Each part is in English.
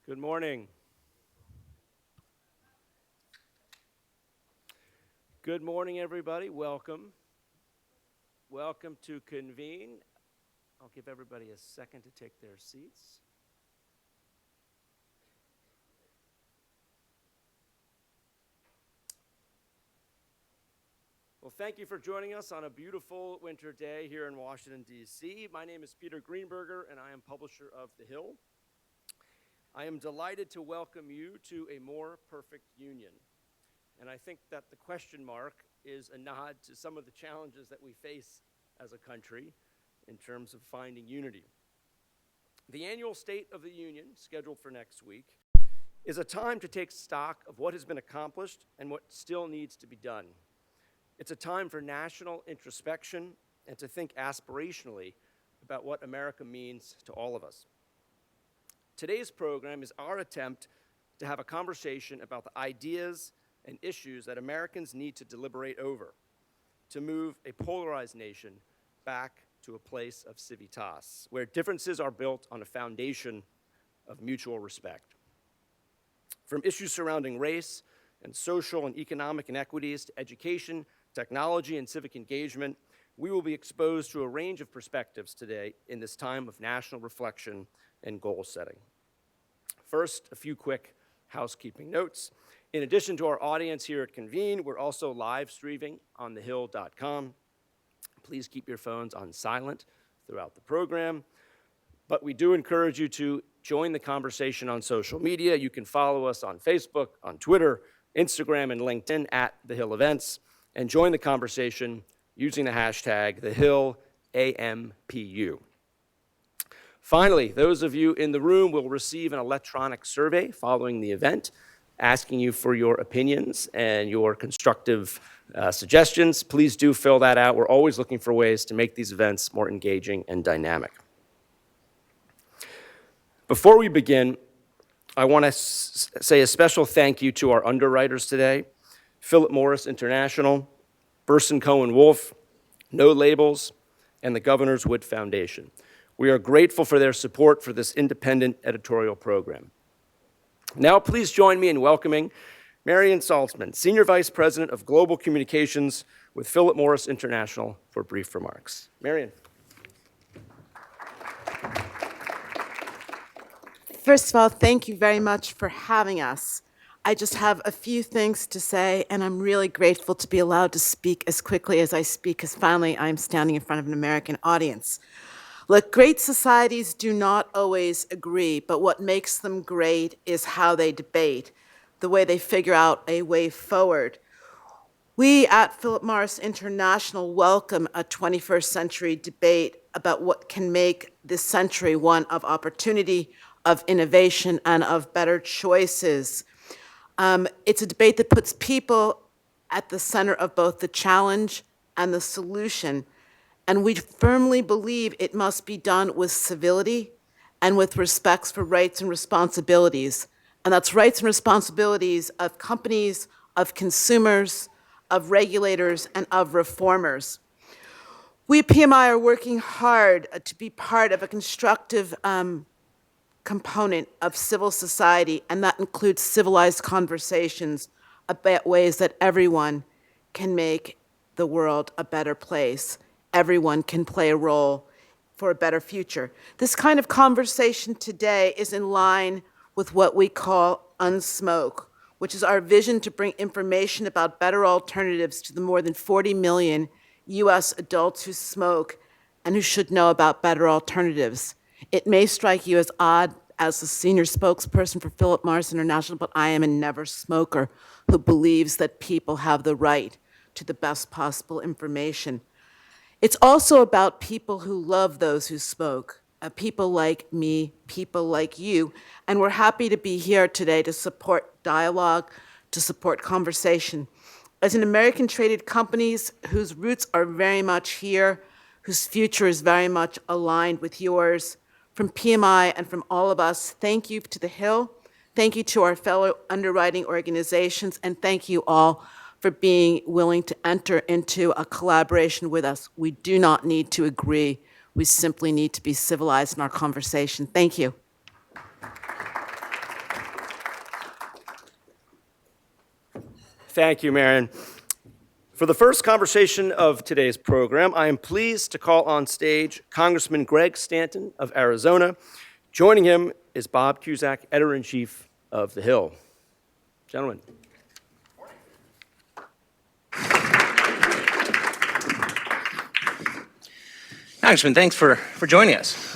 Good morning. Good morning, everybody. Welcome. Welcome to convene. I'll give everybody a second to take their seats. Well, thank you for joining us on a beautiful winter day here in Washington, D.C. My name is Peter Greenberger, and I am publisher of The Hill. I am delighted to welcome you to A More Perfect Union. And I think that the question mark is a nod to some of the challenges that we face as a country in terms of finding unity. The annual State of the Union, scheduled for next week, is a time to take stock of what has been accomplished and what still needs to be done. It's a time for national introspection and to think aspirationally about what America means to all of us. Today's program is our attempt to have a conversation about the ideas and issues that Americans need to deliberate over, to move a polarized nation back to a place of civitas, where differences are built on a foundation of mutual respect. From issues surrounding race and social and economic inequities to education, technology, and civic engagement, we will be exposed to a range of perspectives today in this time of national reflection and goal setting. First, a few quick housekeeping notes. In addition to our audience here at Convene, we're also live streaming on thehill.com. Please keep your phones on silent throughout the program. But we do encourage you to join the conversation on social media. You can follow us on Facebook, on Twitter, Instagram, and LinkedIn at The Hill Events, and join the conversation using the hashtag TheHillAMPU. Finally, those of you in the room will receive an electronic survey following the event, asking you for your opinions and your constructive suggestions. Please do fill that out. We're always looking for ways to make these events more engaging and dynamic. Before we begin, I want to say a special thank you to our underwriters today: Philip Morris International, Burson Cohen Wolf, No Labels, and the Governor's Wood Foundation. We are grateful for their support for this independent editorial program. Now, please join me in welcoming Marian Saltzman, Senior Vice President of Global Communications with Philip Morris International, for brief remarks. Marian. First of all, thank you very much for having us. I just have a few things to say, and I'm really grateful to be allowed to speak as quickly as I speak, because finally I'm standing in front of an American audience. Look, great societies do not always agree, but what makes them great is how they debate, the way they figure out a way forward. We at Philip Morris International welcome a 21st century debate about what can make this century one of opportunity, of innovation, and of better choices. It's a debate that puts people at the center of both the challenge and the solution. And we firmly believe it must be done with civility and with respect for rights and responsibilities. And that's rights and responsibilities of companies, of consumers, of regulators, and of reformers. We at PMI are working hard to be part of a constructive component of civil society, and that includes civilized conversations about ways that everyone can make the world a better place. Everyone can play a role for a better future. This kind of conversation today is in line with what we call Unsmoke, which is our vision to bring information about better alternatives to the more than 40 million US adults who smoke and who should know about better alternatives. It may strike you as odd as the senior spokesperson for Philip Morris International, but I am a never smoker who believes that people have the right to the best possible information. It's also about people who love those who smoke, people like me, people like you, and we're happy to be here today to support dialogue, to support conversation. As an American-traded companies whose roots are very much here, whose future is very much aligned with yours, from PMI and from all of us, thank you to The Hill, thank you to our fellow underwriting organizations, and thank you all for being willing to enter into a collaboration with us. We do not need to agree. We simply need to be civilized in our conversation. Thank you. Thank you, Marion. For the first conversation of today's program, I am pleased to call on stage Congressman Greg Stanton of Arizona. Joining him is Bob Cusack, Editor-in-Chief of The Hill. Gentlemen. Congressman, thanks for joining us.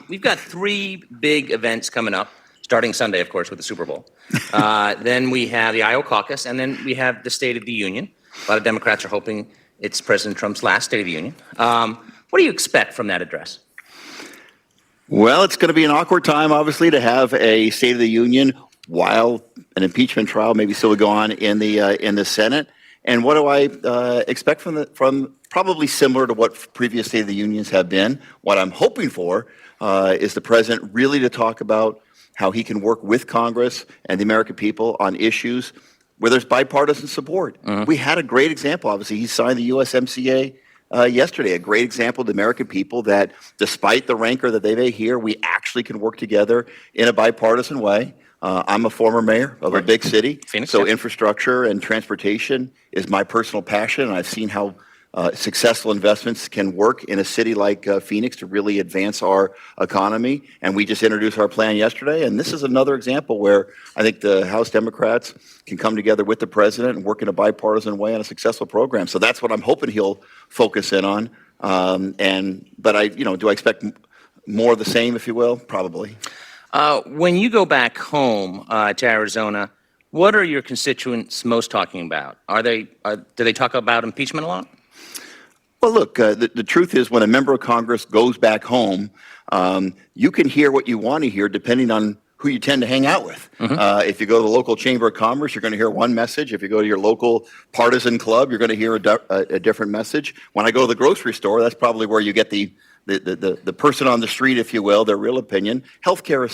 We've got three big events coming up, starting Sunday, of course, with the Super Bowl. Then we have the Iowa caucus, and then we have the State of the Union. A lot of Democrats are hoping it's President Trump's last State of the Union. What do you expect from that address? Well, it's going to be an awkward time, obviously, to have a State of the Union while an impeachment trial maybe still go on in the Senate. And what do I expect from probably similar to what previous State of the Unions have been? What I'm hoping for is the president really to talk about how he can work with Congress and the American people on issues where there's bipartisan support. We had a great example, obviously. He signed the USMCA yesterday, a great example of the American people that despite the rancor that they may hear, we actually can work together in a bipartisan way. I'm a former mayor of a big city, Phoenix, so yeah. Infrastructure and transportation is my personal passion, and I've seen how successful investments can work in a city like Phoenix to really advance our economy. And we just introduced our plan yesterday, and this is another example where I think the House Democrats can come together with the president and work in a bipartisan way on a successful program. So that's what I'm hoping he'll focus in on. But do I expect more of the same, if you will? Probably. When you go back home to Arizona, what are your constituents most talking about? Do they talk about impeachment a lot? Well, look, the truth is when a member of Congress goes back home, you can hear what you want to hear depending on who you tend to hang out with. If you go to the local Chamber of Commerce, you're going to hear one message. If you go to your local partisan club, you're going to hear a different message. When I go to the grocery store, that's probably where you get the person on the street, if you will, their real opinion. Healthcare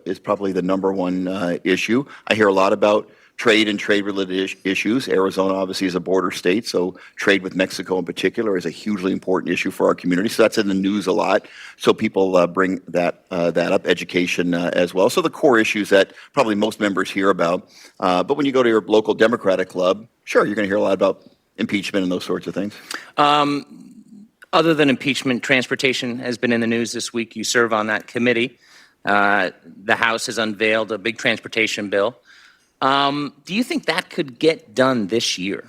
is probably the number one issue. I hear a lot about trade and trade-related issues. Arizona obviously is a border state, so trade with Mexico in particular is a hugely important issue for our community. So that's in the news a lot. So people bring that up, education as well. So the core issues that probably most members hear about. But when you go to your local Democratic club, sure, you're going to hear a lot about impeachment and those sorts of things. Other than impeachment, transportation has been in the news this week. You serve on that committee. The House has unveiled a big transportation bill. Do you think that could get done this year?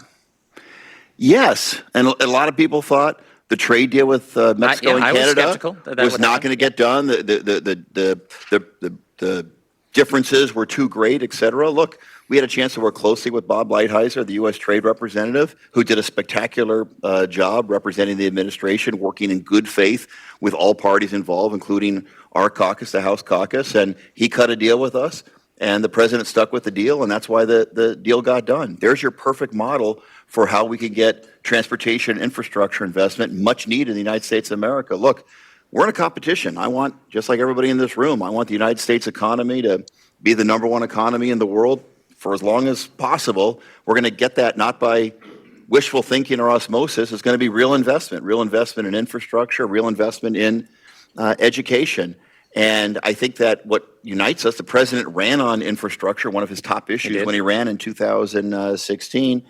Yes, and a lot of people thought the trade deal with Mexico and Canada was not going to get done. The differences were too great, et cetera. Look, we had a chance to work closely with Bob Lighthizer, the U.S. Trade Representative, who did a spectacular job representing the administration, working in good faith with all parties involved, including our caucus, the House caucus, and he cut a deal with us. And the president stuck with the deal, and that's why the deal got done. There's your perfect model for how we can get transportation infrastructure investment much needed in the United States of America. Look, we're in a competition. I want, just like everybody in this room, I want the United States economy to be the number one economy in the world for as long as possible. We're going to get that not by wishful thinking or osmosis. It's going to be real investment in infrastructure, real investment in education. And I think that what unites us, the president ran on infrastructure, one of his top issues when he ran in 2016.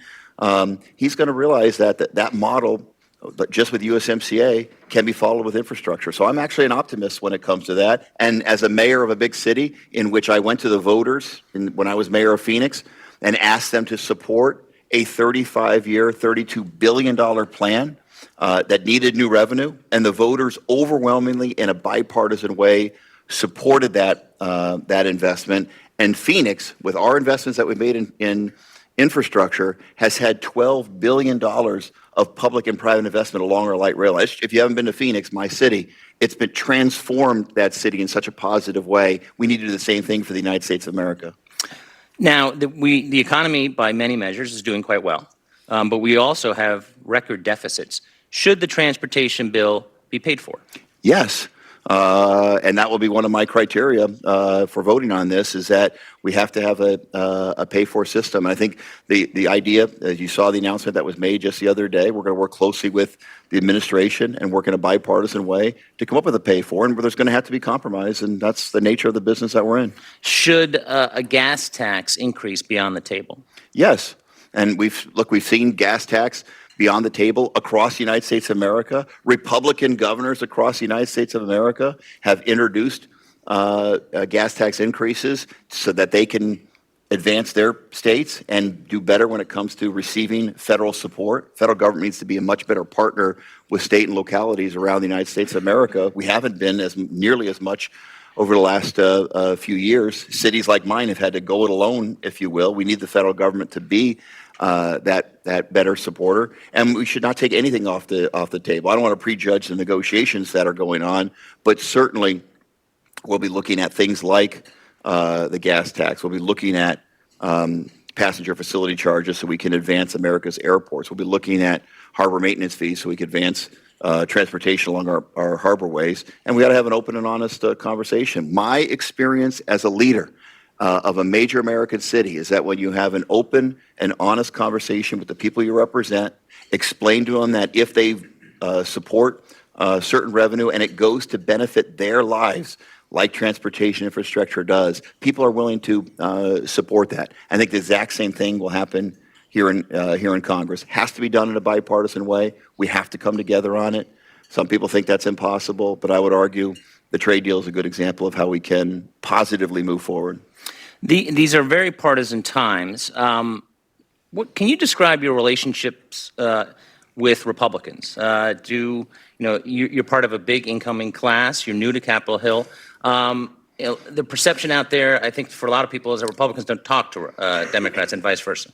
He's going to realize that model, but just with USMCA, can be followed with infrastructure. So I'm actually an optimist when it comes to that. And as a mayor of a big city in which I went to the voters when I was mayor of Phoenix and asked them to support a 35-year, $32 billion plan that needed new revenue, and the voters overwhelmingly in a bipartisan way supported that investment. And Phoenix, with our investments that we made in infrastructure, has had $12 billion of public and private investment along our light rail. If you haven't been to Phoenix, my city, it's been transformed that city in such a positive way. We need to do the same thing for the United States of America. Now, the economy, by many measures, is doing quite well. But we also have record deficits. Should the transportation bill be paid for? Yes. And that will be one of my criteria for voting on this, is that we have to have a pay-for system. And I think the idea, as you saw the announcement that was made just the other day, we're going to work closely with the administration and work in a bipartisan way to come up with a pay-for, and there's going to have to be compromise, and that's the nature of the business that we're in. Should a gas tax increase be on the table? Yes. And we've seen gas tax be on the table across the United States of America. Republican governors across the United States of America have introduced gas tax increases so that they can advance their states and do better when it comes to receiving federal support. Federal government needs to be a much better partner with state and localities around the United States of America. We haven't been nearly as much over the last few years. Cities like mine have had to go it alone, if you will. We need the federal government to be that better supporter, and we should not take anything off the table. I don't want to prejudge the negotiations that are going on, but certainly we'll be looking at things like the gas tax. We'll be looking at passenger facility charges so we can advance America's airports. We'll be looking at harbor maintenance fees so we can advance transportation along our harborways. And we got to have an open and honest conversation. My experience as a leader of a major American city is that when you have an open and honest conversation with the people you represent, explain to them that if they support certain revenue and it goes to benefit their lives, like transportation infrastructure does, people are willing to support that. I think the exact same thing will happen here in Congress. Has to be done in a bipartisan way. We have to come together on it. Some people think that's impossible, but I would argue the trade deal is a good example of how we can positively move forward. These are very partisan times. Can you describe your relationships with Republicans? You're part of a big incoming class. You're new to Capitol Hill. The perception out there, I think, for a lot of people is that Republicans don't talk to Democrats and vice versa.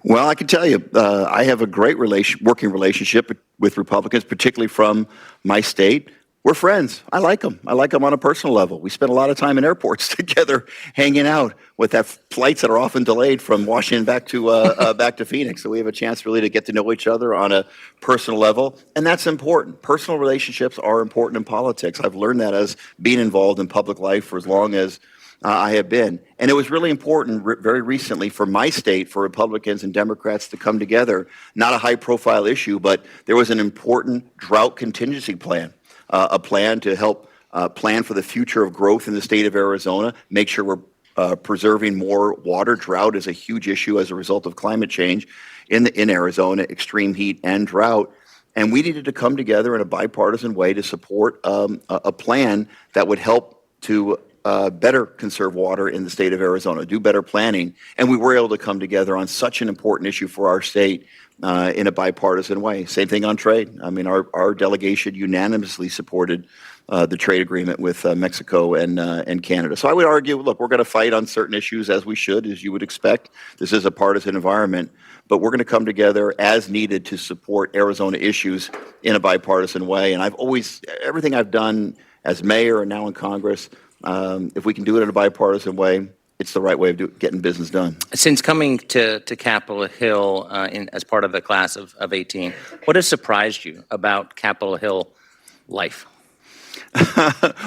Well, I can tell you, I have a great working relationship with Republicans, particularly from my state. We're friends. I like them. I like them on a personal level. We spend a lot of time in airports together, hanging out with flights that are often delayed from Washington back to Phoenix. So we have a chance really to get to know each other on a personal level, and that's important. Personal relationships are important in politics. I've learned that as being involved in public life for as long as I have been. And it was really important very recently for my state, for Republicans and Democrats to come together. Not a high-profile issue, but there was an important drought contingency plan. A plan to help plan for the future of growth in the state of Arizona, make sure we're preserving more water. Drought is a huge issue as a result of climate change in Arizona, extreme heat and drought. And we needed to come together in a bipartisan way to support a plan that would help to better conserve water in the state of Arizona, do better planning. And we were able to come together on such an important issue for our state in a bipartisan way. Same thing on trade. I mean, our delegation unanimously supported the trade agreement with Mexico and Canada. So I would argue, look, we're going to fight on certain issues as we should, as you would expect. This is a partisan environment, but we're going to come together as needed to support Arizona issues in a bipartisan way. And everything I've done as mayor and now in Congress, if we can do it in a bipartisan way, it's the right way of getting business done. Since coming to Capitol Hill as part of the class of 18, what has surprised you about Capitol Hill life?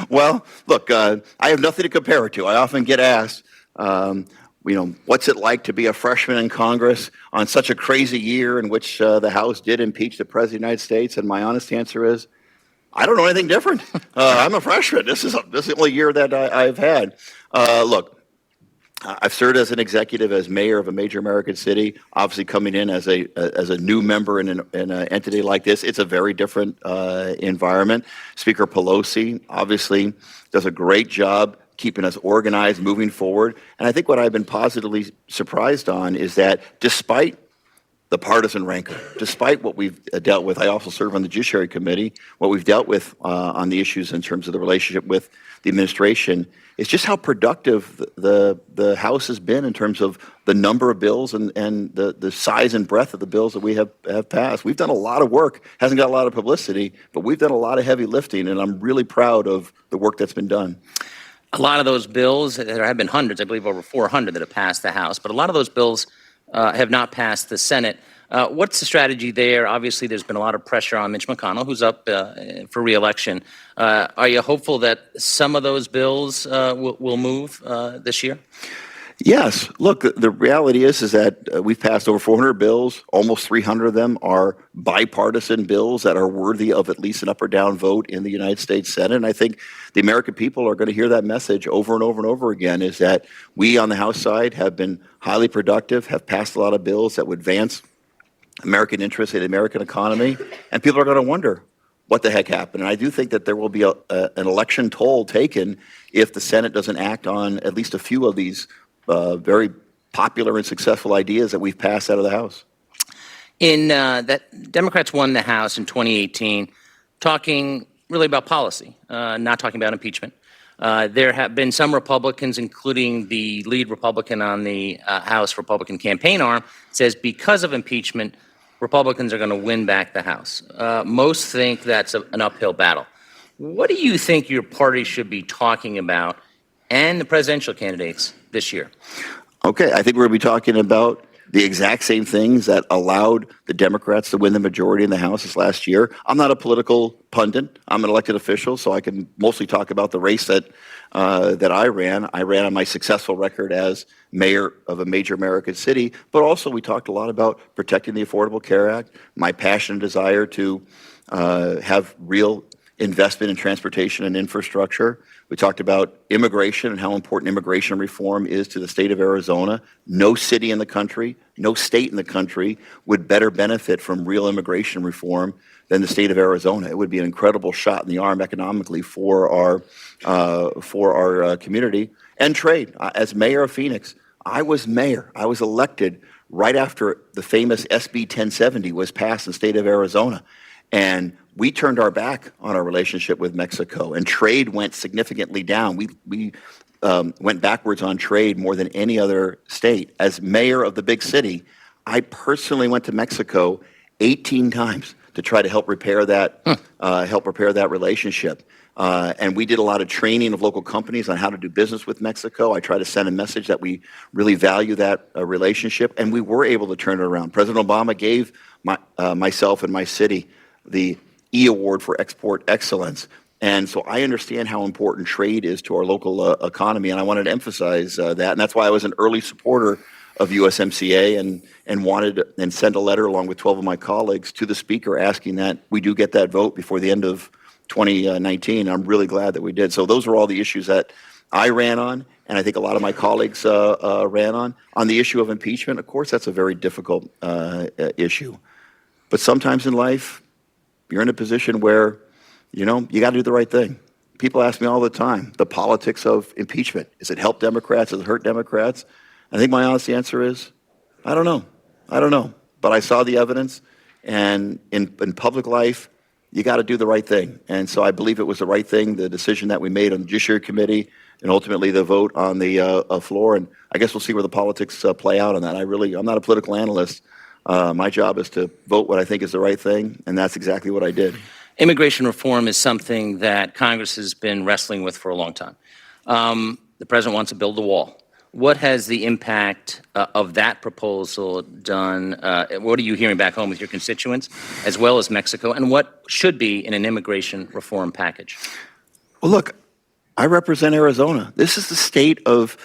Well, look, I have nothing to compare it to. I often get asked, what's it like to be a freshman in Congress on such a crazy year in which the House did impeach the President of the United States? And my honest answer is, I don't know anything different. I'm a freshman. This is the only year that I've had. Look, I've served as an executive, as mayor of a major American city. Obviously, coming in as a new member in an entity like this, it's a very different environment. Speaker Pelosi obviously does a great job keeping us organized, moving forward. And I think what I've been positively surprised on is that despite the partisan rancor, despite what we've dealt with, I also serve on the Judiciary Committee, what we've dealt with on the issues in terms of the relationship with the administration, is just how productive the House has been in terms of the number of bills and the size and breadth of the bills that we have passed. We've done a lot of work, hasn't got a lot of publicity, but we've done a lot of heavy lifting, and I'm really proud of the work that's been done. A lot of those bills, there have been hundreds, I believe over 400 that have passed the House, but a lot of those bills have not passed the Senate. What's the strategy there? Obviously, there's been a lot of pressure on Mitch McConnell, who's up for re-election. Are you hopeful that some of those bills will move this year? Yes. Look, the reality is that we've passed over 400 bills. Almost 300 of them are bipartisan bills that are worthy of at least an up or down vote in the United States Senate. And I think the American people are going to hear that message over and over and over again, is that we on the House side have been highly productive, have passed a lot of bills that would advance American interests in the American economy, and people are going to wonder what the heck happened. And I do think that there will be an election toll taken if the Senate doesn't act on at least a few of these very popular and successful ideas that we've passed out of the House. In that Democrats won the House in 2018, talking really about policy, not talking about impeachment. There have been some Republicans, including the lead Republican on the House Republican campaign arm, says because of impeachment, Republicans are going to win back the House. Most think that's an uphill battle. What do you think your party should be talking about, and the presidential candidates, this year? Okay, I think we're going to be talking about the exact same things that allowed the Democrats to win the majority in the House this last year. I'm not a political pundit. I'm an elected official, so I can mostly talk about the race that I ran. I ran on my successful record as mayor of a major American city, but also we talked a lot about protecting the Affordable Care Act, my passion and desire to have real investment in transportation and infrastructure. We talked about immigration and how important immigration reform is to the state of Arizona. No city in the country, no state in the country would better benefit from real immigration reform than the state of Arizona. It would be an incredible shot in the arm economically for our community. And trade. As mayor of Phoenix, I was mayor. I was elected right after the famous SB 1070 was passed in the state of Arizona. And we turned our back on our relationship with Mexico, and trade went significantly down. We went backwards on trade more than any other state. As mayor of the big city, I personally went to Mexico 18 times to try to help repair that relationship. And we did a lot of training of local companies on how to do business with Mexico. I try to send a message that we really value that relationship, and we were able to turn it around. President Obama gave myself and my city the E Award for Export Excellence. And so I understand how important trade is to our local economy, and I wanted to emphasize that. And that's why I was an early supporter of USMCA and wanted and sent a letter along with 12 of my colleagues to the Speaker asking that we do get that vote before the end of 2019. I'm really glad that we did. So those are all the issues that I ran on, and I think a lot of my colleagues ran on. On the issue of impeachment, of course, that's a very difficult issue. But sometimes in life, you're in a position where, you got to do the right thing. People ask me all the time, the politics of impeachment. Does it help Democrats? Does it hurt Democrats? I think my honest answer is, I don't know. I don't know. But I saw the evidence, and in public life, you got to do the right thing. And so I believe it was the right thing, the decision that we made on the Judiciary Committee, and ultimately the vote on the floor. And I guess we'll see where the politics play out on that. I'm not a political analyst. My job is to vote what I think is the right thing, and that's exactly what I did. Immigration reform is something that Congress has been wrestling with for a long time. The president wants to build a wall. What has the impact of that proposal done? What are you hearing back home with your constituents, as well as Mexico, and what should be in an immigration reform package? Well, look, I represent Arizona. This is the state of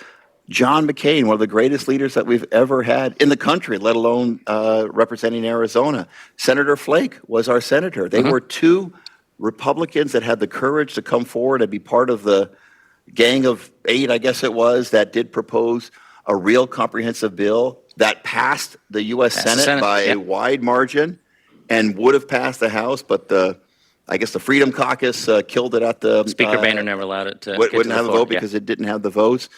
John McCain, one of the greatest leaders that we've ever had in the country, let alone representing Arizona. Senator Flake was our senator. They were two Republicans that had the courage to come forward and be part of the gang of 8, I guess it was, that did propose a real comprehensive bill that passed the U.S. Senate by a wide margin and would have passed the House, but I guess the Freedom Caucus killed it at the... Speaker Boehner never allowed it to wouldn't have a vote because it didn't have the votes.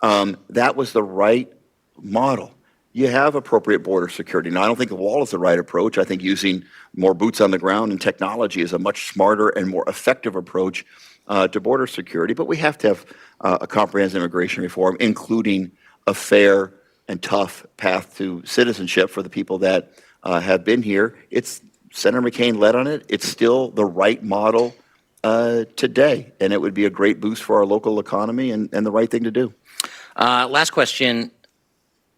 That was the right model. You have appropriate border security. Now, I don't think the wall is the right approach. I think using more boots on the ground and technology is a much smarter and more effective approach to border security. But we have to have a comprehensive immigration reform, including a fair and tough path to citizenship for the people that have been here. Senator McCain led on it. It's still the right model today, and it would be a great boost for our local economy and the right thing to do. Last question.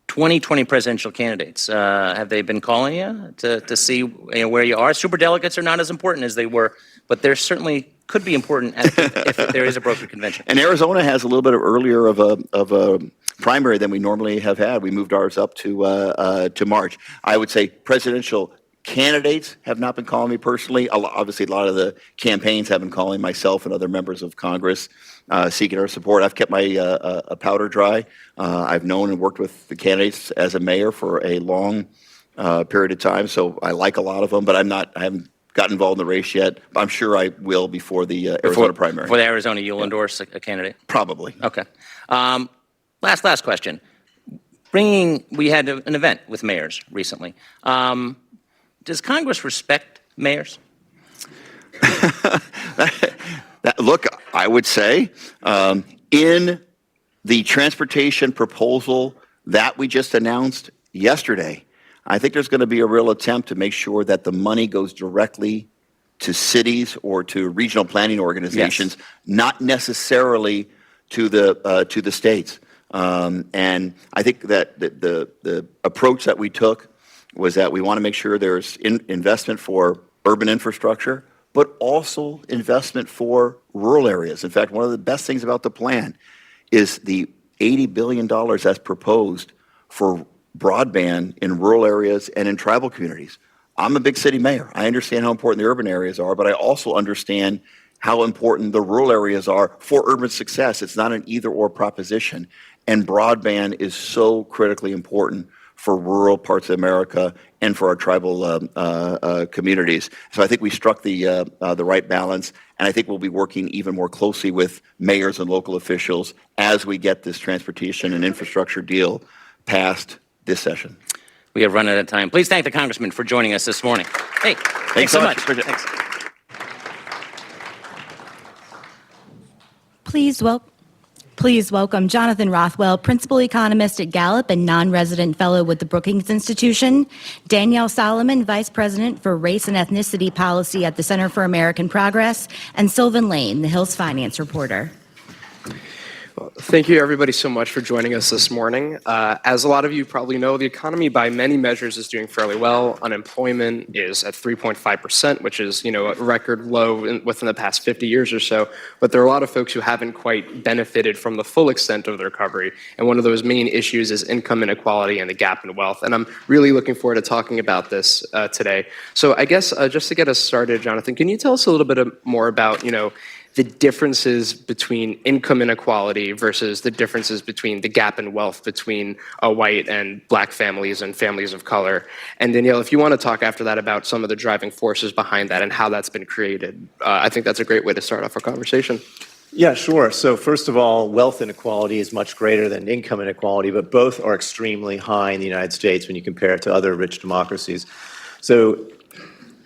2020 presidential candidates, have they been calling you to see where you are? Superdelegates are not as important as they were, but they're certainly could be important if there is a brokered convention. And Arizona has a little bit earlier of a primary than we normally have had. We moved ours up to March. I would say presidential candidates have not been calling me personally. Obviously, a lot of the campaigns have been calling myself and other members of Congress seeking our support. I've kept my powder dry. I've known and worked with the candidates as a mayor for a long period of time, so I like a lot of them, but I haven't gotten involved in the race yet. I'm sure I will before the Arizona primary. Before the Arizona, you'll endorse a candidate? Probably. Okay. Last question. We had an event with mayors recently. Does Congress respect mayors? Look, I would say in the transportation proposal that we just announced yesterday, I think there's going to be a real attempt to make sure that the money goes directly to cities or to regional planning organizations, yes, not necessarily to the states. And I think that the approach that we took was that we want to make sure there's investment for urban infrastructure, but also investment for rural areas. In fact, one of the best things about the plan is the $80 billion that's proposed for broadband in rural areas and in tribal communities. I'm a big city mayor. I understand how important the urban areas are, but I also understand how important the rural areas are for urban success. It's not an either-or proposition. And broadband is so critically important for rural parts of America and for our tribal communities. So I think we struck the right balance, and I think we'll be working even more closely with mayors and local officials as we get this transportation and infrastructure deal passed this session. We have run out of time. Please thank the Congressman for joining us this morning. Hey, thanks so much. Thanks. Please welcome Jonathan Rothwell, Principal Economist at Gallup and non-resident fellow with the Brookings Institution, Danielle Solomon, Vice President for Race and Ethnicity Policy at the Center for American Progress, and Sylvan Lane, the Hill's finance reporter. Well, thank you, everybody, so much for joining us this morning. As a lot of you probably know, the economy by many measures is doing fairly well. Unemployment is at 3.5%, which is, a record low within the past 50 years or so. But there are a lot of folks who haven't quite benefited from the full extent of the recovery. And one of those main issues is income inequality and the gap in wealth. And I'm really looking forward to talking about this today. So I guess just to get us started, Jonathan, can you tell us a little bit more about, the differences between income inequality versus the differences between the gap in wealth between white and black families and families of color? And Danielle, if you want to talk after that about some of the driving forces behind that and how that's been created, I think that's a great way to start off our conversation. Yeah, sure. So first of all, wealth inequality is much greater than income inequality, but both are extremely high in the United States when you compare it to other rich democracies. So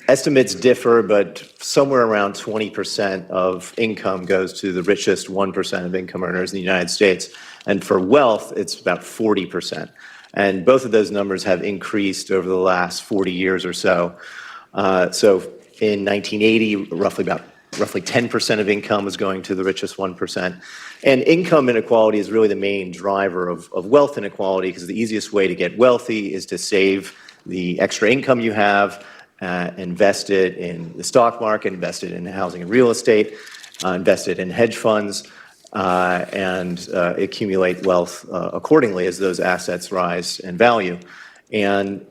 estimates differ, but somewhere around 20% of income goes to the richest 1% of income earners in the United States. And for wealth, it's about 40%. And both of those numbers have increased over the last 40 years or so. So in 1980, roughly 10% of income was going to the richest 1%. And income inequality is really the main driver of wealth inequality, because the easiest way to get wealthy is to save the extra income you have, invest it in the stock market, invest it in housing and real estate, invest it in hedge funds, and accumulate wealth accordingly as those assets rise in value. And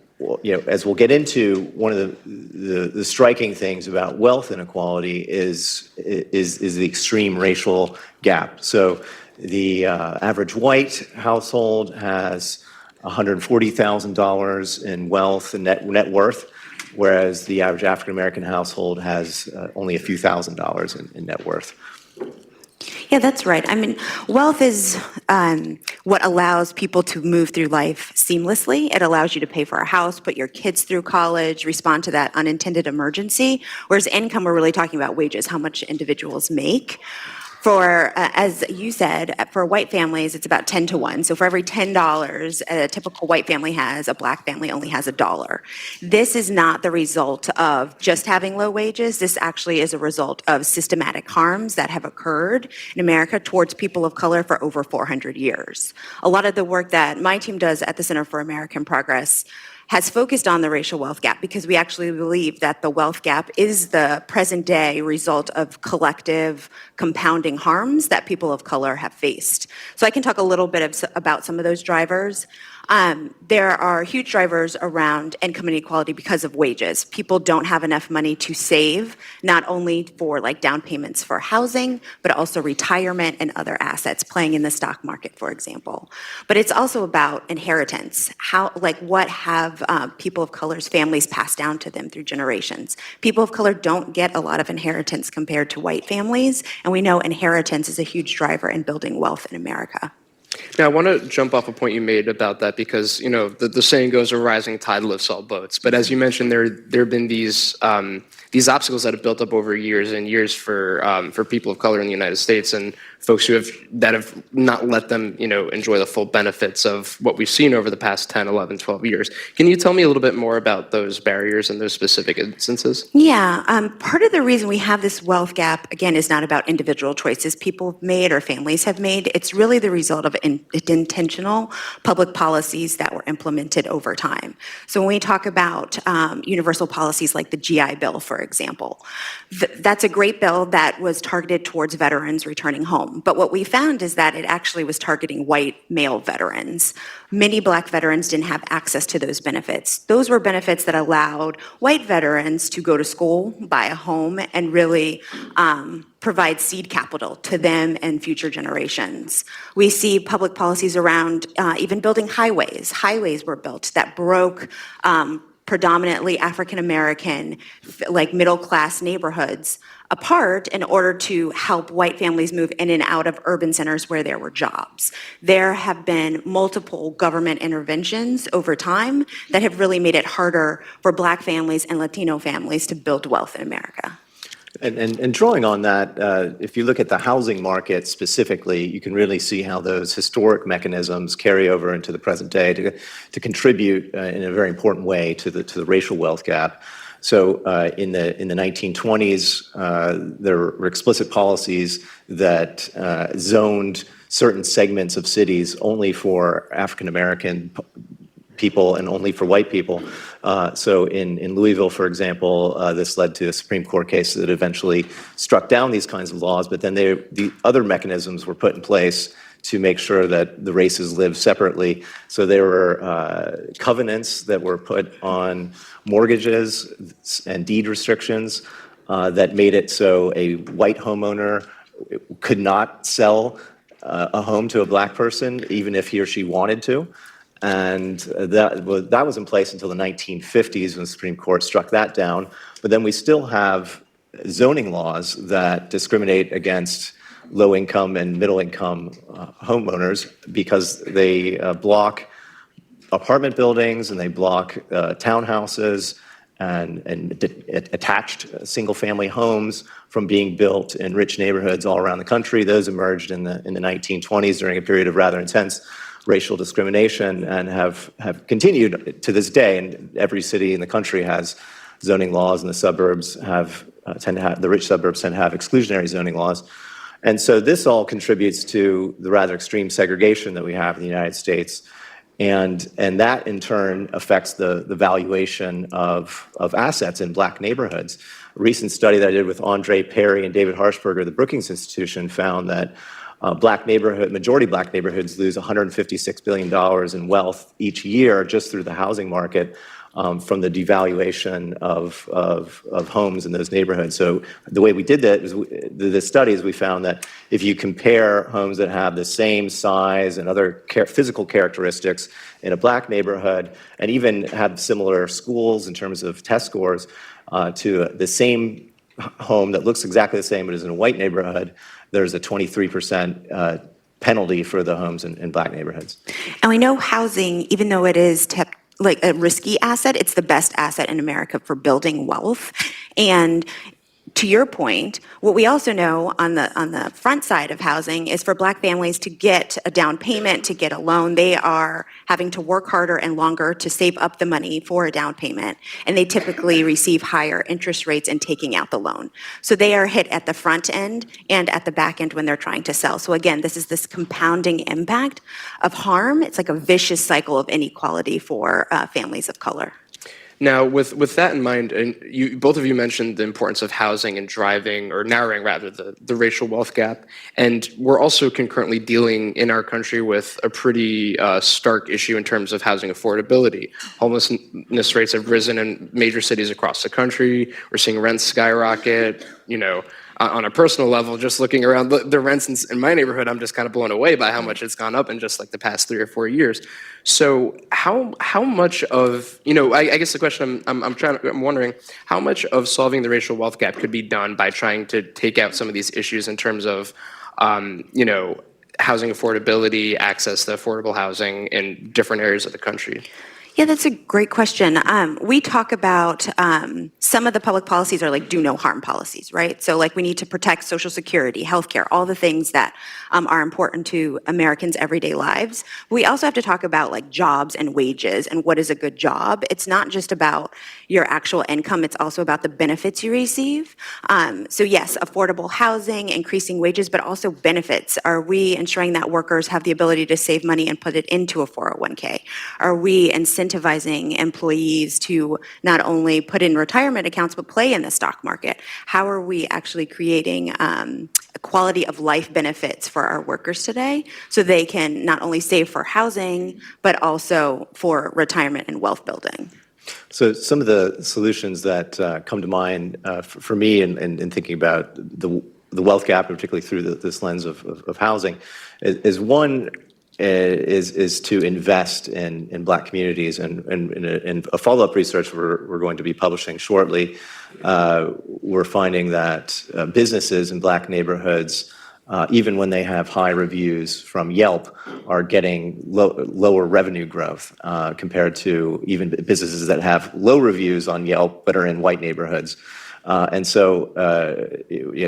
as we'll get into, one of the striking things about wealth inequality is the extreme racial gap. So the average white household has $140,000 in wealth and net worth, whereas the average African-American household has only a few $1,000s in net worth. Yeah, that's right. I mean, wealth is what allows people to move through life seamlessly. It allows you to pay for a house, put your kids through college, respond to that unintended emergency, whereas income, we're really talking about wages, how much individuals make. For, as you said, for white families, it's about 10 to 1. So for every $10 a typical white family has, a black family only has $1. This is not the result of just having low wages. This actually is a result of systematic harms that have occurred in America towards people of color for over 400 years. A lot of the work that my team does at the Center for American Progress has focused on the racial wealth gap because we actually believe that the wealth gap is the present day result of collective compounding harms that people of color have faced. So I can talk a little bit about some of those drivers. There are huge drivers around income inequality because of wages. People don't have enough money to save, not only for like down payments for housing, but also retirement and other assets, playing in the stock market, for example. But it's also about inheritance. What have people of color's families passed down to them through generations? People of color don't get a lot of inheritance compared to white families, and we know inheritance is a huge driver in building wealth in America. Now, I want to jump off a point you made about that because, the saying goes, a rising tide lifts all boats. But as you mentioned, there have been these obstacles that have built up over years and years for people of color in the United States and folks that have not let them, enjoy the full benefits of what we've seen over the past 10, 11, 12 years. Can you tell me a little bit more about those barriers and those specific instances? Yeah, part of the reason we have this wealth gap, again, is not about individual choices people have made or families have made. It's really the result of intentional public policies that were implemented over time. So when we talk about universal policies like the GI Bill, for example, that's a great bill that was targeted towards veterans returning home. But what we found is that it actually was targeting white male veterans. Many Black veterans didn't have access to those benefits. Those were benefits that allowed white veterans to go to school, buy a home, and really provide seed capital to them and future generations. We see public policies around even building highways. Highways were built that broke predominantly African American, like middle class neighborhoods apart in order to help white families move in and out of urban centers where there were jobs. There have been multiple government interventions over time that have really made it harder for Black families and Latino families to build wealth in America. And drawing on that, if you look at the housing market specifically, you can really see how those historic mechanisms carry over into the present day to contribute in a very important way to the racial wealth gap. So in the 1920s, there were explicit policies that zoned certain segments of cities only for African American people and only for white people. So in Louisville, for example, this led to a Supreme Court case that eventually struck down these kinds of laws, but then the other mechanisms were put in place to make sure that the races live separately. So there were covenants that were put on mortgages and deed restrictions that made it so a white homeowner could not sell a home to a Black person, even if he or she wanted to. And that was in place until the 1950s when the Supreme Court struck that down. But then we still have zoning laws that discriminate against low-income and middle-income homeowners because they block apartment buildings and they block townhouses and attached single-family homes from being built in rich neighborhoods all around the country. Those emerged in the 1920s during a period of rather intense racial discrimination and have continued to this day. And every city in the country has zoning laws, and the suburbs the rich suburbs tend to have exclusionary zoning laws. And so this all contributes to the rather extreme segregation that we have in the United States. And that in turn affects the valuation of assets in Black neighborhoods. A recent study that I did with Andre Perry and David Harshberger of the Brookings Institution found that majority Black neighborhoods lose $156 billion in wealth each year just through the housing market from the devaluation of homes in those neighborhoods. So the way we did that is the studies, we found that if you compare homes that have the same size and other physical characteristics in a Black neighborhood and even have similar schools in terms of test scores to the same home that looks exactly the same but is in a white neighborhood, there's a 23% penalty for the homes in Black neighborhoods. And we know housing, even though it is like a risky asset, it's the best asset in America for building wealth. And to your point, what we also know on the front side of housing is for Black families to get a down payment, to get a loan, they are having to work harder and longer to save up the money for a down payment, and they typically receive higher interest rates in taking out the loan. So they are hit at the front end and at the back end when they're trying to sell. So again, this is this compounding impact of harm. It's like a vicious cycle of inequality for families of color. Now, with that in mind, and both of you mentioned the importance of housing and driving, or narrowing rather, the racial wealth gap. And we're also concurrently dealing in our country with a pretty stark issue in terms of housing affordability. Homelessness rates have risen in major cities across the country. We're seeing rents skyrocket, on a personal level, just looking around the rents in my neighborhood, I'm just kind of blown away by how much it's gone up in just like the past 3 or 4 years. So how much of, I guess the question I'm wondering, how much of solving the racial wealth gap could be done by trying to take out some of these issues in terms of, housing affordability, access to affordable housing in different areas of the country? Yeah, that's a great question. We talk about some of the public policies are like do no harm policies, right? So like we need to protect Social Security, healthcare, all the things that are important to Americans' everyday lives. We also have to talk about like jobs and wages and what is a good job. It's not just about your actual income, it's also about the benefits you receive. So yes, affordable housing, increasing wages, but also benefits. Are we ensuring that workers have the ability to save money and put it into a 401k? Are we incentivizing employees to not only put in retirement accounts, but play in the stock market? How are we actually creating a quality of life benefits for our workers today so they can not only save for housing, but also for retirement and wealth building? So some of the solutions that come to mind for me in thinking about the wealth gap, particularly through this lens of housing, is one is to invest in Black communities. And in a follow-up research we're going to be publishing shortly, we're finding that businesses in Black neighborhoods, even when they have high reviews from Yelp, are getting lower revenue growth compared to even businesses that have low reviews on Yelp but are in white neighborhoods. And so,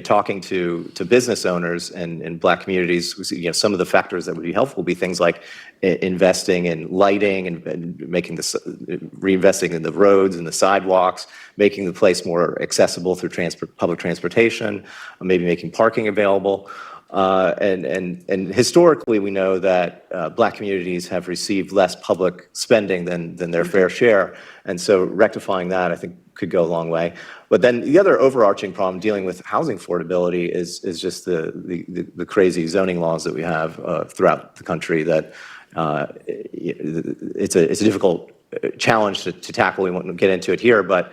talking to business owners in Black communities, some of the factors that would be helpful would be things like investing in lighting and making reinvesting in the roads and the sidewalks, making the place more accessible through public transportation, maybe making parking available. And historically, we know that Black communities have received less public spending than their fair share, and so rectifying that, I think, could go a long way. But then the other overarching problem dealing with housing affordability is just the crazy zoning laws that we have throughout the country. That it's a difficult challenge to tackle. We won't get into it here, but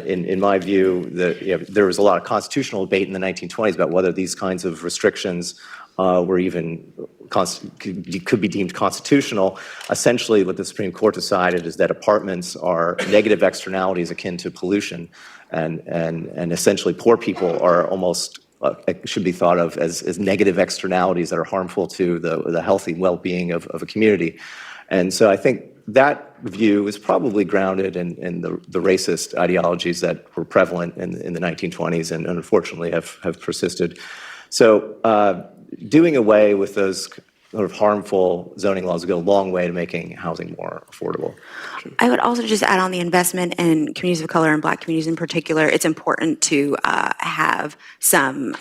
in my view, there was a lot of constitutional debate in the 1920s about whether these kinds of restrictions were even could be deemed constitutional. Essentially, what the Supreme Court decided is that apartments are negative externalities akin to pollution, and essentially poor people are almost should be thought of as negative externalities that are harmful to the healthy well-being of a community. And so I think that view is probably grounded in the racist ideologies that were prevalent in the 1920s and unfortunately have persisted. So doing away with those sort of harmful zoning laws would go a long way to making housing more affordable. I would also just add on the investment in communities of color and Black communities in particular. It's important to have some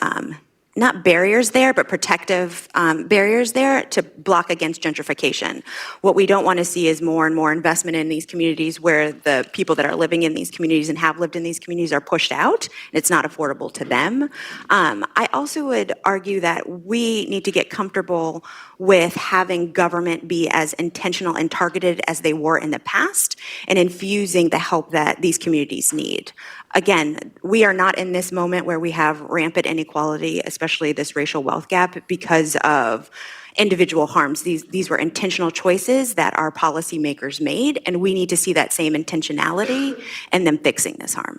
not barriers there, but protective barriers there to block against gentrification. What we don't want to see is more and more investment in these communities where the people that are living in these communities and have lived in these communities are pushed out. And it's not affordable to them. I also would argue that we need to get comfortable with having government be as intentional and targeted as they were in the past and infusing the help that these communities need. Again, we are not in this moment where we have rampant inequality, especially this racial wealth gap, because of individual harms. These were intentional choices that our policymakers made, and we need to see that same intentionality in them fixing this harm.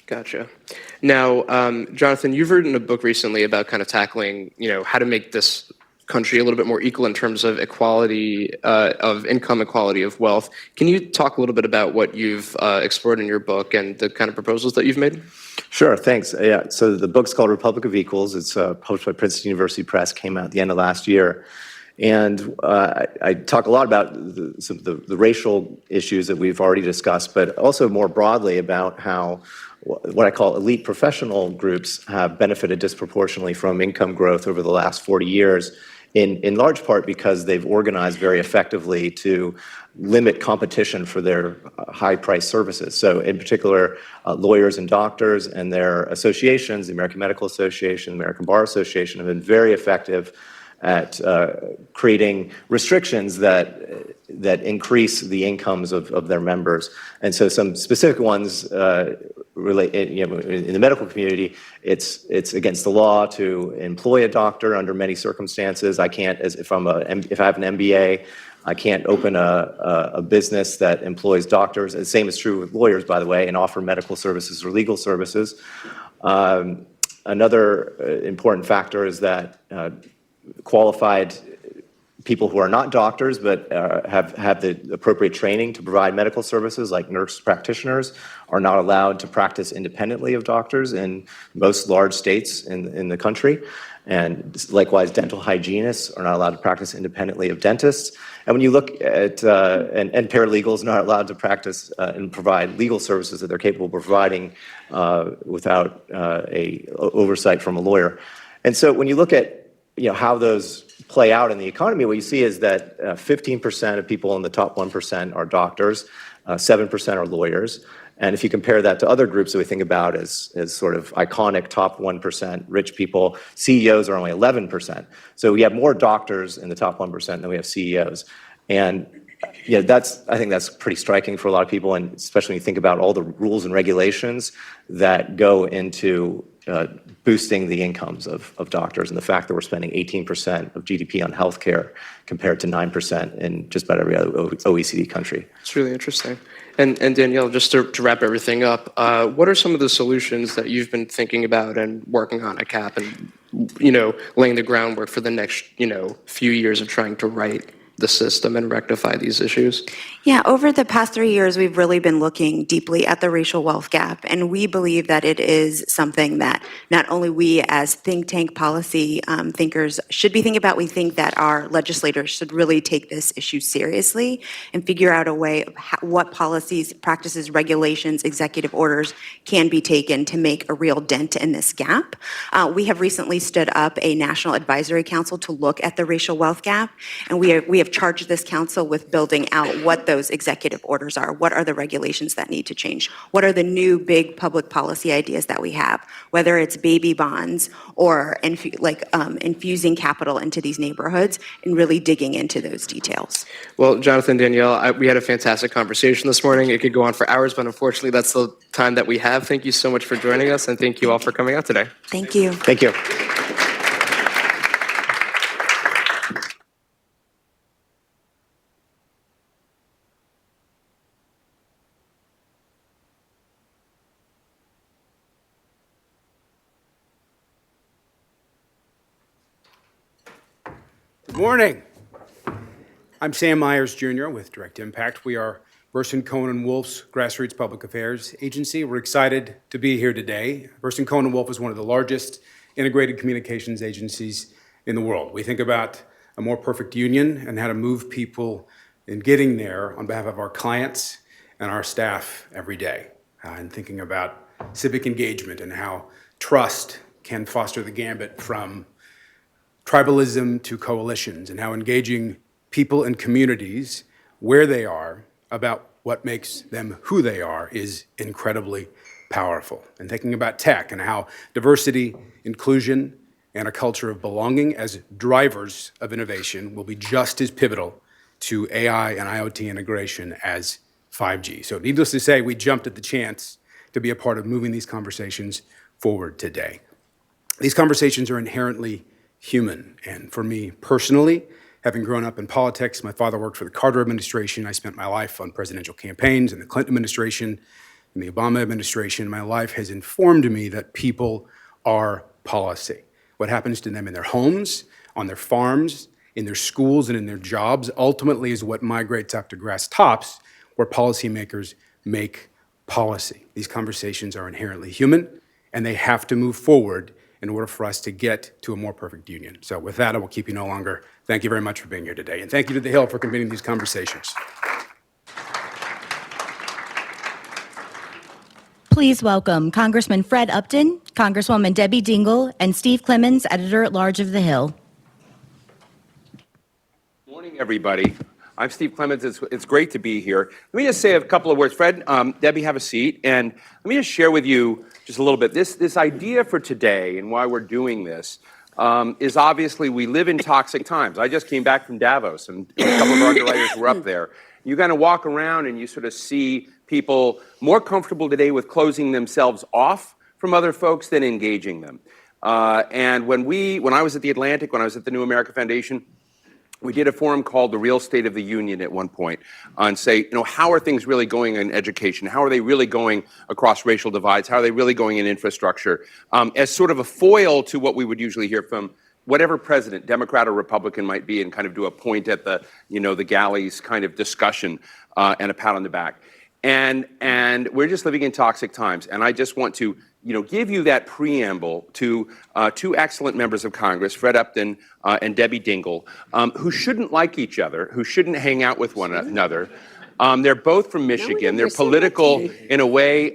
Gotcha. Now, Jonathan, you've written a book recently about kind of tackling, how to make this country a little bit more equal in terms of equality of income, equality of wealth. Can you talk a little bit about what you've explored in your book and the kind of proposals that you've made? Sure, thanks. Yeah, so the book's called Republic of Equals. It's published by Princeton University Press, came out at the end of last year. And I talk a lot about some of the racial issues that we've already discussed, but also more broadly about how what I call elite professional groups have benefited disproportionately from income growth over the last 40 years, in large part because they've organized very effectively to limit competition for their high-priced services. So in particular, lawyers and doctors and their associations, the American Medical Association, the American Bar Association, have been very effective at creating restrictions that increase the incomes of their members. And so some specific ones relate, in the medical community, it's against the law to employ a doctor under many circumstances. I can't, if I have an MBA, I can't open a business that employs doctors. The same is true with lawyers, by the way, and offer medical services or legal services. Another important factor is that qualified people who are not doctors but have the appropriate training to provide medical services, like nurse practitioners, are not allowed to practice independently of doctors in most large states in the country. And likewise, dental hygienists are not allowed to practice independently of dentists. And when you look at, and paralegals are not allowed to practice and provide legal services that they're capable of providing without a oversight from a lawyer. And so when you look at how those play out in the economy, what you see is that 15% of people in the top 1% are doctors, 7% are lawyers. And if you compare that to other groups that we think about as sort of iconic top 1% rich people, CEOs are only 11%. So we have more doctors in the top 1% than we have CEOs. And I think that's pretty striking for a lot of people, and especially when you think about all the rules and regulations that go into boosting the incomes of doctors, and the fact that we're spending 18% of GDP on healthcare compared to 9% in just about every other OECD country. It's really interesting. And Danielle, just to wrap everything up, what are some of the solutions that you've been thinking about and working on at CAP, and laying the groundwork for the next few years of trying to right the system and rectify these issues? Yeah, over the past 3 years, we've really been looking deeply at the racial wealth gap, and we believe that it is something that not only we as think tank policy thinkers should be thinking about, we think that our legislators should really take this issue seriously and figure out a way of what policies, practices, regulations, executive orders can be taken to make a real dent in this gap. We have recently stood up a National Advisory Council to look at the racial wealth gap, and we have charged this council with building out what those executive orders are. What are the regulations that need to change? What are the new big public policy ideas that we have? Whether it's baby bonds or infusing capital into these neighborhoods and really digging into those details. Well, Jonathan, Danielle, we had a fantastic conversation this morning. It could go on for hours, but unfortunately that's the time that we have. Thank you so much for joining us, and thank you all for coming out today. Thank you. Thank you. Good morning. I'm Sam Myers, Jr. with Direct Impact. We are Burson Cohen & Wolf's grassroots public affairs agency. We're excited to be here today. Burson Cohen & Wolf is one of the largest integrated communications agencies in the world. We think about a more perfect union and how to move people in getting there on behalf of our clients and our staff every day, and thinking about civic engagement and how trust can foster the gambit from tribalism to coalitions, and how engaging people and communities where they are about what makes them who they are is incredibly powerful. And thinking about tech and how diversity, inclusion, and a culture of belonging as drivers of innovation will be just as pivotal to AI and IoT integration as 5G. So needless to say, we jumped at the chance to be a part of moving these conversations forward today. These conversations are inherently human. And for me personally, having grown up in politics, my father worked for the Carter administration. I spent my life on presidential campaigns in the Clinton administration, in the Obama administration. My life has informed me that people are policy. What happens to them in their homes, on their farms, in their schools, and in their jobs ultimately is what migrates up to grass tops, where policymakers make policy. These conversations are inherently human. and they have to move forward in order for us to get to a more perfect union. So with that, I will keep you no longer. Thank you very much for being here today, and thank you to the Hill for convening these conversations. Please welcome Congressman Fred Upton, Congresswoman Debbie Dingell, and Steve Clemons, Editor-at-Large of The Hill. Morning, everybody. I'm Steve Clemons. It's great to be here. Let me just say a couple of words. Fred, Debbie, have a seat. And let me just share with you just a little bit. This idea for today and why we're doing this is obviously we live in toxic times. I just came back from Davos, and a couple of our underwriters were up there. You kind of walk around and you sort of see people more comfortable today with closing themselves off from other folks than engaging them. And when I was at the Atlantic, when I was at the New America Foundation, we did a forum called The Real State of the Union at one point on say, how are things really going in education? How are they really going across racial divides? How are they really going in infrastructure? As sort of a foil to what we would usually hear from whatever president, Democrat or Republican might be, and kind of do a point at the, the galleys kind of discussion and a pat on the back. And we're just living in toxic times. And I just want to give you that preamble to two excellent members of Congress, Fred Upton and Debbie Dingell, who shouldn't like each other, who shouldn't hang out with one another. They're both from Michigan. They're political in a way.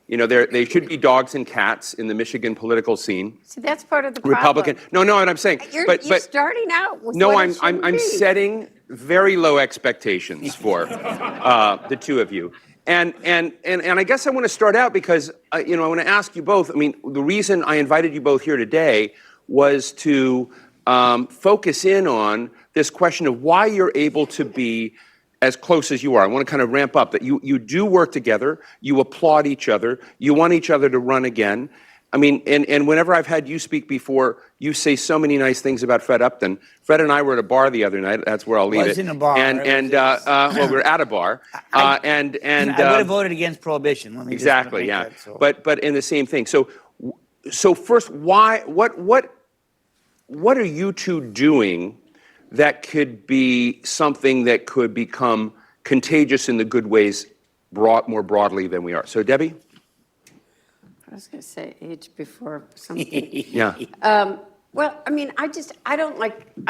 They should be dogs and cats in the Michigan political scene. See, that's part of the Republican. problem. No, what I'm saying. You're starting out with no, what I'm setting very low expectations for the two of you. And I guess I want to start out because, I want to ask you both. I mean, the reason I invited you both here today was to focus in on this question of why you're able to be as close as you are. I want to kind of ramp up that you do work together, you applaud each other, you want each other to run again. I mean, and whenever I've had you speak before, you say so many nice things about Fred Upton. Fred and I were at a bar the other night. That's where I'll leave it. Was in a bar. Well, we were at a bar. I would have voted against prohibition. Let me exactly, just yeah. that, so. But in the same thing. So first, why? What are you two doing that could be something that could become contagious in the good ways, more broadly than we are? So, Debbie. I was going to say age before something. Yeah. Well, I mean, I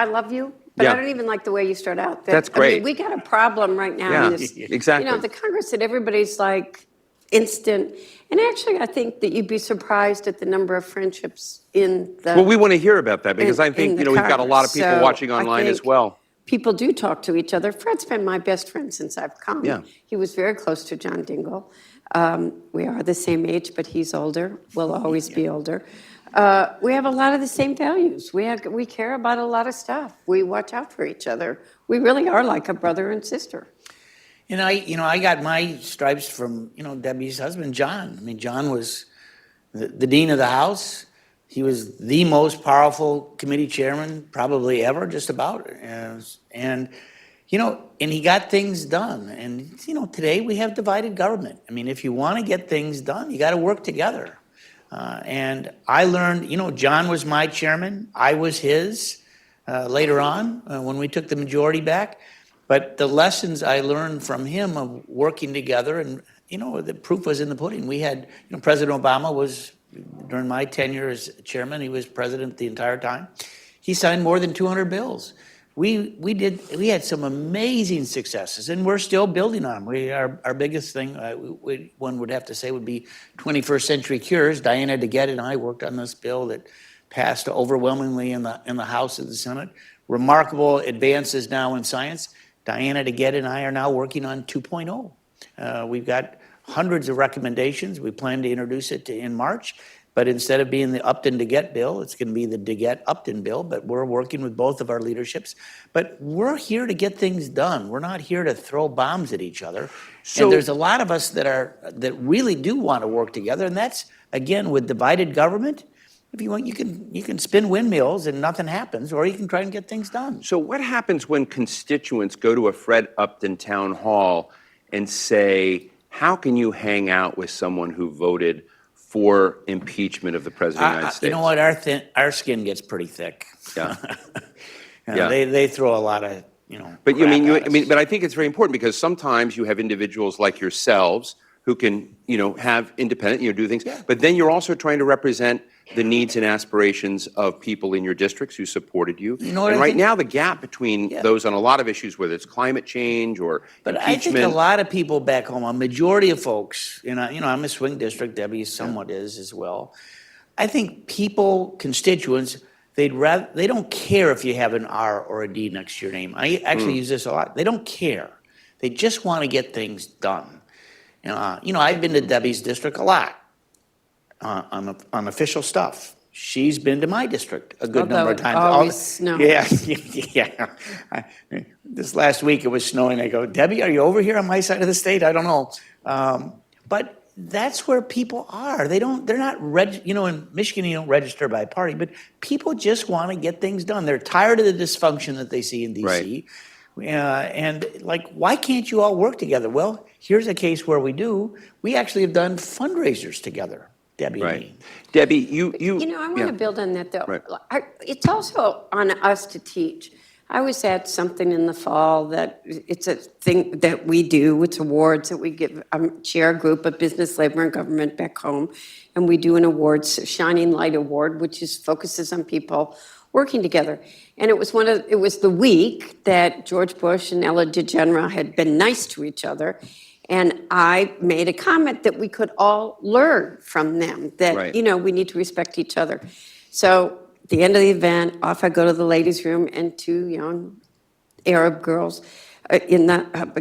love you, but Yeah. I don't even like the way you start out. That's great. I mean, we got a problem right now. Yeah, in this, exactly. The Congress that everybody's like instant. And actually, I think that you'd be surprised at the number of friendships in the. Well, we want to hear about that because I think, in the we've got a lot of people Congress. watching So online I as think well. People do talk to each other. Fred's been my best friend since I've come. Yeah. He was very close to John Dingell. We are the same age, but he's older. We'll always be older. We have a lot of the same values. We care about a lot of stuff. We watch out for each other. We really are like a brother and sister. And I got my stripes from, Debbie's husband, John. I mean, John was the dean of the House. He was the most powerful committee chairman probably ever, just about. And he got things done. And, today we have divided government. I mean, if you want to get things done, you got to work together. And I learned, John was my chairman. I was his later on when we took the majority back. But the lessons I learned from him of working together, and, the proof was in the pudding. We had, President Obama was, during my tenure as chairman, he was president the entire time. He signed more than 200 bills. We had some amazing successes, and we're still building on them. Our biggest thing, one would have to say, would be 21st Century Cures. Diana DeGette and I worked on this bill that passed overwhelmingly in the House and the Senate. Remarkable advances now in science. Diana DeGette and I are now working on 2.0. We've got hundreds of recommendations. We plan to introduce it in March. But instead of being the Upton-DeGette bill, it's going to be the DeGette-Upton bill. But we're working with both of our leaderships. But we're here to get things done. We're not here to throw bombs at each other. And there's a lot of us that really do want to work together. And that's, again, with divided government. If you want, you can spin windmills and nothing happens, or you can try and get things done. So what happens when constituents go to a Fred Upton town hall and say, how can you hang out with someone who voted for impeachment of the President of the United States? You know what? Our skin gets pretty thick. Yeah. They throw a lot of, But crap at us. but I think it's very important because sometimes you have individuals like yourselves who can, have independent, do things. But then you're also trying to represent the needs and aspirations of people in your districts who supported you. You know what and I right think? now, the gap between those on a lot of issues, whether it's climate change or But impeachment. I think a lot of people back home, a majority of folks, I'm a swing district, Debbie somewhat is as well. I think people, constituents, they don't care if you have an R or a D next to your name. I actually use this a lot. They don't care. They just want to get things done. I've been to Debbie's district a lot on official stuff. She's been to my district a good number of times. Always snow. Yeah, yeah. This last week it was snowing. I go, Debbie, are you over here on my side of the state? I don't know. But that's where people are. They're not, in Michigan you don't register by party, but people just want to get things done. They're tired of the dysfunction that they see in DC. And why can't you all work together? Well, here's a case where we do. We actually have done fundraisers together, Debbie and me. Debbie, you. I want to build on that, though. Right. It's also on us to teach. I was at something in the fall that it's a thing that we do. It's awards that we give. I chair a group of business, labor, and government back home, and we do an awards, Shining Light Award, which focuses on people working together. And it was the week that George Bush and Ellen DeGeneres had been nice to each other. And I made a comment that we could all learn from them, that, we need to respect each other. So at the end of the event, off I go to the ladies' room, and two young Arab girls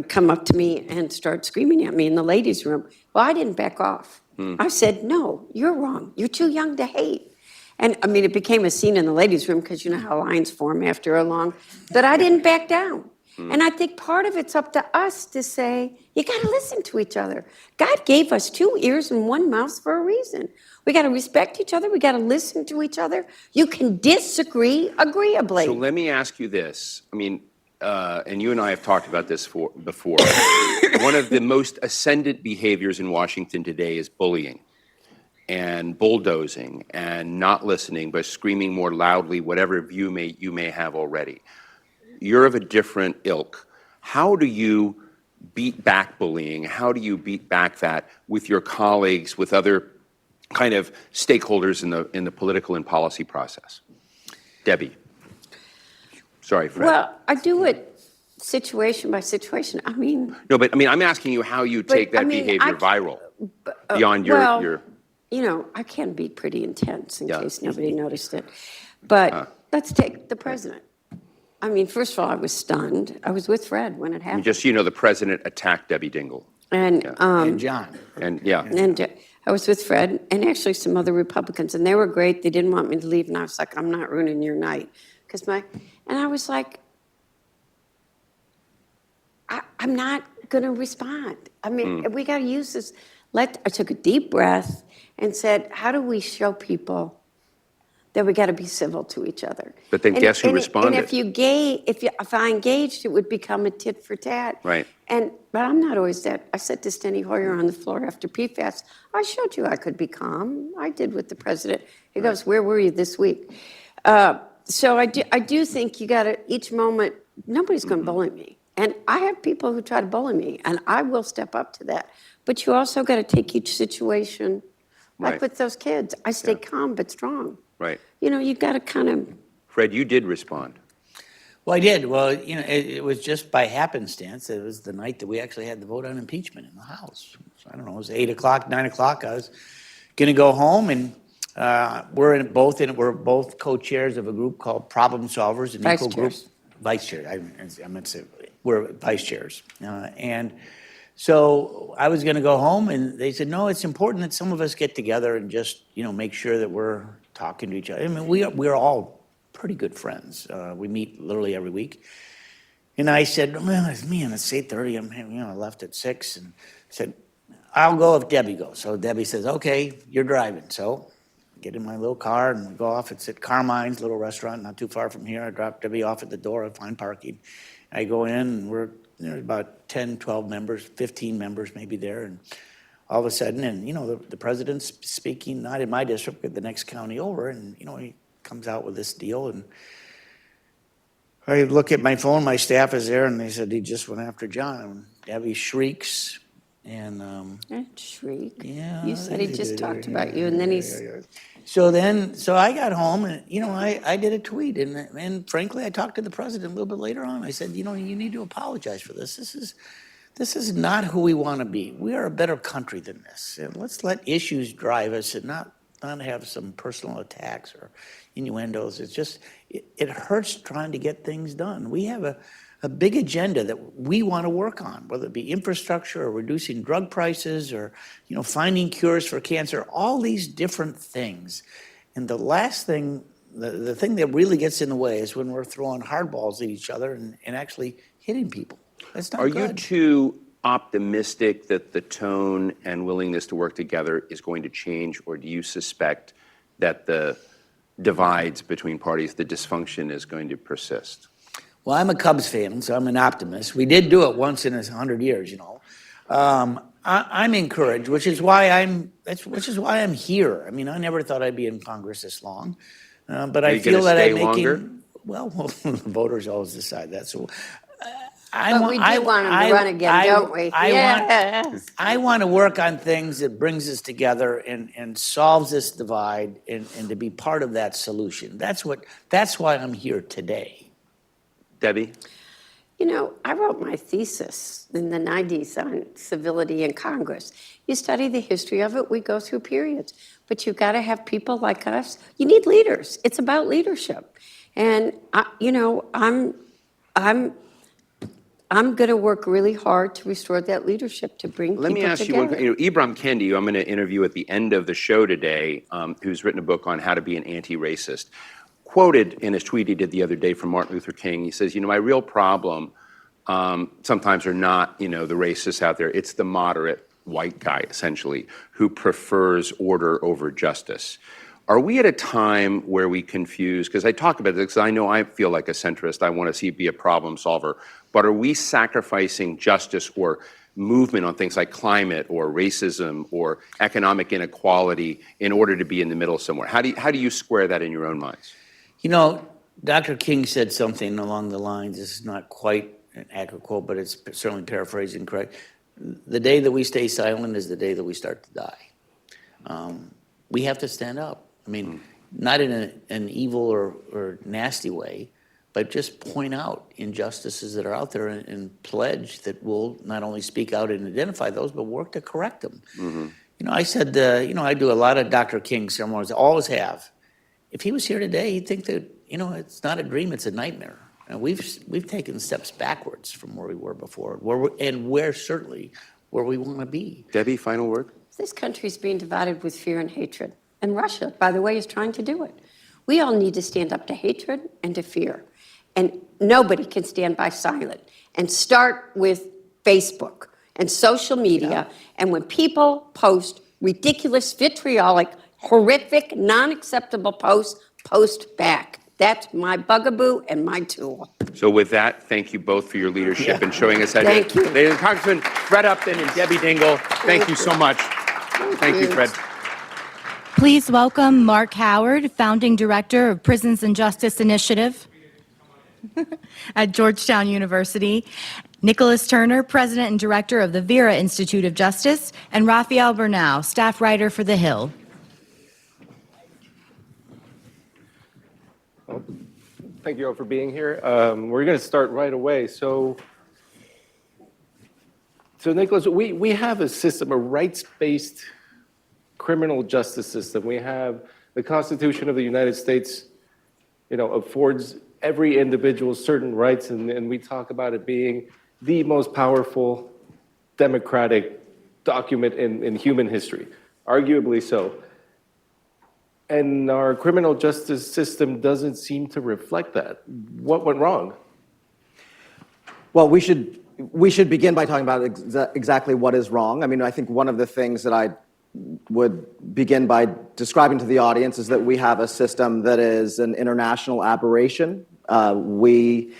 come up to me and start screaming at me in the ladies' room. Well, I didn't back off. I said, no, you're wrong. You're too young to hate. And it became a scene in the ladies' room, because you know how lines form after a long, that I didn't back down. And I think part of it's up to us to say, you got to listen to each other. God gave us 2 ears and 1 mouth for a reason. We got to respect each other. We got to listen to each other. You can disagree agreeably. So let me ask you this. And you and I have talked about this before. One of the most ascendant behaviors in Washington today is bullying and bulldozing and not listening, but screaming more loudly, whatever view you may have already. You're of a different ilk. How do you beat back bullying? How do you beat back that with your colleagues, with other kind of stakeholders in the political and policy process? Debbie. Sorry, Fred. Well, I do it situation by situation. No, but I'm asking you how you take that behavior viral beyond your. I can be pretty intense in case nobody noticed it. But let's take the president. First of all, I was stunned. I was with Fred when it happened. Just so you know, the president attacked Debbie Dingell. And John. And I was with Fred and actually some other Republicans, and they were great. They didn't want me to leave, and I was like, I'm not ruining your night. And I was like, I'm not going to respond. We got to use this. I took a deep breath and said, how do we show people that we got to be civil to each other? But then guess who responded? And if I engaged, it would become a tit for tat. Right. But I'm not always that. I said to Steny Hoyer on the floor after PFAS, I showed you I could be calm. I did with the president. He goes, where were you this week? So I do think you got to, each moment, nobody's going to bully me. And I have people who try to bully me, and I will step up to that. But you also got to take each situation, like with those kids. I stay calm but strong. Right. You got to kind of. Fred, you did respond. Well, I did. Well, it was just by happenstance. It was the night that we actually had the vote on impeachment in the House. So, I don't know, it was 8 o'clock, 9 o'clock. I was going to go home, and we're both co-chairs of a group called Problem Solvers, an equal group. Vice chair. I meant to say we're vice chairs. And so I was going to go home, and they said, no, it's important that some of us get together and just, make sure that we're talking to each other. We're all pretty good friends. We meet literally every week. And I said, well, it's 8:30. I left at 6, and said, I'll go if Debbie goes. So Debbie says, okay, you're driving. So I get in my little car and we go off. It's at Carmine's little restaurant, not too far from here. I drop Debbie off at the door. I find parking. I go in, and there's about 10, 12 members, 15 members maybe there. And all of a sudden, and the president's speaking, not in my district, but the next county over. And, he comes out with this deal. And I look at my phone, my staff is there, and they said he just went after John. And Debbie shrieks, And, Shriek. yeah. You said he just talked about you, and then he's, So I got home and, I did a tweet and frankly, I talked to the president a little bit later on. I said, you need to apologize for this. This is not who we want to be. We are a better country than this. And let's let issues drive us and not have some personal attacks or innuendos. It's just, it hurts trying to get things done. We have a big agenda that we want to work on, whether it be infrastructure or reducing drug prices or, finding cures for cancer, all these different things. And the last thing, the thing that really gets in the way is when we're throwing hardballs at each other and actually hitting people. That's not good. Are you too optimistic that the tone and willingness to work together is going to change, or do you suspect that the divides between parties, the dysfunction is going to persist? Well, I'm a Cubs fan, so I'm an optimist. We did do it once in 100 years, I'm encouraged, which is why I'm here. I mean, I never thought I'd be in Congress this long, but I feel that I'm making. Longer? Well, the voters always decide that. So, but we do want him to run again, don't we? Yes. I want to work on things that brings us together and solves this divide and to be part of that solution. That's why I'm here today. Debbie? I wrote my thesis in the 90s on civility in Congress. You study the history of it, we go through periods. But you've got to have people like us. You need leaders. It's about leadership. And, I'm going to work really hard to restore that leadership, to bring people together. Let me ask you one thing. Ibram Kendi, who I'm going to interview at the end of the show today, who's written a book on how to be an anti-racist, quoted in his tweet he did the other day from Martin Luther King. He says, my real problem sometimes are not, the racists out there. It's the moderate white guy, essentially, who prefers order over justice. Are we at a time where we confuse, because I talk about this, because I know I feel like a centrist, I want to see it be a problem solver, but are we sacrificing justice or movement on things like climate or racism or economic inequality in order to be in the middle somewhere? How do you square that in your own minds? Dr. King said something along the lines, this is not quite an accurate quote, but it's certainly paraphrasing correct. The day that we stay silent is the day that we start to die. We have to stand up. I mean, not in an evil or nasty way, but just point out injustices that are out there and pledge that we'll not only speak out and identify those, but work to correct them. Mm-hmm. I said, I do a lot of Dr. King ceremonies, always have. If he was here today, he'd think that, it's not a dream, it's a nightmare. And we've taken steps backwards from where we were before, we're certainly where we want to be. Debbie, final word? This country's being divided with fear and hatred. And Russia, by the way, is trying to do it. We all need to stand up to hatred and to fear. And nobody can stand by silent. And start with Facebook and social media. Yeah. And when people post ridiculous, vitriolic, horrific, non-acceptable posts, post back. That's my bugaboo and my tool. So with that, thank you both for your leadership and showing us how to. Thank you. Ladies and Congressman Fred Upton and Debbie Dingell, thank you so much. Thank you, Fred. Please welcome Mark Howard, Founding Director of Prisons and Justice Initiative at Georgetown University, Nicholas Turner, President and Director of the Vera Institute of Justice, and Raphael Bernal, staff writer for The Hill. Well, thank you all for being here. We're going to start right away. So Nicholas, we have a system, a rights-based criminal justice system. We have the Constitution of the United States, affords every individual certain rights, and we talk about it being the most powerful democratic document in human history, arguably so. And our criminal justice system doesn't seem to reflect that. What went wrong? Well, we should begin by talking about exactly what is wrong. I mean, I think one of the things that I would begin by describing to the audience is that we have a system that is an international aberration. We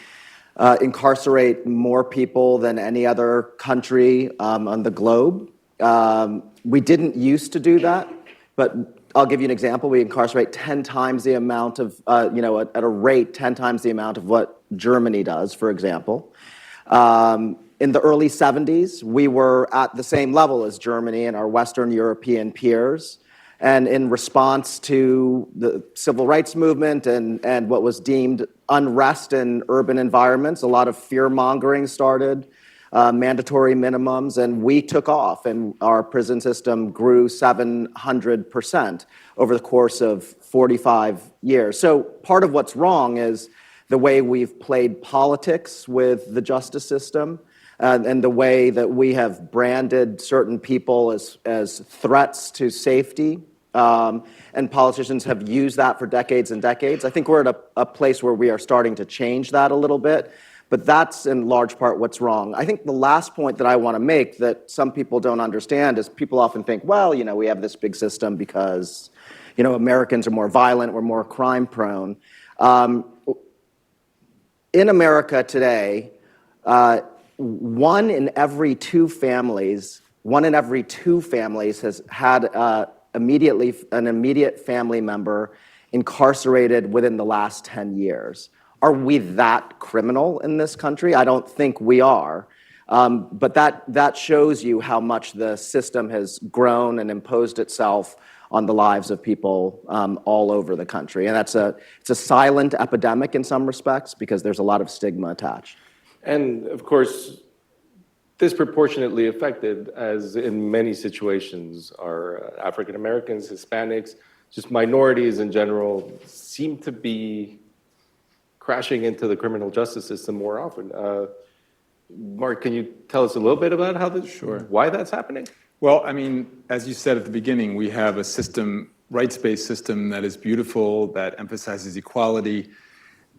incarcerate more people than any other country on the globe. We didn't used to do that, but I'll give you an example. We incarcerate 10 times the amount of, at a rate 10 times the amount of what Germany does, for example. In the early 70s, we were at the same level as Germany and our Western European peers. And in response to the civil rights movement and what was deemed unrest in urban environments, a lot of fear-mongering started, mandatory minimums, and we took off, and our prison system grew 700% over the course of 45 years. So part of what's wrong is the way we've played politics with the justice system, and the way that we have branded certain people as threats to safety. And politicians have used that for decades and decades. I think we're at a place where we are starting to change that a little bit, but that's in large part what's wrong. I think the last point that I want to make that some people don't understand is people often think, well, we have this big system because, Americans are more violent, we're more crime prone. In America today, one in every two families has had an immediate family member incarcerated within the last 10 years. Are we that criminal in this country? I don't think we are. But that shows you how much the system has grown and imposed itself on the lives of people all over the country. And it's a silent epidemic in some respects because there's a lot of stigma attached. And of course, disproportionately affected, as in many situations, are African Americans, Hispanics, just minorities in general, seem to be crashing into the criminal justice system more often. Mark, can you tell us a little bit about why that's happening? Well, as you said at the beginning, we have a system, rights-based system that is beautiful, that emphasizes equality,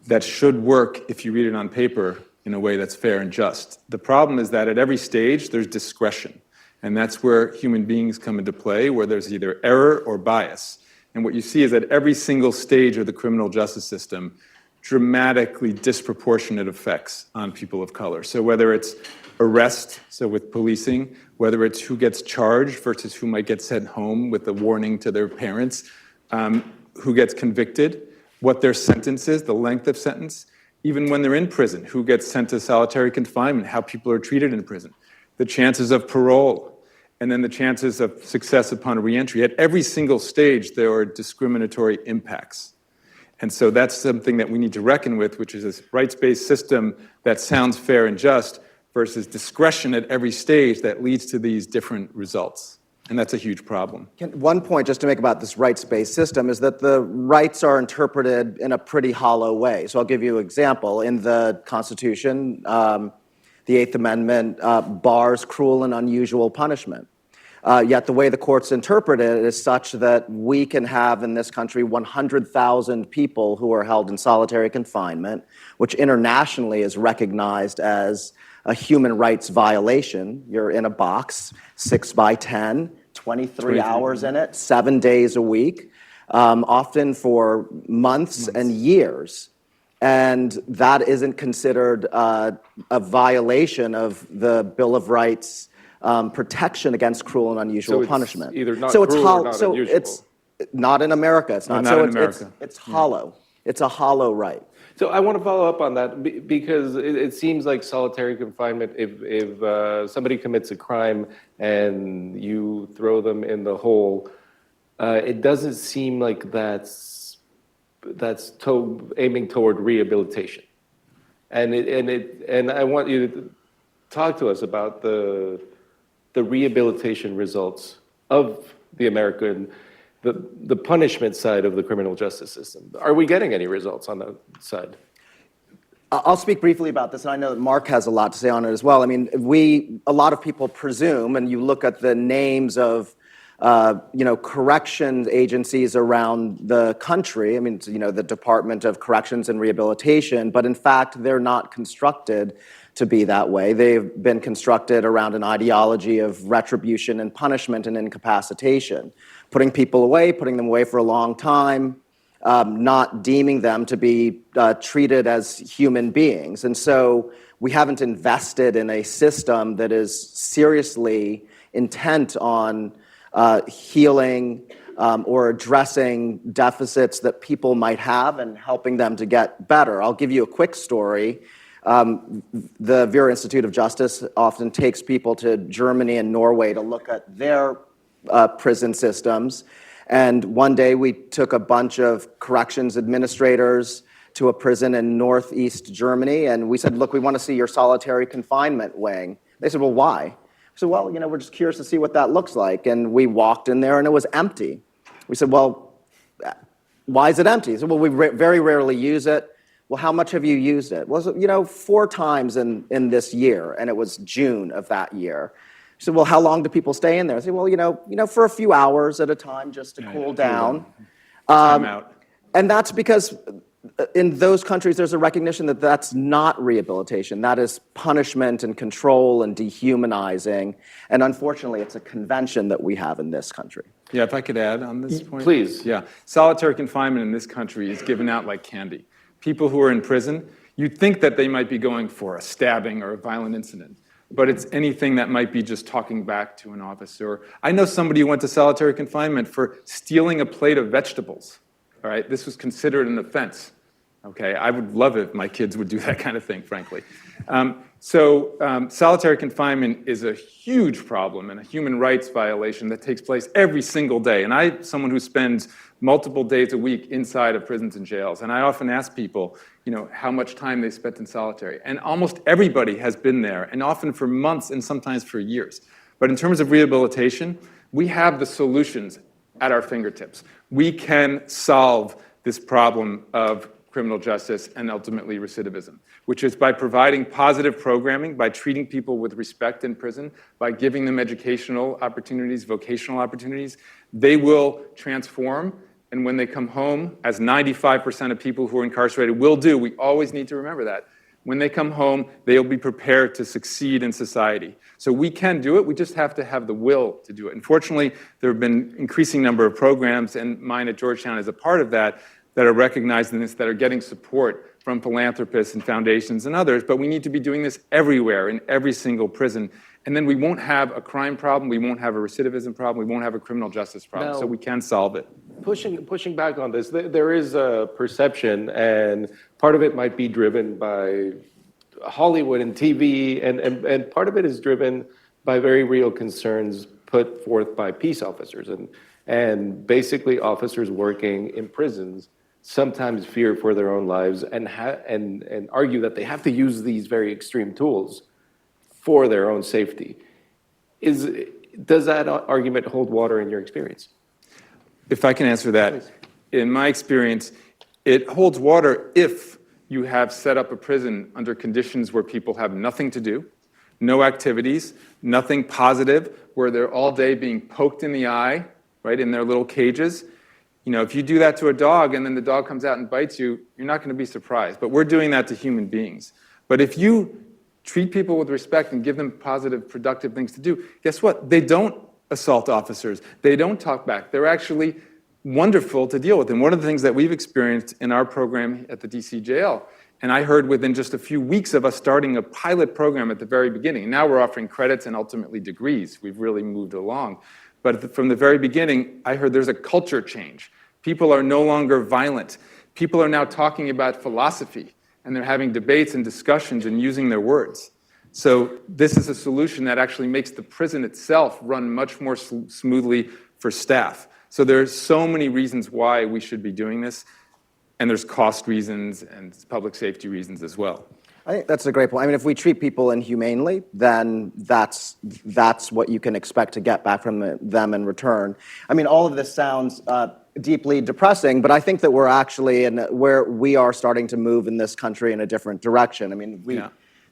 that should work if you read it on paper in a way that's fair and just. The problem is that at every stage, there's discretion. And that's where human beings come into play, where there's either error or bias. And what you see is at every single stage of the criminal justice system, dramatically disproportionate effects on people of color. So whether it's arrest, so with policing, whether it's who gets charged versus who might get sent home with a warning to their parents, who gets convicted, what their sentence is, the length of sentence, even when they're in prison, who gets sent to solitary confinement, how people are treated in prison, the chances of parole, and then the chances of success upon reentry. At every single stage, there are discriminatory impacts. And so that's something that we need to reckon with, which is this rights-based system that sounds fair and just versus discretion at every stage that leads to these different results. And that's a huge problem. One point just to make about this rights-based system is that the rights are interpreted in a pretty hollow way. So I'll give you an example. In the Constitution, the Eighth Amendment bars cruel and unusual punishment. Yet the way the courts interpret it is such that we can have in this country 100,000 people who are held in solitary confinement, which internationally is recognized as a human rights violation. You're in a box, 6 by 10, 23 hours in it, 7 days a week, often for months and years. And that isn't considered a violation of the Bill of Rights protection against cruel and unusual punishment. Either not cruel or not unusual. It's not in America. It's not. Not in America. It's hollow. It's a hollow right. So I want to follow up on that because it seems like solitary confinement, if somebody commits a crime and you throw them in the hole, it doesn't seem like that's aiming toward rehabilitation. And I want you to talk to us about the rehabilitation results of the American, the punishment side of the criminal justice system. Are we getting any results on that side? I'll speak briefly about this, and I know that Mark has a lot to say on it as well. A lot of people presume, and you look at the names of, corrections agencies around the country. The Department of Corrections and Rehabilitation, but in fact, they're not constructed to be that way. They've been constructed around an ideology of retribution and punishment and incapacitation, putting people away, putting them away for a long time, not deeming them to be treated as human beings. And so we haven't invested in a system that is seriously intent on healing or addressing deficits that people might have and helping them to get better. I'll give you a quick story. The Vera Institute of Justice often takes people to Germany and Norway to look at their prison systems. And one day we took a bunch of corrections administrators to a prison in northeast Germany, and we said, look, we want to see your solitary confinement wing. They said, well, why? I said, well, we're just curious to see what that looks like. And we walked in there and it was empty. We said, well, why is it empty? He said, well, we very rarely use it. Well, how much have you used it? Well, 4 times in this year, and it was June of that year. He said, well, how long do people stay in there? I said, well, for a few hours at a time just to cool down. Time out. And that's because in those countries, there's a recognition that that's not rehabilitation. That is punishment and control and dehumanizing. And unfortunately, it's a convention that we have in this country. Yeah, if I could add on this point. Please. Yeah. Solitary confinement in this country is given out like candy. People who are in prison, you'd think that they might be going for a stabbing or a violent incident, but it's anything that might be just talking back to an officer. I know somebody who went to solitary confinement for stealing a plate of vegetables. All right, this was considered an offense. Okay, I would love it if my kids would do that kind of thing, frankly. Solitary confinement is a huge problem and a human rights violation that takes place every single day. And I'm someone who spends multiple days a week inside of prisons and jails. And I often ask people, how much time they spent in solitary. And almost everybody has been there, and often for months and sometimes for years. But in terms of rehabilitation, we have the solutions at our fingertips. We can solve this problem of criminal justice and ultimately recidivism, which is by providing positive programming, by treating people with respect in prison, by giving them educational opportunities, vocational opportunities. They will transform, and when they come home, as 95% of people who are incarcerated will do, we always need to remember that. When they come home, they'll be prepared to succeed in society. So we can do it, we just have to have the will to do it. Unfortunately, there have been an increasing number of programs, and mine at Georgetown is a part of that are recognizing this, that are getting support from philanthropists and foundations and others, but we need to be doing this everywhere, in every single prison. And then we won't have a crime problem, we won't have a recidivism problem, we won't have a criminal justice problem, so we can solve it. Pushing back on this, there is a perception, and part of it might be driven by Hollywood and TV, and part of it is driven by very real concerns put forth by peace officers. And basically officers working in prisons sometimes fear for their own lives and argue that they have to use these very extreme tools for their own safety. Does that argument hold water in your experience? If I can answer that. Please. In my experience, it holds water if you have set up a prison under conditions where people have nothing to do, no activities, nothing positive, where they're all day being poked in the eye, right, in their little cages. If you do that to a dog and then the dog comes out and bites you, you're not going to be surprised. But we're doing that to human beings. But if you treat people with respect and give them positive, productive things to do, guess what? They don't assault officers. They don't talk back. They're actually wonderful to deal with. And one of the things that we've experienced in our program at the DC jail, and I heard within just a few weeks of us starting a pilot program at the very beginning, and now we're offering credits and ultimately degrees. We've really moved along. But from the very beginning, I heard there's a culture change. People are no longer violent. People are now talking about philosophy, and they're having debates and discussions and using their words. So this is a solution that actually makes the prison itself run much more smoothly for staff. So there's so many reasons why we should be doing this, and there's cost reasons and public safety reasons as well. I think that's a great point. I mean, if we treat people inhumanely, then that's what you can expect to get back from them in return. I mean, all of this sounds deeply depressing, but I think that we're actually where we are starting to move in this country in a different direction. I mean, we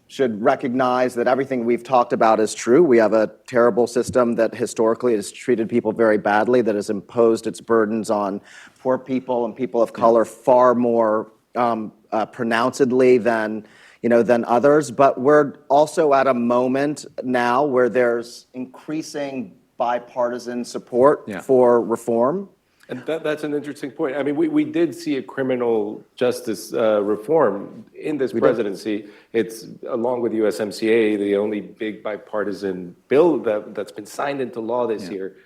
should recognize that everything we've talked about is true. We have a terrible system that historically has treated people very badly, that has imposed its burdens on poor people and people of color far more pronouncedly than others. But we're also at a moment now where there's increasing bipartisan support for reform. And that's an interesting point. I mean, we did see a criminal justice reform in this presidency. It's, along with USMCA, the only big bipartisan bill that's been signed into law this year.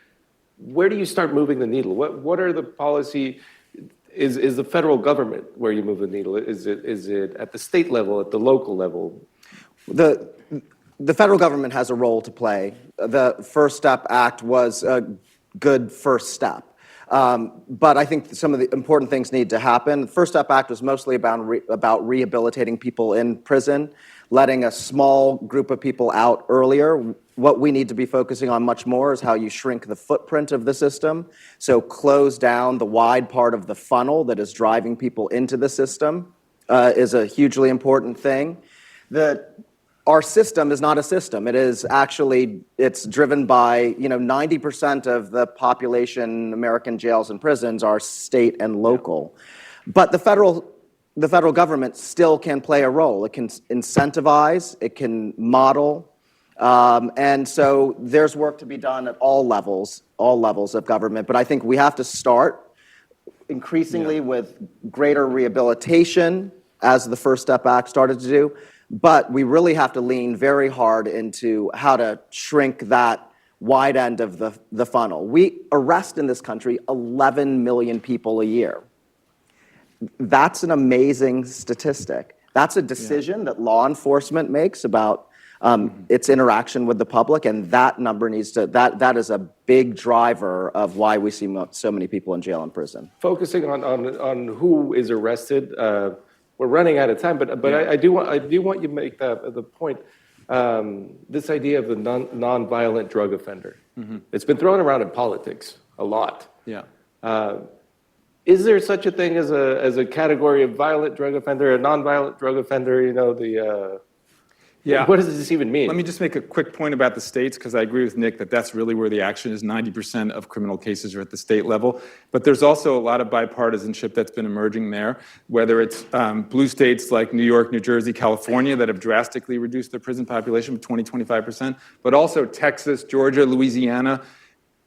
Where do you start moving the needle? What are the policy is the federal government where you move the needle? Is it at the state level, at the local level? The federal government has a role to play. The First Step Act was a good first step. But I think some of the important things need to happen. The First Step Act was mostly about rehabilitating people in prison, letting a small group of people out earlier. What we need to be focusing on much more is how you shrink the footprint of the system. So close down the wide part of the funnel that is driving people into the system is a hugely important thing. Our system is not a system. It is actually, it's driven by, 90% of the population in American jails and prisons are state and local. But the federal government still can play a role. It can incentivize, it can model, and so there's work to be done at all levels of government. But I think we have to start increasingly with greater rehabilitation, as the First Step Act started to do. But we really have to lean very hard into how to shrink that wide end of the funnel. We arrest in this country 11 million people a year. That's an amazing statistic. That's a decision that law enforcement makes about its interaction with the public, and that number needs to, that is a big driver of why we see so many people in jail and prison. Focusing on who is arrested, we're running out of time, but I do want you to make the point. This idea of the non-violent drug offender. It's been thrown around in politics a lot. Yeah. Is there such a thing as a category of violent drug offender, a non-violent drug offender? What does this even mean? Let me just make a quick point about the states, because I agree with Nick that that's really where the action is. 90% of criminal cases are at the state level. But there's also a lot of bipartisanship that's been emerging there, whether it's blue states like New York, New Jersey, California that have drastically reduced their prison population by 20-25%, but also Texas, Georgia, Louisiana,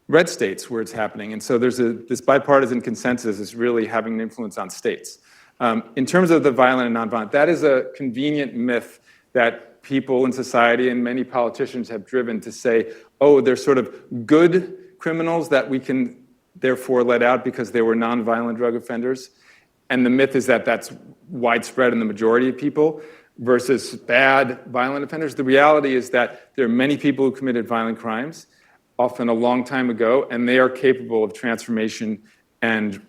red states where it's happening. And so there's this bipartisan consensus is really having an influence on states. In terms of the violent and nonviolent, that is a convenient myth that people in society and many politicians have driven to say, oh, they're sort of good criminals that we can therefore let out because they were nonviolent drug offenders. And the myth is that that's widespread in the majority of people versus bad violent offenders. The reality is that there are many people who committed violent crimes, often a long time ago, and they are capable of transformation and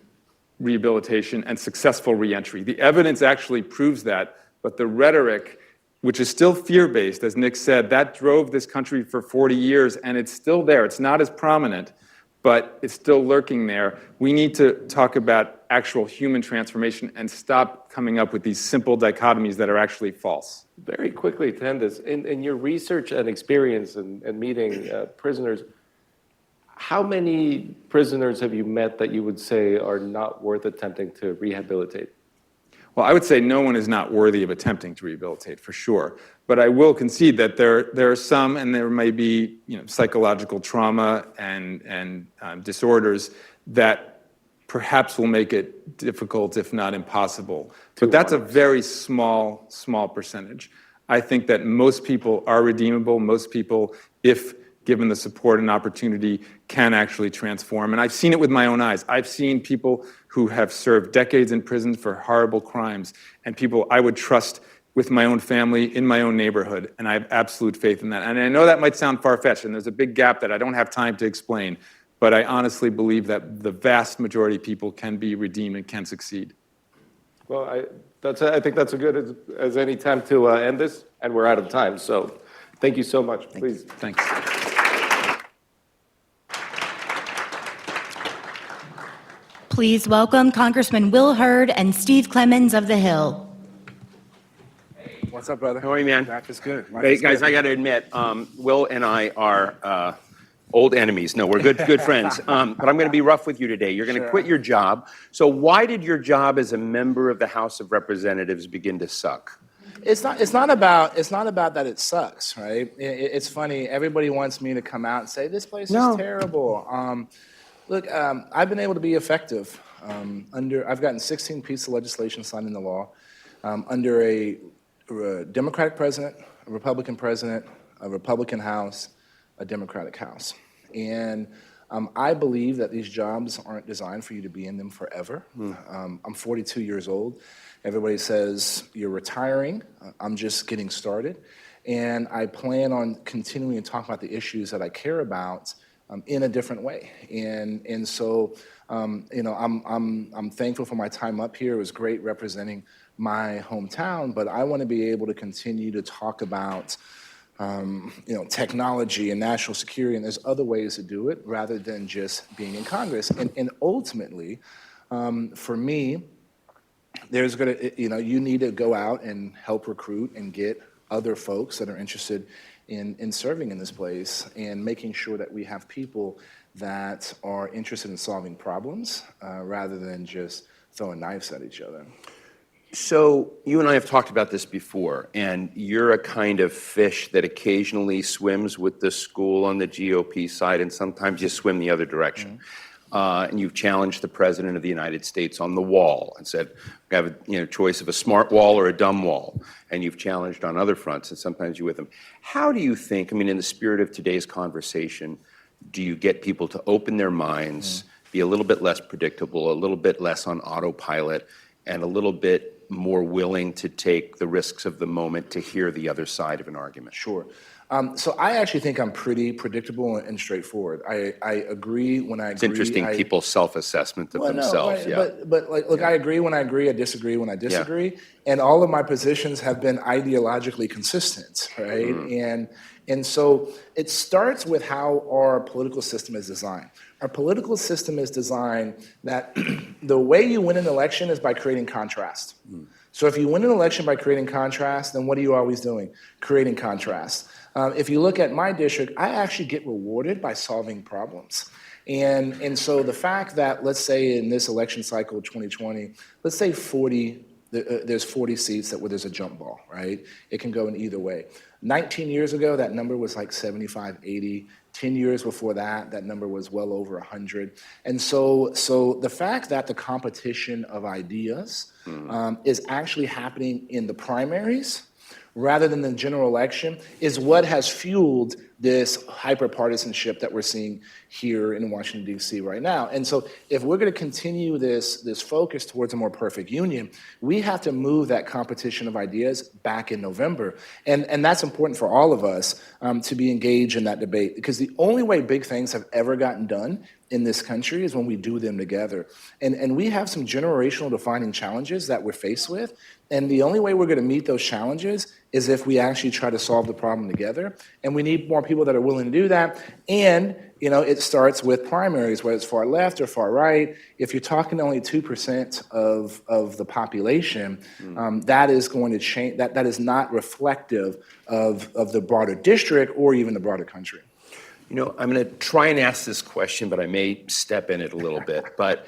rehabilitation and successful reentry. The evidence actually proves that, but the rhetoric, which is still fear-based, as Nick said, that drove this country for 40 years, and it's still there. It's not as prominent, but it's still lurking there. We need to talk about actual human transformation and stop coming up with these simple dichotomies that are actually false. Very quickly to end this, in your research and experience and meeting prisoners, how many prisoners have you met that you would say are not worth attempting to rehabilitate? Well, I would say no one is not worthy of attempting to rehabilitate, for sure. But I will concede that there are some, and there may be psychological trauma and disorders that perhaps will make it difficult, if not impossible. But that's a very small percentage. I think that most people are redeemable. Most people, if given the support and opportunity, can actually transform. And I've seen it with my own eyes. I've seen people who have served decades in prison for horrible crimes, and people I would trust with my own family, in my own neighborhood, and I have absolute faith in that. And I know that might sound far-fetched, and there's a big gap that I don't have time to explain, but I honestly believe that the vast majority of people can be redeemed and can succeed. Well, I think that's as good as any time to end this, and we're out of time, so thank you so much. Please. Thanks. Please welcome Congressman Will Hurd and Steve Clemons of the Hill. What's up, brother? How are you, man? Life is good. Hey, guys, I got to admit, Will and I are old enemies. No, we're good friends. But I'm going to be rough with you today. You're going to quit your job. So why did your job as a member of the House of Representatives begin to suck? It's not about that it sucks, right? It's funny. Everybody wants me to come out and say this place is terrible. Look, I've been able to be effective. I've gotten 16 pieces of legislation signed into law under a Democratic president, a Republican House, a Democratic House. And I believe that these jobs aren't designed for you to be in them forever. I'm 42 years old. Everybody says you're retiring. I'm just getting started. And I plan on continuing to talk about the issues that I care about in a different way. And so, I'm thankful for my time up here. It was great representing my hometown, but I want to be able to continue to talk about technology and national security, and there's other ways to do it rather than just being in Congress. And ultimately, for me, there's going to, you need to go out and help recruit and get other folks that are interested in serving in this place and making sure that we have people that are interested in solving problems rather than just throwing knives at each other. So you and I have talked about this before, and you're a kind of fish that occasionally swims with the school on the GOP side, and sometimes you swim the other direction. And you've challenged the President of the United States on the wall and said, we have a choice of a smart wall or a dumb wall. And you've challenged on other fronts, and sometimes you're with them. How do you think, in the spirit of today's conversation, do you get people to open their minds, be a little bit less predictable, a little bit less on autopilot, and a little bit more willing to take the risks of the moment to hear the other side of an argument? Sure. So I actually think I'm pretty predictable and straightforward. I agree when I agree. It's interesting, people's self-assessment of themselves. No, right, but look, I agree when I agree, I disagree when I disagree, and all of my positions have been ideologically consistent, right? And so it starts with how our political system is designed. Our political system is designed that the way you win an election is by creating contrast. So if you win an election by creating contrast, then what are you always doing? Creating contrast. If you look at my district, I actually get rewarded by solving problems. And so the fact that, let's say in this election cycle, 2020, let's say there's 40 seats where there's a jump ball, right? It can go in either way. 19 years ago, that number was like 75, 80. 10 years before that, that number was well over 100. And so the fact that the competition of ideas is actually happening in the primaries rather than the general election is what has fueled this hyper-partisanship that we're seeing here in Washington, D.C. right now. And so if we're going to continue this focus towards a more perfect union, we have to move that competition of ideas back in November. And that's important for all of us to be engaged in that debate, because the only way big things have ever gotten done in this country is when we do them together. And we have some generational defining challenges that we're faced with. And the only way we're going to meet those challenges is if we actually try to solve the problem together. And we need more people that are willing to do that. And, it starts with primaries, whether it's far left or far right. If you're talking only 2% of the population, that is going to change. That is not reflective of the broader district or even the broader country. I'm going to try and ask this question, but I may step in it a little bit. But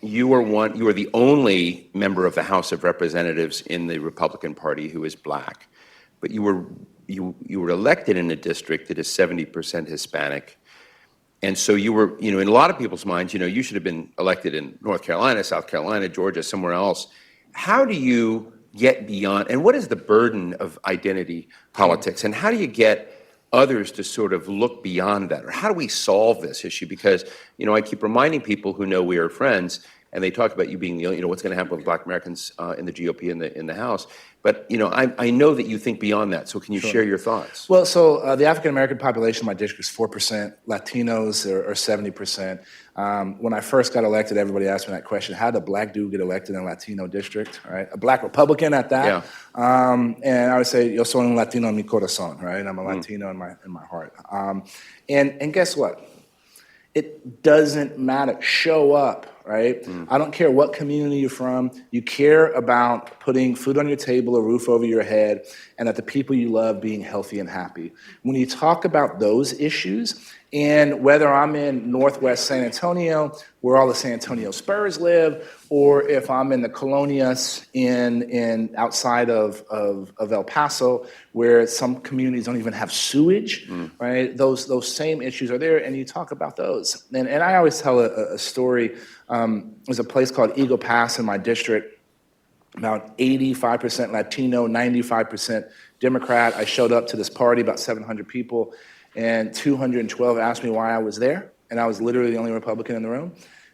you are the only member of the House of Representatives in the Republican Party who is black. But you were elected in a district that is 70% Hispanic. And so you were, in a lot of people's minds, you should have been elected in North Carolina, South Carolina, Georgia, somewhere else. How do you get beyond, and what is the burden of identity politics? And how do you get others to sort of look beyond that? Or how do we solve this issue? Because, I keep reminding people who know we are friends, and they talk about you being the, what's going to happen with Black Americans in the GOP in the House. But, I know that you think beyond that. So can you share your thoughts? Well, so the African-American population in my district is 4%. Latinos are 70%. When I first got elected, everybody asked me that question: how did a black dude get elected in a Latino district, right? A black Republican at that. Yeah. And I would say, yo soy un Latino en mi corazón, right? I'm a Latino in my heart. And guess what? It doesn't matter. Show up, right? I don't care what community you're from. You care about putting food on your table, a roof over your head, and that the people you love being healthy and happy. When you talk about those issues, and whether I'm in Northwest San Antonio, where all the San Antonio Spurs live, or if I'm in the Colonias in outside of El Paso, where some communities don't even have sewage, right? Those same issues are there, and you talk about those. And I always tell a story. There's a place called Eagle Pass in my district, about 85% Latino, 95% Democrat. I showed up to this party, about 700 people, and 212 asked me why I was there. And I was literally the only Republican in the room.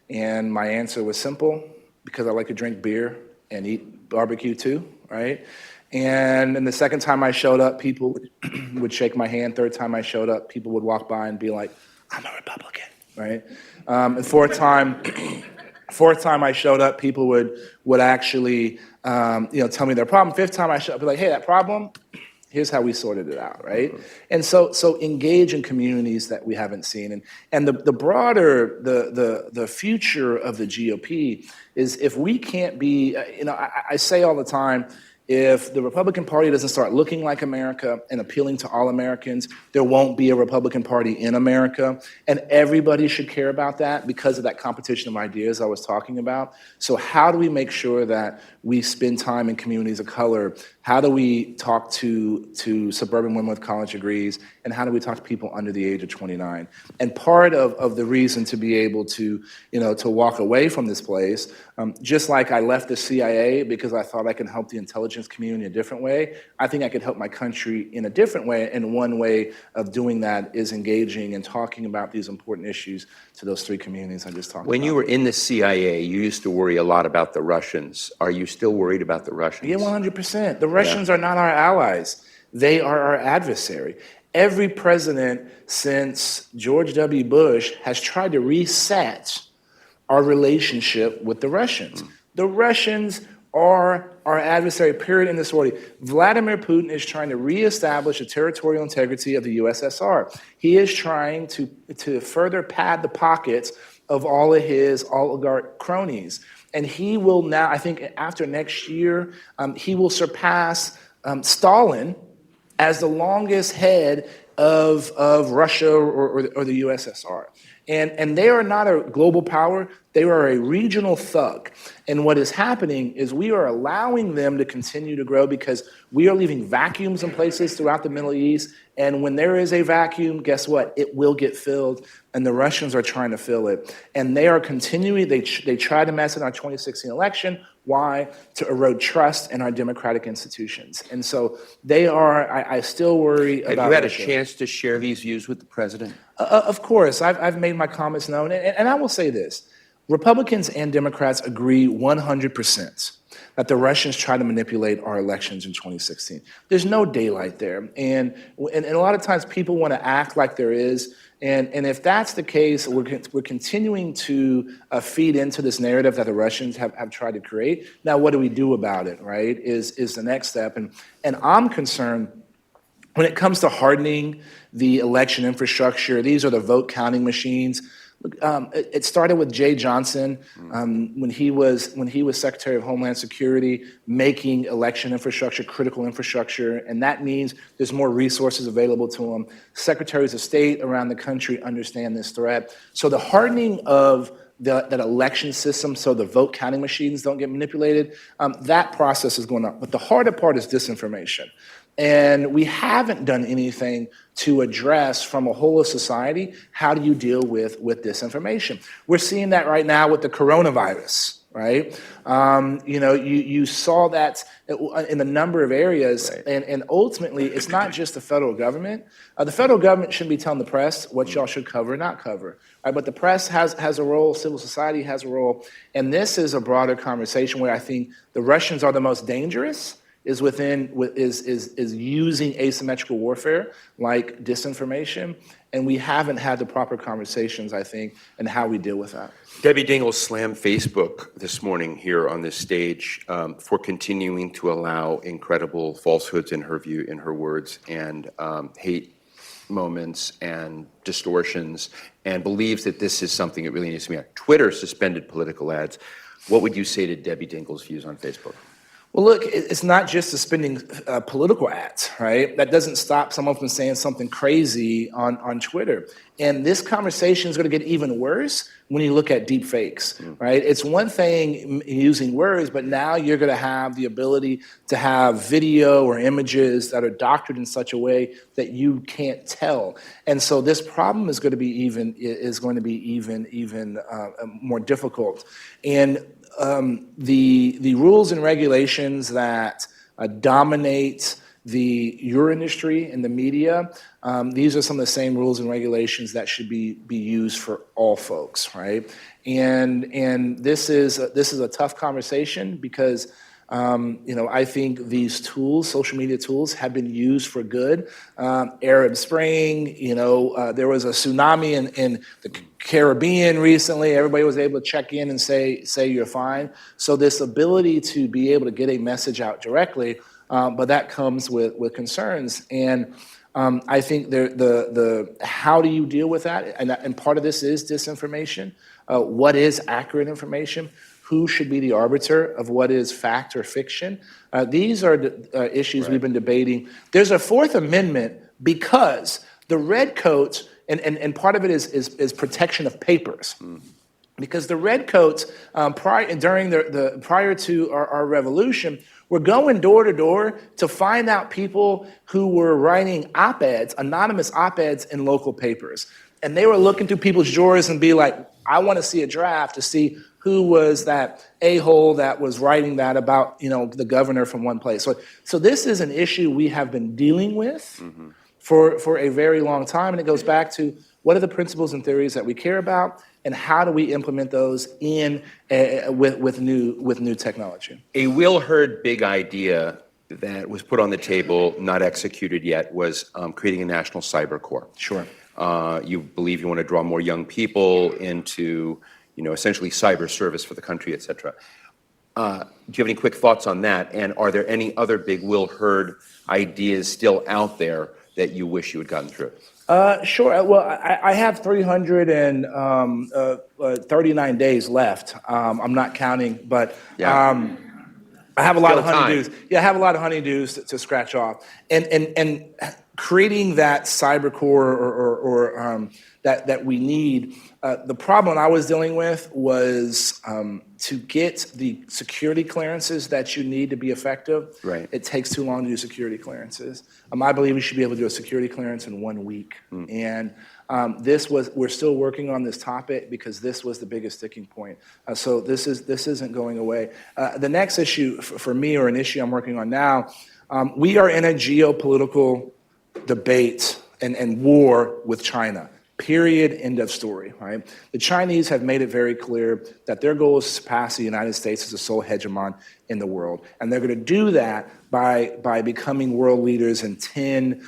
And my answer was simple, because I like to drink beer and eat barbecue too, right? And then the second time I showed up, people would shake my hand. Third time I showed up, people would walk by and be like, I'm a Republican, right? And fourth time I showed up, people would actually tell me their problem. Fifth time I showed up, be like, hey, that problem, here's how we sorted it out, right? And so engage in communities that we haven't seen. And the broader, the future of the GOP is, if we can't be, I say all the time, if the Republican Party doesn't start looking like America and appealing to all Americans, there won't be a Republican Party in America. And everybody should care about that because of that competition of ideas I was talking about. So how do we make sure that we spend time in communities of color? How do we talk to suburban women with college degrees? And how do we talk to people under the age of 29? And part of the reason to be able to walk away from this place, just like I left the CIA because I thought I could help the intelligence community in a different way, I think I could help my country in a different way. And one way of doing that is engaging and talking about these important issues to those three communities I just talked about. When you were in the CIA, you used to worry a lot about the Russians. Are you still worried about the Russians? Yeah, 100%. The Russians are not our allies. They are our adversary. Every president since George W. Bush has tried to reset our relationship with the Russians. The Russians are our adversary, period, in this order. Vladimir Putin is trying to reestablish the territorial integrity of the USSR. He is trying to further pad the pockets of all of his oligarch cronies. And he will now, I think after next year, he will surpass Stalin as the longest head of Russia or the USSR. And they are not a global power, they are a regional thug. And what is happening is we are allowing them to continue to grow because we are leaving vacuums in places throughout the Middle East. And when there is a vacuum, guess what? It will get filled. And the Russians are trying to fill it. And they are continuing, they tried to mess in our 2016 election. Why? To erode trust in our democratic institutions. And so they are, I still worry about Have you had Russia. a chance to share these views with the president? Of course, I've made my comments known, and I will say this. Republicans and Democrats agree 100% that the Russians tried to manipulate our elections in 2016. There's no daylight there. And a lot of times people want to act like there is. And if that's the case, we're continuing to feed into this narrative that the Russians have tried to create. Now, what do we do about it, right, is the next step. And I'm concerned when it comes to hardening the election infrastructure. These are the vote counting machines. Look, it started with Jay Johnson when he was Secretary of Homeland Security, making election infrastructure critical infrastructure, and that means there's more resources available to them. Secretaries of State around the country understand this threat. So the hardening of that election system so the vote counting machines don't get manipulated, that process is going on. But the harder part is disinformation. And we haven't done anything to address from a whole of society, how do you deal with disinformation? We're seeing that right now with the coronavirus, right? You saw that in a number of areas, right. And ultimately, it's not just the federal government. The federal government shouldn't be telling the press what y'all should cover or not cover, right? But the press has a role, civil society has a role, and this is a broader conversation where I think the Russians are the most dangerous, is using asymmetrical warfare like disinformation, and we haven't had the proper conversations, I think, and how we deal with that. Debbie Dingell slammed Facebook this morning here on this stage for continuing to allow incredible falsehoods, in her view, in her words, and hate moments and distortions, and believes that this is something that really needs to be on. Twitter suspended political ads. What would you say to Debbie Dingell's views on Facebook? Well, look, it's not just suspending political ads, right? That doesn't stop someone from saying something crazy on Twitter. And this conversation is going to get even worse when you look at deep fakes, right? It's one thing using words, but now you're going to have the ability to have video or images that are doctored in such a way that you can't tell. And so this problem is going to be even more difficult. And the rules and regulations that dominate your industry and the media, these are some of the same rules and regulations that should be used for all folks, right? And this is a tough conversation because I think these tools, social media tools, have been used for good. Arab Spring, there was a tsunami in the Caribbean recently. Everybody was able to check in and say you're fine. So this ability to be able to get a message out directly, but that comes with concerns. And I think the how do you deal with that? And part of this is disinformation. What is accurate information? Who should be the arbiter of what is fact or fiction? These are the issues we've been debating. There's a Fourth Amendment because the redcoats, and part of it is protection of papers. Because the redcoats, prior to our revolution, were going door to door to find out people who were writing op-eds, anonymous op-eds in local papers. And they were looking through people's drawers and be like, I want to see a draft to see who was that a-hole that was writing that about, the governor from one place. So this is an issue we have been dealing with for a very long time. And it goes back to what are the principles and theories that we care about, and how do we implement those with new technology? A Will Hurd big idea that was put on the table, not executed yet, was creating a national cyber corps. Sure. You believe you want to draw more young people into, essentially cyber service for the country, et cetera. Do you have any quick thoughts on that? And are there any other big Will Hurd ideas still out there that you wish you had gotten through? Sure. Well, I have 339 days left. I'm not counting, but I have a lot of honeydews. Yeah, I have a lot of honeydews to scratch off. And creating that cyber core or that we need, the problem I was dealing with was to get the security clearances that you need to be effective. Right. It takes too long to do security clearances. I believe we should be able to do a security clearance in 1 week. And we're still working on this topic because this was the biggest sticking point. So this isn't going away. The next issue for me, or an issue I'm working on now, we are in a geopolitical debate and war with China. Period, end of story, right? The Chinese have made it very clear that their goal is to surpass the United States as the sole hegemon in the world. And they're going to do that by becoming world leaders in 10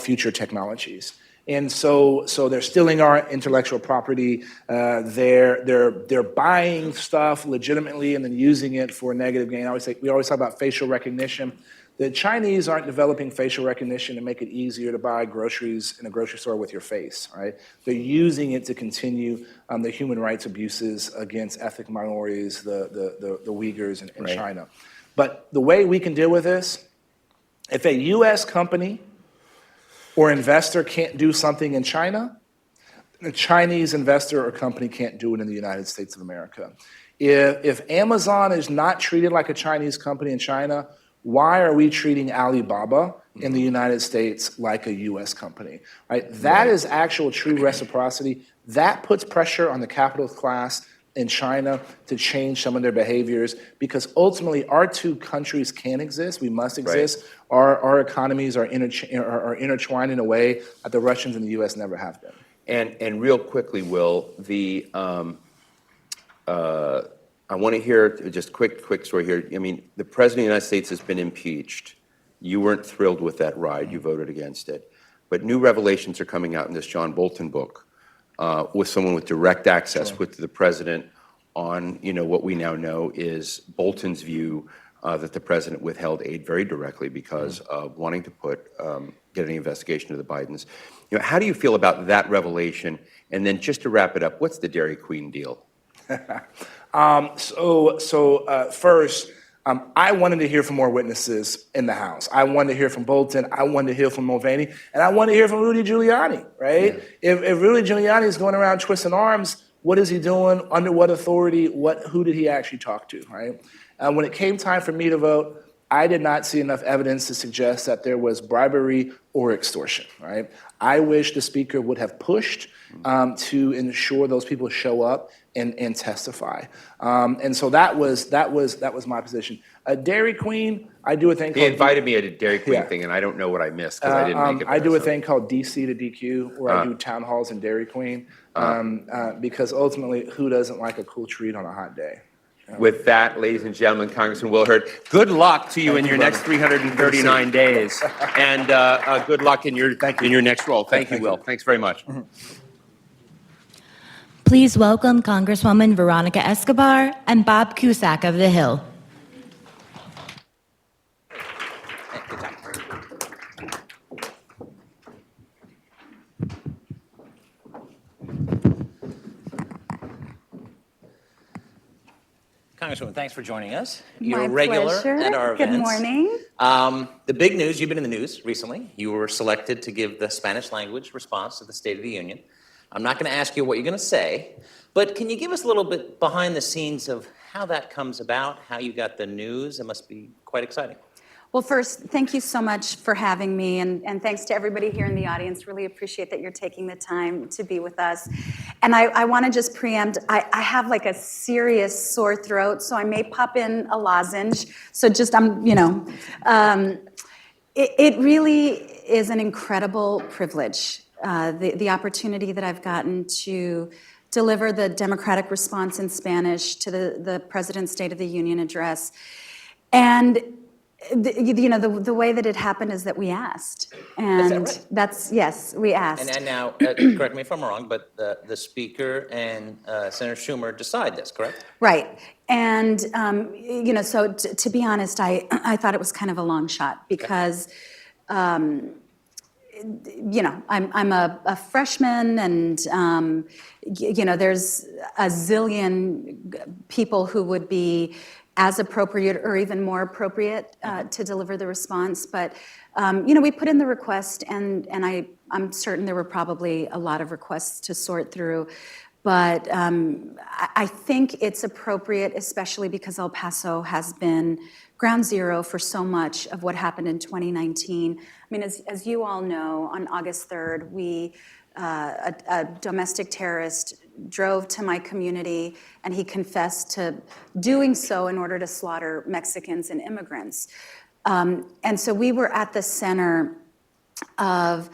future technologies. And so they're stealing our intellectual property. They're buying stuff legitimately and then using it for negative gain. We always talk about facial recognition. The Chinese aren't developing facial recognition to make it easier to buy groceries in a grocery store with your face, right? They're using it to continue the human rights abuses against ethnic minorities, the Uyghurs in China. But the way we can deal with this, if a U.S. company or investor can't do something in China, a Chinese investor or company can't do it in the United States of America. If Amazon is not treated like a Chinese company in China, why are we treating Alibaba in the United States like a U.S. company? Right? That is actual true reciprocity. That puts pressure on the capitalist class in China to change some of their behaviors, because ultimately our two countries can exist. We must exist. Right. Our economies are intertwined in a way that the Russians and the U.S. never have been. And real quickly, Will, I want to hear just quick story here. I mean, the President of the United States has been impeached. You weren't thrilled with that ride. You voted against it. But new revelations are coming out in this John Bolton book with someone with direct access with the President on, what we now know is Bolton's view that the President withheld aid very directly because of wanting to get an investigation of the Bidens. How do you feel about that revelation? And then just to wrap it up, what's the Dairy Queen deal? First, I wanted to hear from more witnesses in the House. I wanted to hear from Bolton. I wanted to hear from Mulvaney. And I wanted to hear from Rudy Giuliani, right? Yeah. If Rudy Giuliani is going around twisting arms, what is he doing? Under what authority? Who did he actually talk to, right? When it came time for me to vote, I did not see enough evidence to suggest that there was bribery or extortion, right? I wish the Speaker would have pushed to ensure those people show up and testify. And so that was my position. Dairy Queen, I do a thing He called... invited me at a Dairy Queen Yeah. thing, and I don't know what I missed because I didn't make it there. I do a so. thing called DC to DQ, where I do town halls in Dairy Queen, because ultimately, who doesn't like a cool treat on a hot day? With that, ladies and gentlemen, Congressman Will Hurd, good luck to you in your next 339 days, and good luck in your next role. Thank you, Will. Thanks very much. Please welcome Congresswoman Veronica Escobar and Bob Cusack of the Hill. Congresswoman, thanks for joining us. You're My a regular pleasure. at our Good events. morning. The big news, you've been in the news recently. You were selected to give the Spanish language response to the State of the Union. I'm not going to ask you what you're going to say, but can you give us a little bit behind the scenes of how that comes about, how you got the news? It must be quite exciting. Well, first, thank you so much for having me, and thanks to everybody here in the audience. Really appreciate that you're taking the time to be with us. And I want to just preempt, I have like a serious sore throat, so I may pop in a lozenge. So just, it really is an incredible privilege, the opportunity that I've gotten to deliver the democratic response in Spanish to the President's State of the Union address. And the way that it happened is that we asked, and Is that right? that's yes, we asked. And now, correct me if I'm wrong, but the Speaker and Senator Schumer decide this, correct? Right, and so to be honest, I thought it was kind of a long shot because, I'm a freshman, and there's a zillion people who would be as appropriate or even more appropriate to deliver the response. But, we put in the request, and I'm certain there were probably a lot of requests to sort through. But I think it's appropriate, especially because El Paso has been ground zero for so much of what happened in 2019. I mean, as you all know, on August 3rd, a domestic terrorist drove to my community, and he confessed to doing so in order to slaughter Mexicans and immigrants. And so we were at the center of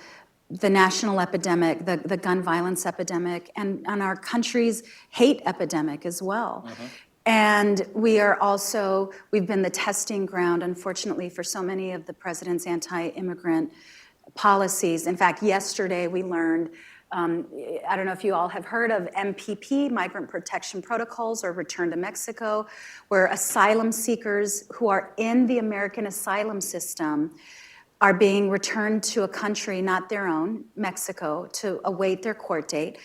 the national epidemic, the gun violence epidemic, and our country's hate epidemic as well. Mm-hmm. And we've been the testing ground, unfortunately, for so many of the president's anti-immigrant policies. In fact, yesterday we learned, I don't know if you all have heard of MPP, Migrant Protection Protocols, or Return to Mexico, where asylum seekers who are in the American asylum system are being returned to a country not their own, Mexico, to await their court date.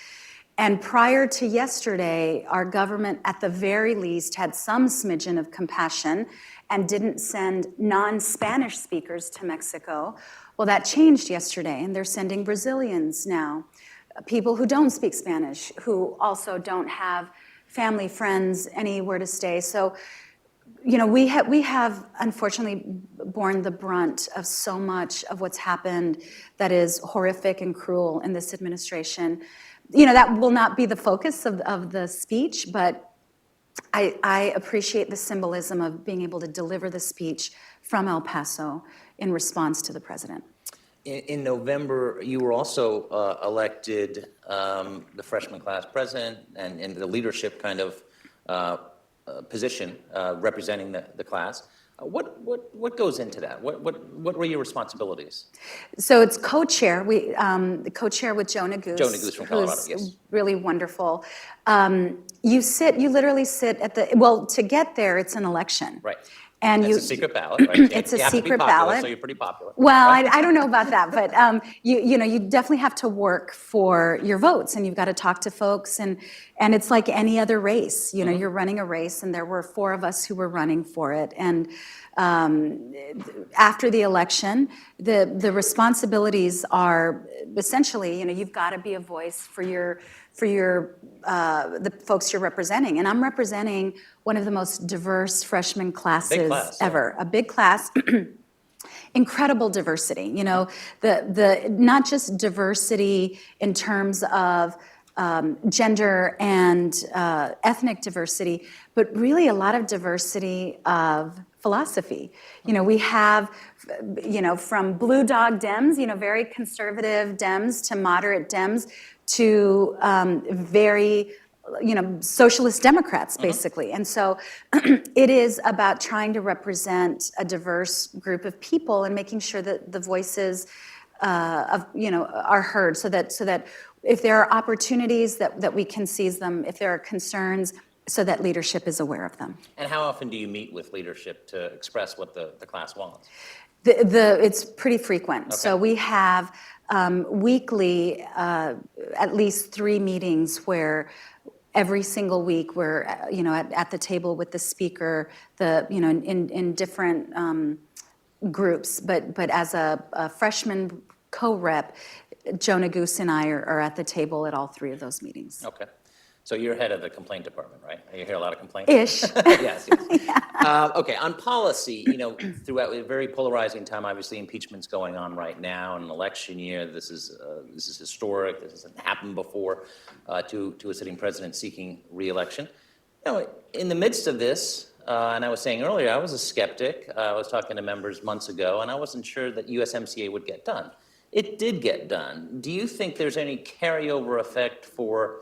And prior to yesterday, our government, at the very least, had some smidgen of compassion and didn't send non-Spanish speakers to Mexico. Well, that changed yesterday, and they're sending Brazilians now, people who don't speak Spanish, who also don't have family, friends, anywhere to stay. So, we have unfortunately borne the brunt of so much of what's happened that is horrific and cruel in this administration. That will not be the focus of the speech, but I appreciate the symbolism of being able to deliver the speech from El Paso in response to the president. In November, you were also elected the freshman class president and in the leadership kind of position representing the class. What goes into that? What were your responsibilities? So it's co-chair. We co-chair with Joe Neguse. Joe Neguse from Colorado, who's yes. Really wonderful. You literally sit at to get there, it's an election. Right. And it's a secret ballot, right? It's you a have secret to be popular, ballot. So you're pretty popular. Well, right? I don't know about that, but you definitely have to work for your votes, and you've got to talk to folks, and it's like any other race. You're running a race, and there were 4 of us who were running for it. And after the election, the responsibilities are essentially, you've got to be a voice for the folks you're representing. And I'm representing one of the most diverse freshman classes ever. A big class. Incredible diversity. The not just diversity in terms of gender and ethnic diversity, but really a lot of diversity of philosophy. We have, from blue dog Dems, very conservative Dems to moderate Dems to very socialist Democrats, basically. And so it is about trying to represent a diverse group of people and making sure that the voices are heard, so that if there are opportunities that we can seize them, if there are concerns, so that leadership is aware of them. And how often do you meet with leadership to express what the class wants? It's pretty frequent. Okay. So we have weekly at least 3 meetings where every single week we're at the table with the speaker, in different groups, but as a freshman co-rep, Jonah Goose and I are at the table at all 3 of those meetings. Okay. So you're head of the complaint department, right? You hear a lot of complaints? Ish. Yes. Okay, on policy, throughout a very polarizing time, obviously impeachment's going on right now, in an election year. This is historic. This hasn't happened before to a sitting president seeking re-election. In the midst of this, and I was saying earlier, I was a skeptic. I was talking to members months ago, and I wasn't sure that USMCA would get done. It did get done. Do you think there's any carryover effect for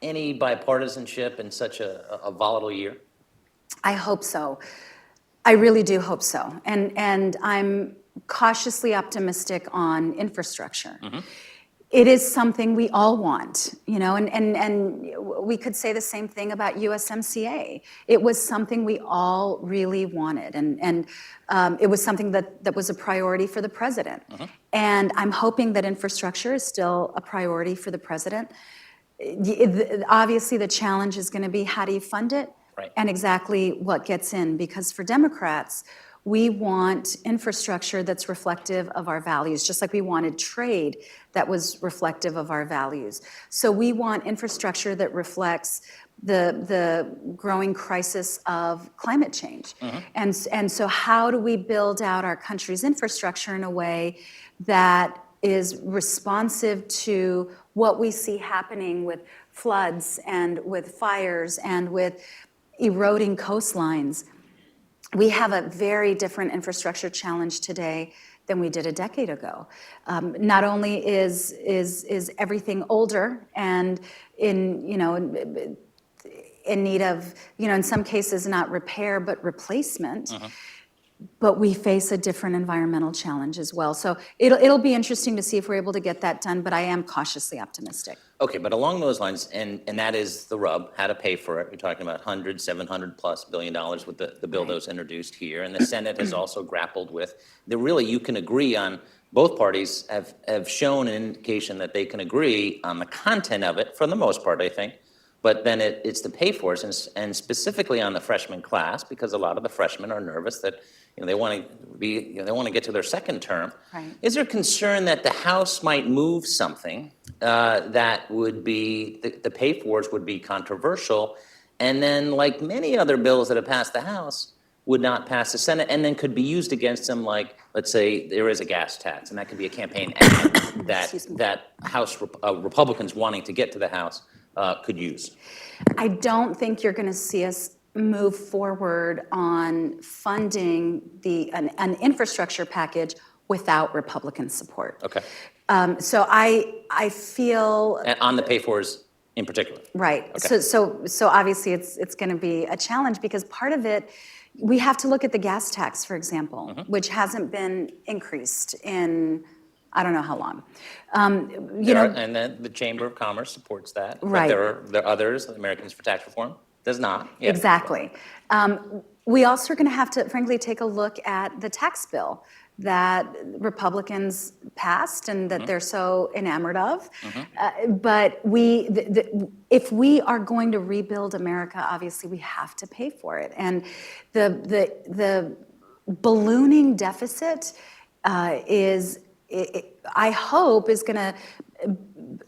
any bipartisanship in such a volatile year? I hope so. I really do hope so. And I'm cautiously optimistic on infrastructure. Mm-hmm. It is something we all want, and we could say the same thing about USMCA. It was something we all really wanted, and it was something that was a priority for the president. Mm-hmm. And I'm hoping that infrastructure is still a priority for the president. Obviously, the challenge is going to be, how do you fund it? Right. And exactly what gets in. Because for Democrats, we want infrastructure that's reflective of our values, just like we wanted trade that was reflective of our values. So we want infrastructure that reflects the growing crisis of climate change. Mm-hmm. And so how do we build out our country's infrastructure in a way that is responsive to what we see happening with floods and with fires and with eroding coastlines? We have a very different infrastructure challenge today than we did a decade ago. Not only is everything older and in need of, in some cases not repair but replacement, Uh-huh. but we face a different environmental challenge as well. So it'll be interesting to see if we're able to get that done, but I am cautiously optimistic. Okay, but along those lines, and that is the rub, how to pay for it. You're talking about $700+ billion with the bill that was introduced here, and the Senate has also grappled with. You can agree on, both parties have shown an indication that they can agree on the content of it for the most part, I think. But then it's the pay for it, and specifically on the freshman class, because a lot of the freshmen are nervous that they want to get to their second term. Right. Is there concern that the House might move something that would be the pay fors would be controversial, and then, like many other bills that have passed the House, would not pass the Senate, and then could be used against them? Like, let's say there is a gas tax, and that could be a campaign ad that House Republicans wanting to get to the House could use. I don't think you're going to see us move forward on funding an infrastructure package without Republican support. Okay. So I feel And on the pay fors in particular. right. Okay. So obviously it's going to be a challenge, because part of it, we have to look at the gas tax, for example, Mm-hmm. which hasn't been increased in I don't know how long. And then the Chamber of Commerce supports that. Right. But there are others, Americans for Tax Reform, does not. Yeah. Exactly. We also are going to have to, frankly, take a look at the tax bill that Republicans passed and that they're so enamored of. But if we are going to rebuild America, obviously we have to pay for it. And the ballooning deficit I hope is going to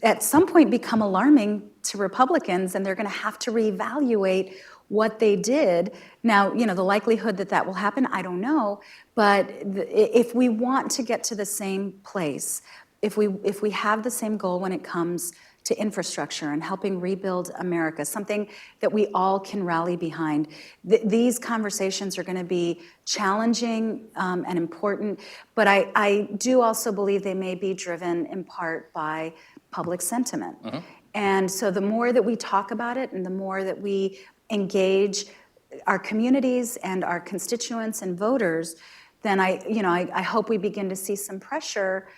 at some point become alarming to Republicans, and they're going to have to reevaluate what they did. Now, the likelihood that will happen, I don't know, but if we want to get to the same place, if we have the same goal when it comes to infrastructure and helping rebuild America, something that we all can rally behind. These conversations are going to be challenging and important, but I do also believe they may be driven in part by public sentiment. And so the more that we talk about it and the more that we engage our communities and our constituents and voters, then I hope we begin to see some pressure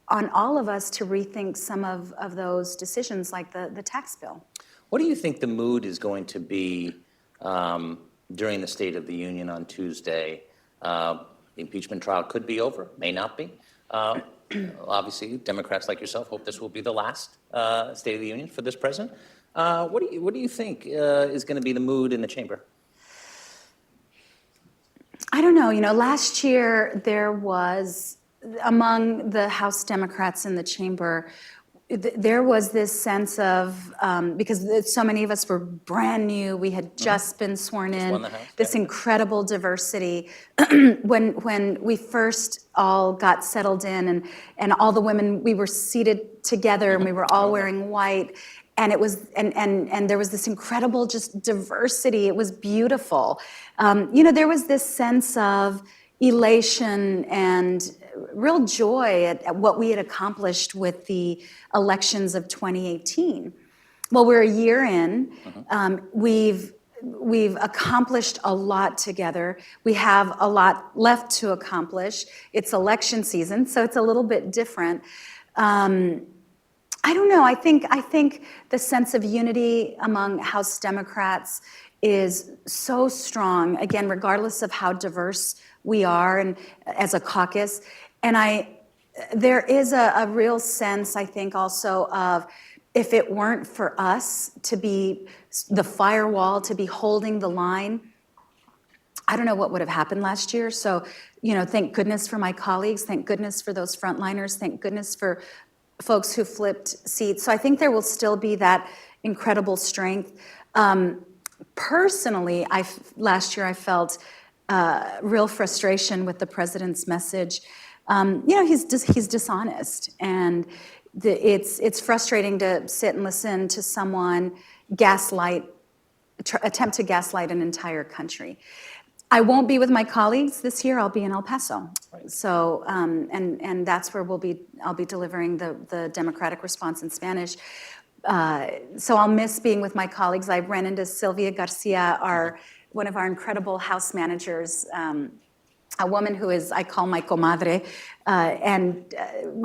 on all of us to rethink some of those decisions, like the tax bill. What do you think the mood is going to be during the State of the Union on Tuesday? The impeachment trial could be over, may not be. Obviously, Democrats like yourself hope this will be the last State of the Union for this president. What do you think is going to be the mood in the chamber? I don't know. Last year there was, among the House Democrats in the chamber, there was this sense of, because so many of us were brand new, we had just been sworn in, this incredible diversity. When we first all got settled in and all the women, we were seated together and we were all wearing white. And it was, and there was this incredible just diversity. It was beautiful. There was this sense of elation and real joy at what we had accomplished with the elections of 2018. Well, we're a year in. We've accomplished a lot together. We have a lot left to accomplish. It's election season, so it's a little bit different. I don't know. I think the sense of unity among House Democrats is so strong, again, regardless of how diverse we are and as a caucus. And there is a real sense, I think, also of, if it weren't for us to be the firewall, to be holding the line, I don't know what would have happened last year. So, thank goodness for my colleagues. Thank goodness for those frontliners. Thank goodness for folks who flipped seats. So I think there will still be that incredible strength. Personally, last year I felt real frustration with the president's message. He's dishonest, and it's frustrating to sit and listen to someone attempt to gaslight an entire country. I won't be with my colleagues this year. I'll be in El Paso. Right. So, and that's where I'll be delivering the Democratic response in Spanish. So I'll miss being with my colleagues. I ran into Sylvia Garcia, one of our incredible House managers, a woman who I call my comadre, and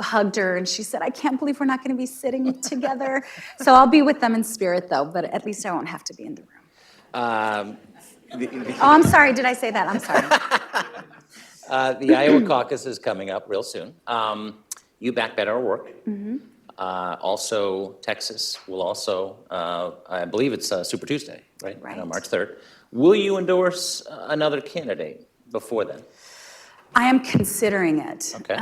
hugged her, and she said, "I can't believe we're not going to be sitting together." So I'll be with them in spirit, though, but at least I won't have to be in the room. I'm sorry. Did I say that? I'm sorry. The Iowa caucus is coming up real soon. You back Better Work. Also, Texas will also, I believe it's Super Tuesday, right? March 3rd. Will you endorse another candidate before then? I am considering it. Okay.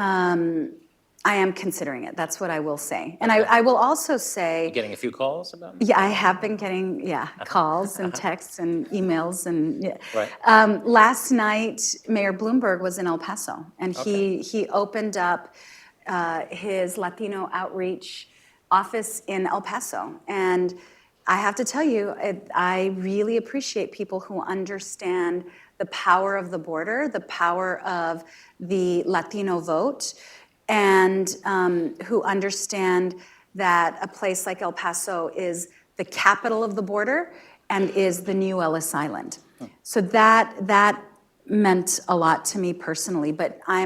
I am considering it. That's what I will say. And I will also say... You're getting a few calls about it? Yeah, I have been getting, calls and texts and emails. And Right. Last night, Mayor Bloomberg was in El Paso, and he opened up his Latino outreach office in El Paso. And I have to tell you, I really appreciate people who understand the power of the border, the power of the Latino vote, and who understand that a place like El Paso is the capital of the border and is the new Ellis Island. So that meant a lot to me personally, but I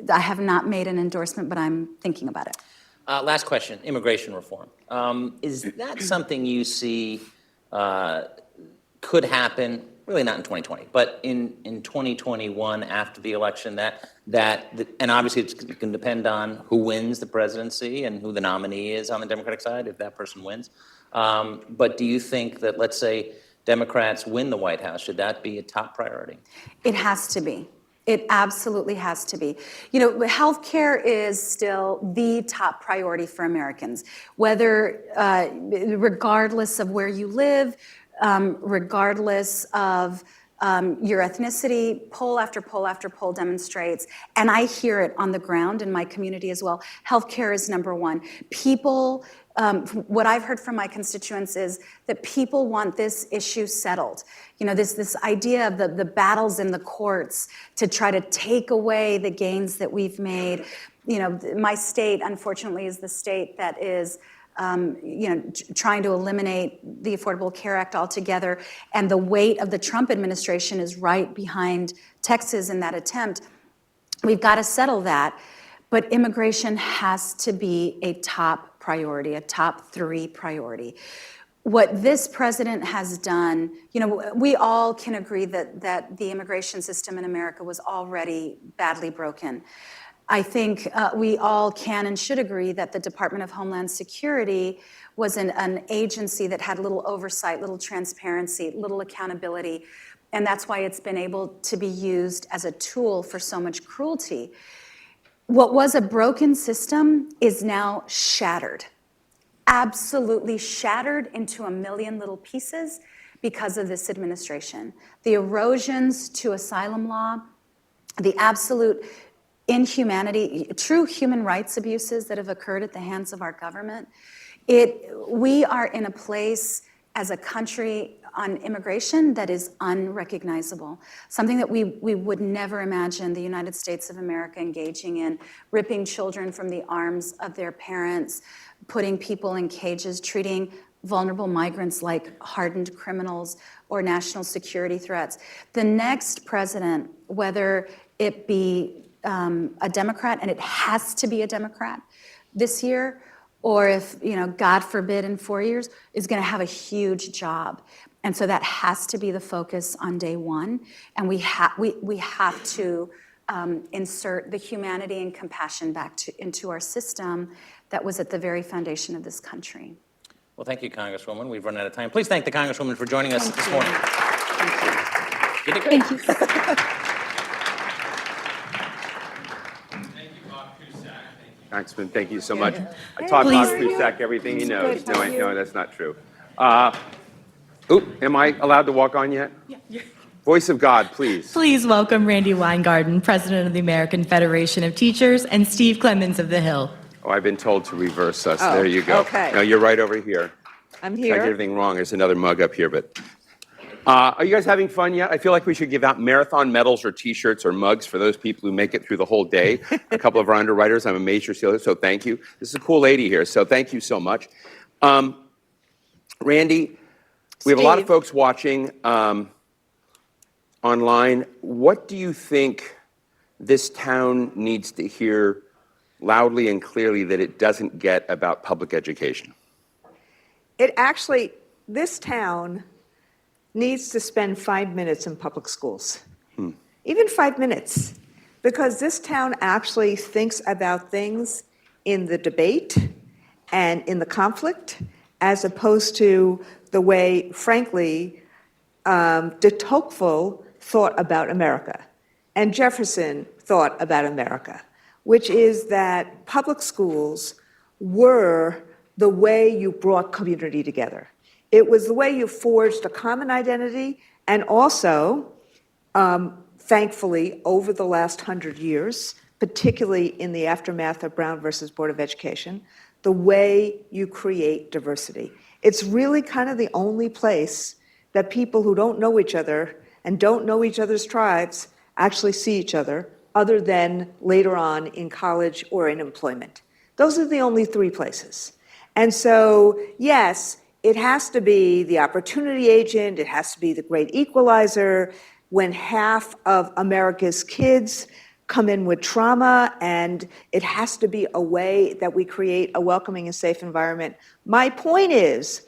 have not made an endorsement, but I'm thinking about it. Last question, immigration reform. Is that something you see could happen, really not in 2020, but in 2021 after the election, and obviously it can depend on who wins the presidency and who the nominee is on the Democratic side, if that person wins. But do you think that, let's say, Democrats win the White House, should that be a top priority? It has to be. It absolutely has to be. Healthcare is still the top priority for Americans, regardless of where you live, regardless of your ethnicity, poll after poll after poll demonstrates, and I hear it on the ground in my community as well, healthcare is number one. People, what I've heard from my constituents is that people want this issue settled. You know, this idea of the battles in the courts to try to take away the gains that we've made. You know, my state, unfortunately, is the state that is trying to eliminate the Affordable Care Act altogether. And the weight of the Trump administration is right behind Texas in that attempt. We've got to settle that. But immigration has to be a top priority, a top 3 priority. What this president has done, you know, we all can agree that the immigration system in America was already badly broken. I think we all can and should agree that the Department of Homeland Security was an agency that had little oversight, little transparency, little accountability, and that's why it's been able to be used as a tool for so much cruelty. What was a broken system is now shattered, absolutely shattered into a million little pieces because of this administration. The erosions to asylum law, the absolute inhumanity, true human rights abuses that have occurred at the hands of our government. We are in a place as a country on immigration that is unrecognizable, something that we would never imagine the United States of America engaging in, ripping children from the arms of their parents, putting people in cages, treating vulnerable migrants like hardened criminals or national security threats. The next president, whether it be a Democrat, and it has to be a Democrat this year, or if, you know, God forbid in 4 years, is going to have a huge job. And so that has to be the focus on day one. And we have to insert the humanity and compassion back into our system that was at the very foundation of this country. Well, thank you, Congresswoman. We've run out of time. Please thank the Congresswoman for joining us this morning. Thank you. You did great. Thank you. Congressman, thank you so much. I taught Bob Cusack everything he knows. No, that's not true. Am I allowed to walk on yet? Yeah. Voice of God, please. Please welcome Randy Weingarten, President of the American Federation of Teachers, and Steve Clemens of the Hill. Oh, I've been told to reverse us. There you go. Okay. No, you're right over here. I'm I here. get everything wrong. There's another mug up here, but. Are you guys having fun yet? I feel like we should give out marathon medals or T-shirts or mugs for those people who make it through the whole day. A couple of our underwriters, I'm a major sealer, so thank you. This is a cool lady here, so thank you so much. Randy, we have a lot of folks watching online. What do you think this town needs to hear loudly and clearly that it doesn't get about public education? This town needs to spend 5 minutes in public schools. Even 5 minutes. Because this town actually thinks about things in the debate and in the conflict, as opposed to the way, frankly, de Tocqueville thought about America, and Jefferson thought about America, which is that public schools were the way you brought community together. It was the way you forged a common identity, and also, thankfully, over the last 100 years, particularly in the aftermath of Brown versus Board of Education, the way you create diversity. It's really kind of the only place that people who don't know each other and don't know each other's tribes actually see each other than later on in college or in employment. Those are the only 3 places. And so, yes, it has to be the opportunity agent, it has to be the great equalizer. When half of America's kids come in with trauma, and it has to be a way that we create a welcoming and safe environment. My point is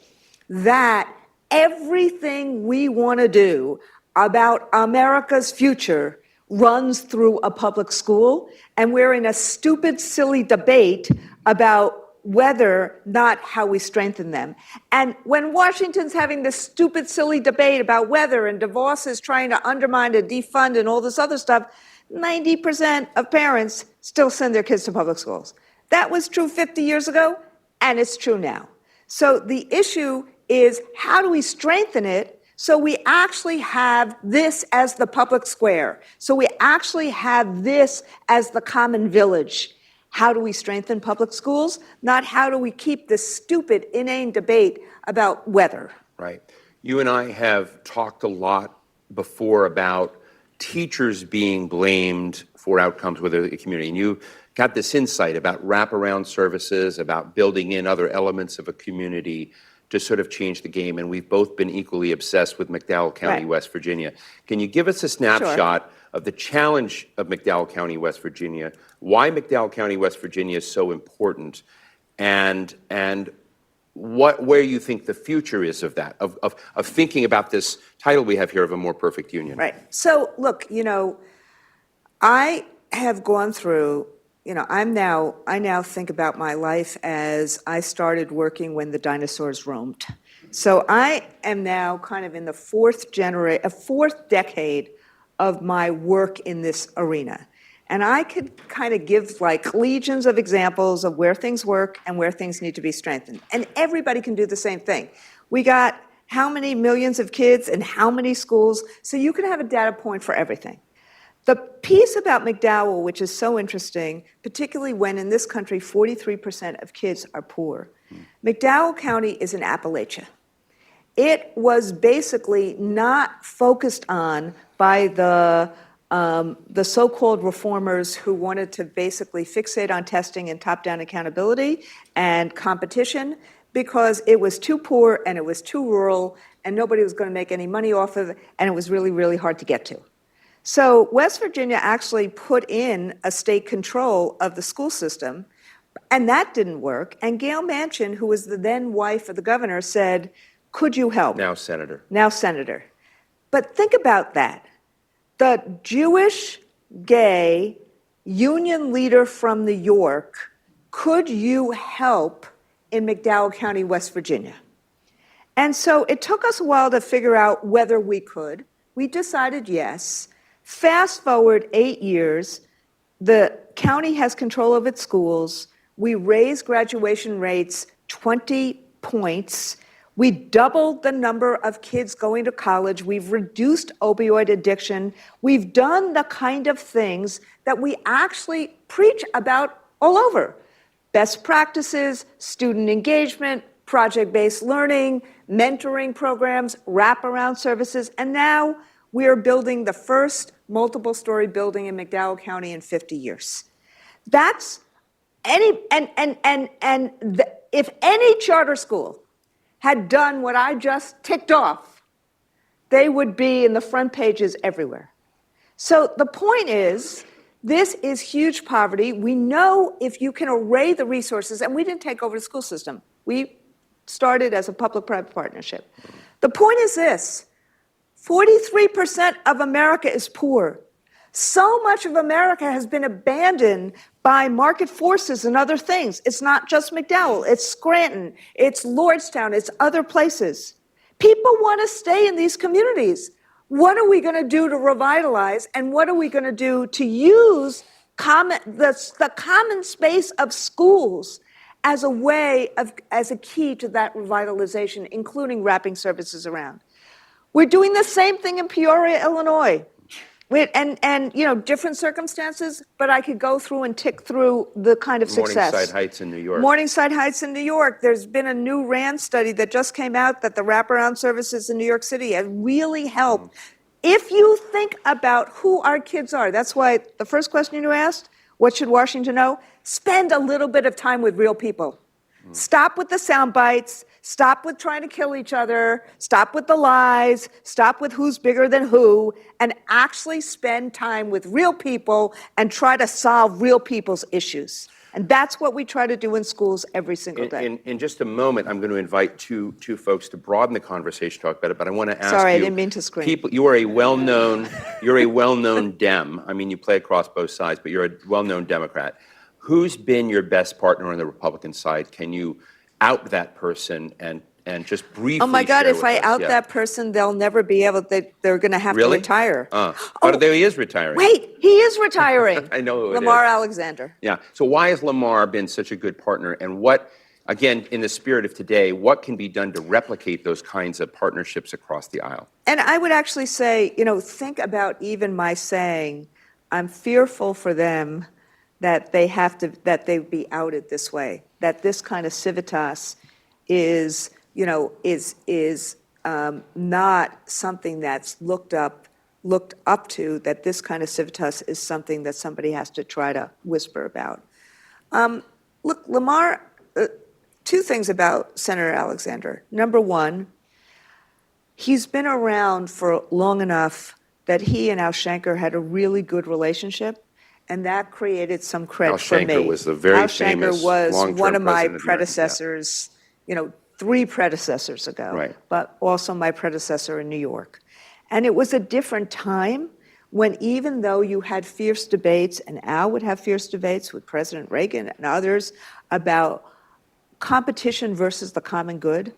that everything we want to do about America's future runs through a public school, and we're in a stupid, silly debate about whether, not how we strengthen them. And when Washington's having this stupid, silly debate about whether, and DeVos is trying to undermine and defund and all this other stuff, 90% of parents still send their kids to public schools. That was true 50 years ago, and it's true now. So the issue is, how do we strengthen it So we actually have this as the public square. So we actually have this as the common village. How do we strengthen public schools? Not how do we keep this stupid, inane debate about weather. Right. You and I have talked a lot before about teachers being blamed for outcomes within the community. And you got this insight about wraparound services, about building in other elements of a community to sort of change the game. And we've both been equally obsessed with McDowell County, Right. West Virginia. Can you give us a snapshot of the challenge of McDowell County, West Virginia, why McDowell County, West Virginia is so important, and where you think the future is of that, of thinking about this title we have here of a more perfect union? Right. So look, I have gone through, I now think about my life as I started working when the dinosaurs roamed. So I am now kind of in the fourth decade of my work in this arena. And I could kind of give like legions of examples of where things work and where things need to be strengthened. And everybody can do the same thing. We got how many millions of kids and how many schools, so you can have a data point for everything. The piece about McDowell, which is so interesting, particularly when in this country 43% of kids are poor, McDowell County is in Appalachia. It was basically not focused on by the so-called reformers who wanted to basically fixate on testing and top-down accountability and competition because it was too poor and it was too rural and nobody was going to make any money off of it and it was really, really hard to get to. So West Virginia actually put in a state control of the school system, and that didn't work. And Gail Manchin, who was the then wife of the governor, said, could you help? Now senator. Now senator. But think about that. The Jewish, gay, union leader from New York, could you help in McDowell County, West Virginia? And so it took us a while to figure out whether we could. We decided yes. Fast forward 8 years, the county has control of its schools. We raised graduation rates 20 points. We doubled the number of kids going to college. We've reduced opioid addiction. We've done the kind of things that we actually preach about all over. Best practices, student engagement, project-based learning, mentoring programs, wraparound services, and now we are building the first multiple-story building in McDowell County in 50 years. That's if any charter school had done what I just ticked off, they would be in the front pages everywhere. So the point is, this is huge poverty. We know if you can array the resources, and we didn't take over the school system. We started as a public-private partnership. The point is this. 43% of America is poor. So much of America has been abandoned by market forces and other things. It's not just McDowell, it's Scranton, it's Lordstown, it's other places. People want to stay in these communities. What are we going to do to revitalize, and what are we going to do to use the common space of schools as a way of, as a key to that revitalization, including wrapping services around? We're doing the same thing in Peoria, Illinois. Different circumstances, but I could go through and tick through the kind of success. Morningside Heights in New York. Morningside Heights in New York. There's been a new RAND study that just came out that the wraparound services in New York City have really helped. If you think about who our kids are, that's why the first question you asked, what should Washington know? Spend a little bit of time with real people. Stop with the sound bites. Stop with trying to kill each other. Stop with the lies. Stop with who's bigger than who, and actually spend time with real people and try to solve real people's issues. And that's what we try to do in schools every single day. In just a moment, I'm going to invite two folks to broaden the conversation, talk about it. But I want to ask Sorry, you. I didn't mean to scream. You are a well-known Dem. I mean, you play across both sides, but you're a well-known Democrat. Who's been your best partner on the Republican side? Can you out that person and just briefly? Oh my God! share If with I us? out Yeah. that person, they'll never be able. They're going to have Really? to retire. But there he is retiring. Wait, he is retiring. I know who it Lamar is. Alexander. Yeah. So why has Lamar been such a good partner, and what again, in the spirit of today, what can be done to replicate those kinds of partnerships across the aisle? And I would actually say, think about even my saying, I'm fearful for them that they be outed this way, that this kind of civitas is, not something that's looked up to, that this kind of civitas is something that somebody has to try to whisper about. Look, Lamar, two things about Senator Alexander. Number one, he's been around for long enough that he and Al Shanker had a really good relationship, and that created some credit for me. Al Shanker was the very famous Al Shanker was long-term one of my president of the American- predecessors, 3 predecessors ago, Right. but also my predecessor in New York. And it was a different time when, even though you had fierce debates, and Al would have fierce debates with President Reagan and others about competition versus the common good,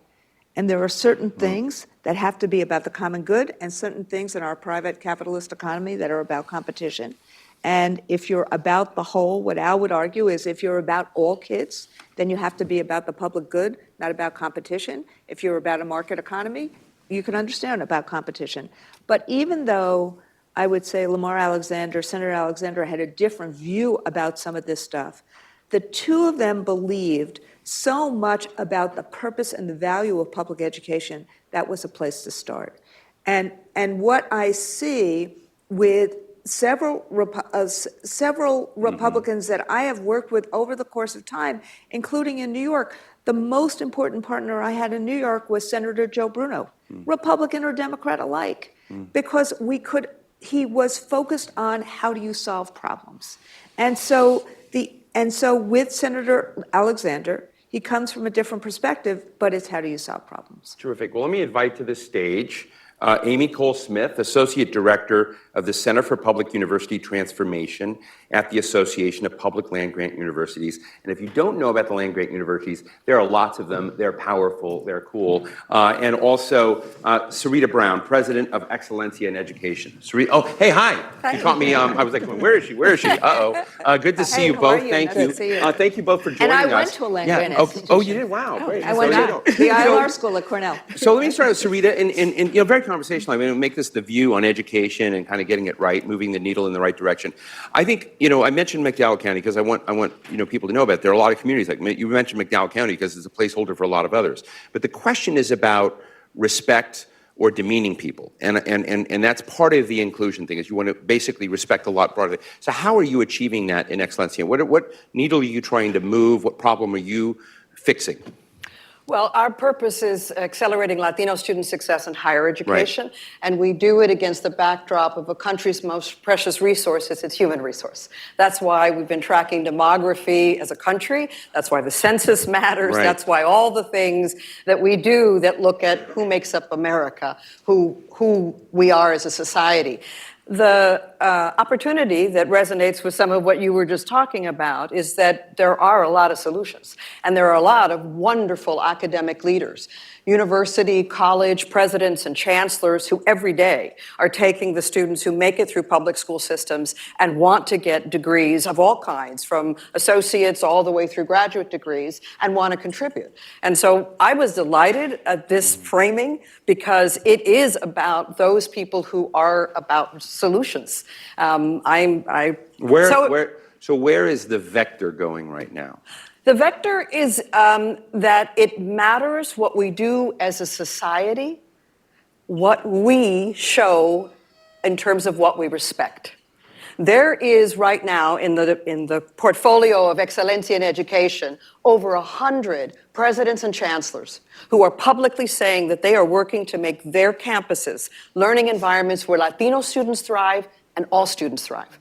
and there are certain things that have to be about the common good and certain things in our private capitalist economy that are about competition. And if you're about the whole, what Al would argue is if you're about all kids, then you have to be about the public good, not about competition. If you're about a market economy, you can understand about competition. But even though I would say Senator Alexander had a different view about some of this stuff, the two of them believed so much about the purpose and the value of public education, that was a place to start. And what I see with several Republicans that I have worked with over the course of time, including in New York, the most important partner I had in New York was Senator Joe Bruno, Republican or Democrat alike, because he was focused on how do you solve problems. And so with Senator Alexander, he comes from a different perspective, but it's how do you solve problems. Terrific. Well, let me invite to the stage Amy Cole-Smith, Associate Director of the Center for Public University Transformation at the Association of Public Land-Grant Universities. And if you don't know about the land-grant universities, there are lots of them. They're powerful. They're cool. And also Sarita Brown, President of Excellencia in Education. Sarita, oh, hey, hi. You caught me. I was like, where is she? Where is she? Uh-oh. Good to see you both. Thank you. Thank you both for joining us. And I went to a land-grant institution. Oh, you did? Wow, great. I went to the ILR school at Cornell. So let me start with Sarita, and very conversational. I'm going to make this the view on education and kind of getting it right, moving the needle in the right direction. I think, I mentioned McDowell County because I want people to know about it. There are a lot of communities, like you mentioned McDowell County because it's a placeholder for a lot of others. But the question is about respect or demeaning people. And that's part of the inclusion thing, is you want to basically respect a lot broadly. So how are you achieving that in Excellencia? What needle are you trying to move? What problem are you fixing? Well, our purpose is accelerating Latino student success in higher education, right. And we do it against the backdrop of a country's most precious resource, its human resource. That's why we've been tracking demography as a country. That's why the census matters. Right. That's why all the things that we do that look at who makes up America, who we are as a society. The opportunity that resonates with some of what you were just talking about is that there are a lot of solutions, and there are a lot of wonderful academic leaders, university, college presidents and chancellors who every day are taking the students who make it through public school systems and want to get degrees of all kinds, from associates all the way through graduate degrees, and want to contribute. And so I was delighted at this framing because it is about those people who are about solutions. Where is the vector going right now? The vector is that it matters what we do as a society, what we show in terms of what we respect. There is right now in the portfolio of Excellencia in Education over 100 presidents and chancellors who are publicly saying that they are working to make their campuses learning environments where Latino students thrive and all students thrive.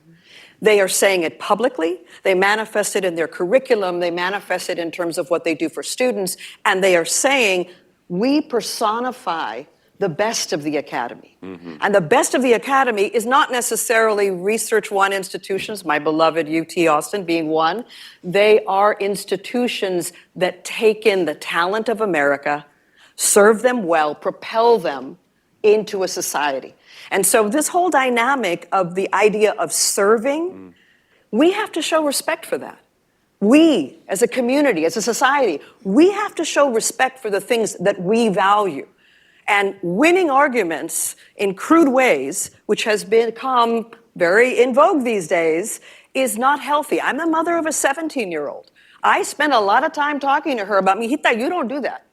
They are saying it publicly, they manifest it in their curriculum, they manifest it in terms of what they do for students, and they are saying, we personify the best of the academy. Mm-hmm. And the best of the academy is not necessarily Research One institutions, my beloved UT Austin being one. They are institutions that take in the talent of America, serve them well, propel them into a society. And so this whole dynamic of the idea of serving, we have to show respect for that. We, as a community, as a society, we have to show respect for the things that we value. And winning arguments in crude ways, which has become very in vogue these days, is not healthy. I'm the mother of a 17-year-old. I spend a lot of time talking to her about, mijita, you don't do that.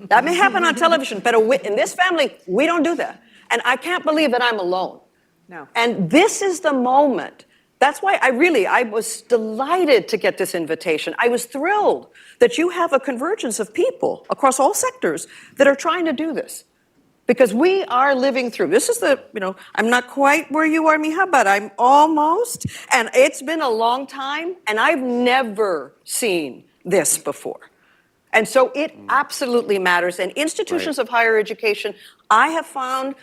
That may happen on television, but in this family, we don't do that. And I can't believe that I'm alone. No. And this is the moment. That's why I was delighted to get this invitation. I was thrilled that you have a convergence of people across all sectors that are trying to do this. Because we are living through, this is I'm not quite where you are, mija, but I'm almost. And it's been a long time, and I've never seen this before. And so it absolutely matters. And institutions of higher education, I have found,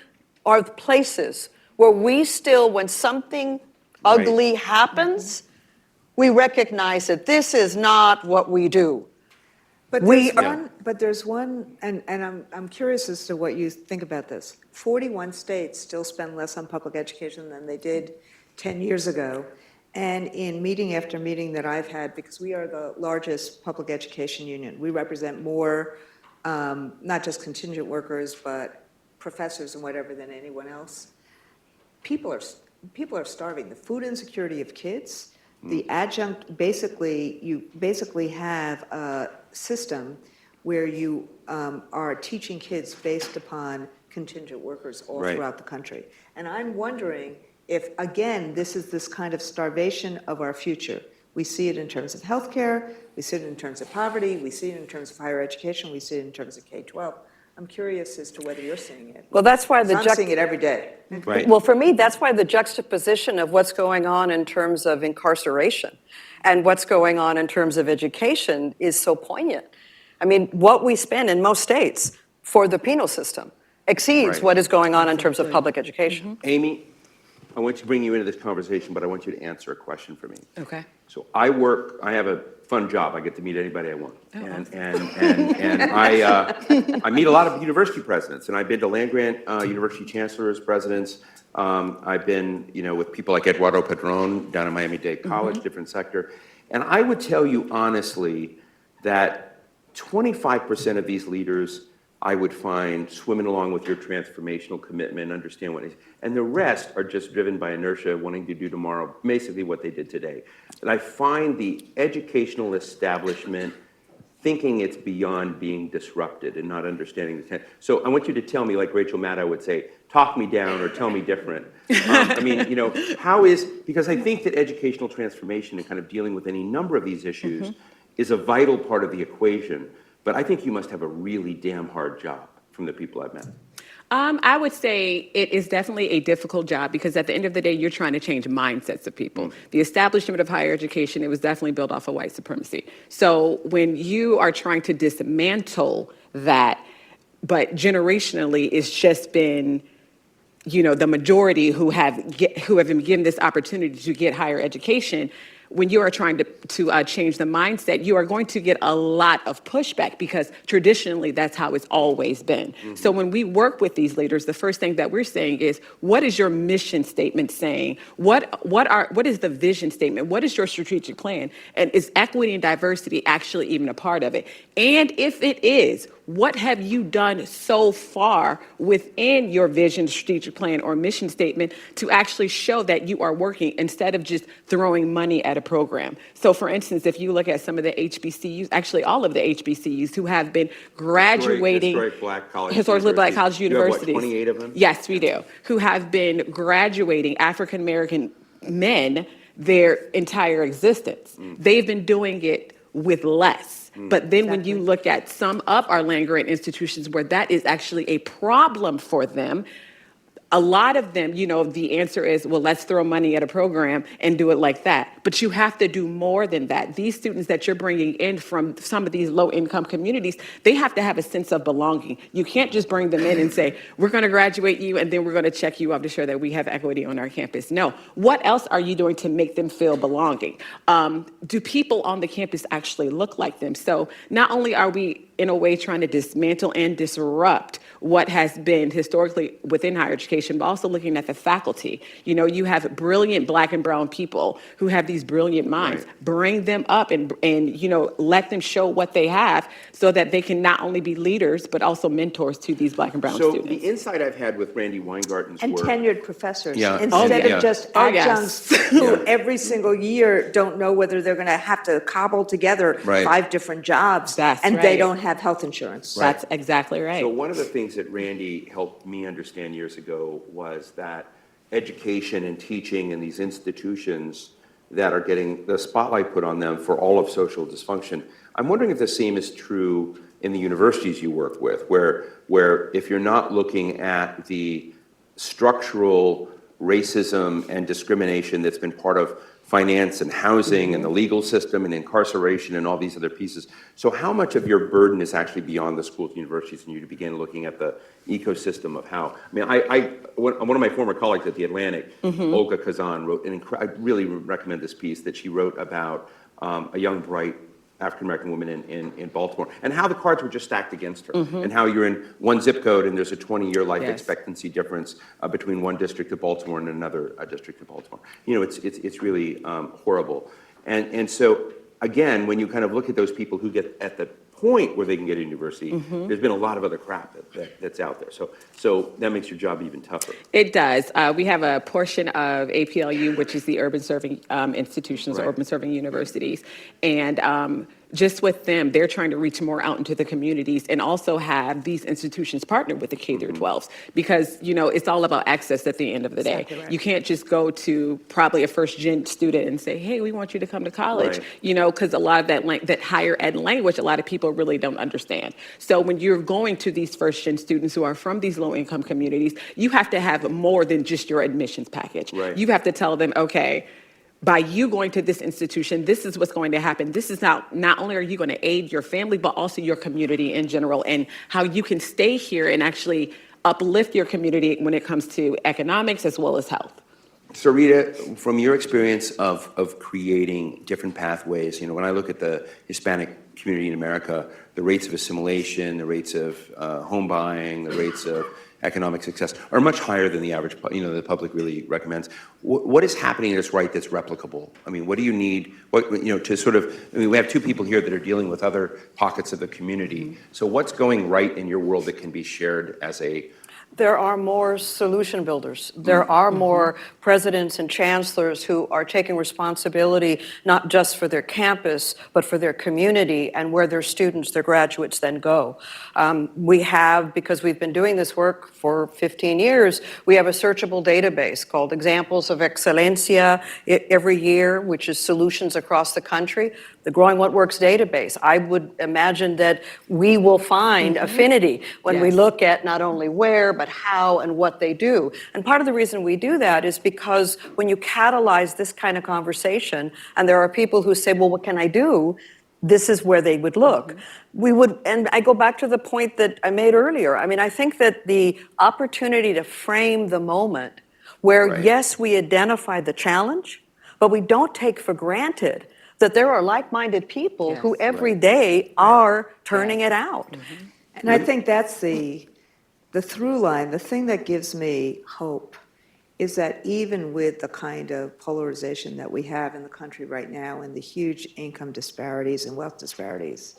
are places where we still, when something ugly happens, we recognize that this is not what we do. But there's one, and I'm curious as to what you think about this. 41 states still spend less on public education than they did 10 years ago. And in meeting after meeting that I've had, because we are the largest public education union, we represent more, not just contingent workers, but professors and whatever than anyone else. People are starving. The food insecurity of kids, the adjunct, you basically have a system where you are teaching kids based upon contingent workers all throughout the country. And I'm wondering if, again, this is this kind of starvation of our future. We see it in terms of healthcare, we see it in terms of poverty, we see it in terms of higher education, we see it in terms of K-12. I'm curious as to whether you're seeing it. Well, that's why I'm seeing it every day. Right. Well, for me, that's why the juxtaposition of what's going on in terms of incarceration and what's going on in terms of education is so poignant. I mean, what we spend in most states for the penal system exceeds what is going on in terms of public education. Amy, I want to bring you into this conversation, but I want you to answer a question for me. Okay. So I have a fun job. I get to meet anybody I want. And I meet a lot of university presidents, and I've been to land-grant university chancellors, presidents. I've been, with people like Eduardo Padron down at Miami-Dade College, different sector. And I would tell you honestly that 25% of these leaders I would find swimming along with your transformational commitment, understand what it is. And the rest are just driven by inertia, wanting to do tomorrow, basically what they did today. And I find the educational establishment thinking it's beyond being disrupted and not understanding the So I want you to tell me, like Rachel Maddow would say, talk me down or tell me different. Because I think that educational transformation and kind of dealing with any number of these issues is a vital part of the equation. But I think you must have a really damn hard job from the people I've met. I would say it is definitely a difficult job because at the end of the day, you're trying to change mindsets of people. The establishment of higher education, it was definitely built off of white supremacy. So when you are trying to dismantle that, but generationally, it's just been, the majority who have been given this opportunity to get higher education. When you are trying to change the mindset, you are going to get a lot of pushback because traditionally that's how it's always been. So when we work with these leaders, the first thing that we're saying is, what is your mission statement saying? What is the vision statement? What is your strategic plan? And is equity and diversity actually even a part of it? And if it is, what have you done so far within your vision, strategic plan, or mission statement to actually show that you are working instead of just throwing money at a program? So for instance, if you look at some of the HBCUs, actually all of the HBCUs who have been graduating, historically black college universities. You have, 28 of them? Yes, we do. Who have been graduating African-American men their entire existence. They've been doing it with less. But then when you look at some of our land-grant institutions where that is actually a problem for them, a lot of them, the answer is, well, let's throw money at a program and do it like that. But you have to do more than that. These students that you're bringing in from some of these low-income communities, they have to have a sense of belonging. You can't just bring them in and say, we're going to graduate you and then we're going to check you off to show that we have equity on our campus. No. What else are you doing to make them feel belonging? Do people on the campus actually look like them? So not only are we, in a way, trying to dismantle and disrupt what has been historically within higher education, education, but also looking at the faculty. You know, you have brilliant Black and brown people who have these brilliant minds. Right. Bring them up and you know, let them show what they have so that they can not only be leaders, but also mentors to these Black and brown So students. the insight I've had with Randy Weingarten's And work. tenured professors, Yeah. instead yeah. of just Oh, yes. adjuncts who every single year don't know whether they're going to have to cobble together Right. 5 different jobs, That's and they right. don't have health insurance. That's exactly right. So one of the things that Randy helped me understand years ago was that education and teaching in these institutions that are getting the spotlight put on them for all of social dysfunction. I'm wondering if the same is true in the universities you work with, where if you're not looking at the structural racism and discrimination that's been part of finance and housing and the legal system and incarceration and all these other pieces. So how much of your burden is actually beyond the schools and universities and you begin looking at the ecosystem of how, I mean, one of my former colleagues at The Atlantic, Olga Kazan, wrote I really recommend this piece that she wrote about a young, bright African-American woman in Baltimore, and how the cards were just stacked against her, and how you're in one zip code and there's a 20-year life expectancy difference between one district of Baltimore and another district of Baltimore. You know, it's really horrible. And so, again, when you kind of look at those people who get at the point where they can get a university, there's been a lot of other crap that's out there. So that makes your job even tougher. It does. We have a portion of APLU, which is the urban serving institutions, or urban serving universities. And just with them, they're trying to reach more out into the communities and also have these institutions partner with the K through 12s because, you know, it's all about access at the end of the day. Right. You can't just go to probably a first gen student and say, hey, we want you to come to college, you know, because a lot of that higher ed language, a lot of people really don't understand. So when you're going to these first gen students who are from these low income communities, you have to have more than just your admissions package. Right. You have to tell them, okay, by you going to this institution, this is what's going to happen. This is not only are you going to aid your family, but also your community in general, and how you can stay here and actually uplift your community when it comes to economics as well as health. So Rita, from your experience of creating different pathways, you know, when I look at the Hispanic community in America, the rates of assimilation, the rates of home buying, the rates of economic success are much higher than the average, you know, the public really recommends. What is happening that's right that's replicable? I mean, what do you need, you know, to sort of, I mean, we have two people here that are dealing with other pockets of the community. So what's going right in your world that can be shared as a There are more solution builders. There are more presidents and chancellors who are taking responsibility not just for their campus, but for their community and where their students, their graduates then go. We have, because we've been doing this work for 15 years, we have a searchable database called Examples of Excelencia every year, which is solutions across the country. The Growing What Works database. I would imagine that we will find affinity when we look at not only where, but how and what they do. And part of the reason we do that is because when you catalyze this kind of conversation, and there are people who say, well, what can I do? This is where they would look. We would, and I go back to the point that I made earlier. I mean, I think that the opportunity to frame the moment where, yes, we identify the challenge, but we don't take for granted that there are like-minded people who every day are turning it out. And I think that's the through line, the thing that gives me hope is that even with the kind of polarization that we have in the country right now and the huge income disparities and wealth disparities,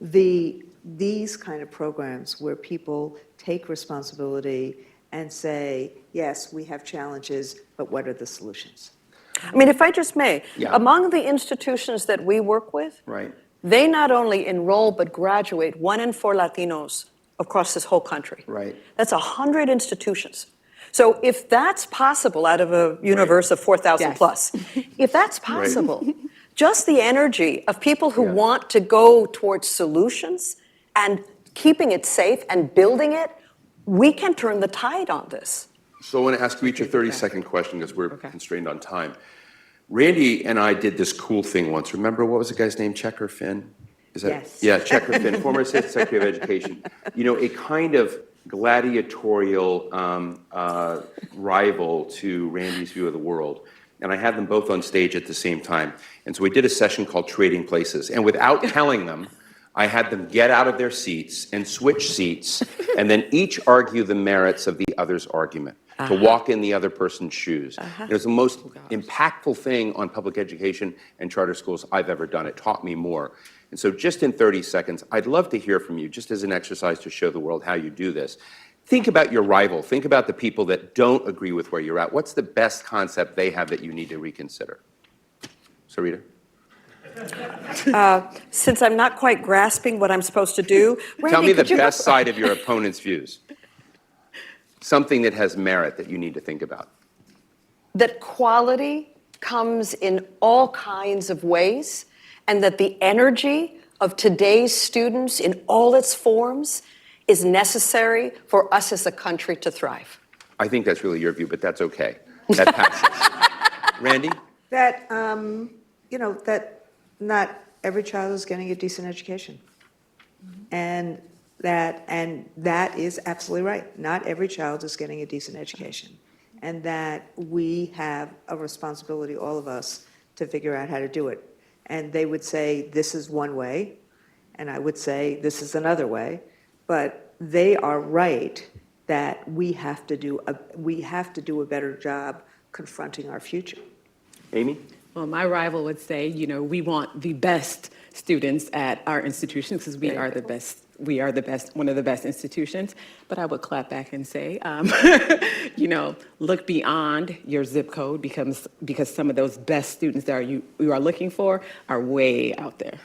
these kind of programs where people take responsibility and say, yes, we have challenges, but what are the solutions? I mean, if I just may, among the institutions that we work with, they not only enroll but graduate 1 in 4 Latinos across this whole country. That's 100 institutions. So if that's possible out of a universe of 4,000 plus, if that's possible, just the energy of people who want to go towards solutions and keeping it safe and building it, we can turn the tide on this. So I want to ask you each a 30-second question because we're constrained on time. Randy and I did this cool thing once. Remember, what was the guy's name? Checker Finn? Is that, yes. Yeah, Checker Finn, former Assistant Secretary of Education. You know, a kind of gladiatorial rival to Randy's view of the world. And I had them both on stage at the same time. And so we did a session called Trading Places. And without telling them, I had them get out of their seats and switch seats and then each argue the merits of the other's argument, to walk in the other person's shoes. It was the most impactful thing on public education and charter schools I've ever done. It taught me more. And so just in 30 seconds, I'd love to hear from you, just as an exercise to show the world how you do this. Think about your rival. Think about the people that don't agree with where you're at. What's the best concept they have that you need to reconsider? Sarita? Since I'm not quite grasping what I'm supposed to do, Randy, Tell me the could you- best side of your opponent's views. Something that has merit that you need to think about. That quality comes in all kinds of ways, and that the energy of today's students in all its forms is necessary for us as a country to thrive. I think that's really your view, but that's okay. That passion. Randy? That, that not every child is getting a decent education. And that is absolutely right. Not every child is getting a decent education. And that we have a responsibility, all of us, to figure out how to do it. And they would say, this is one way, and I would say, this is another way. But they are right that we have to do a better job confronting our future. Amy? Well, my rival would say, we want the best students at our institutions because we are the best. We are the best, one of the best institutions. But I would clap back and say, look beyond your zip code because some of those best students that you are looking for are way out there.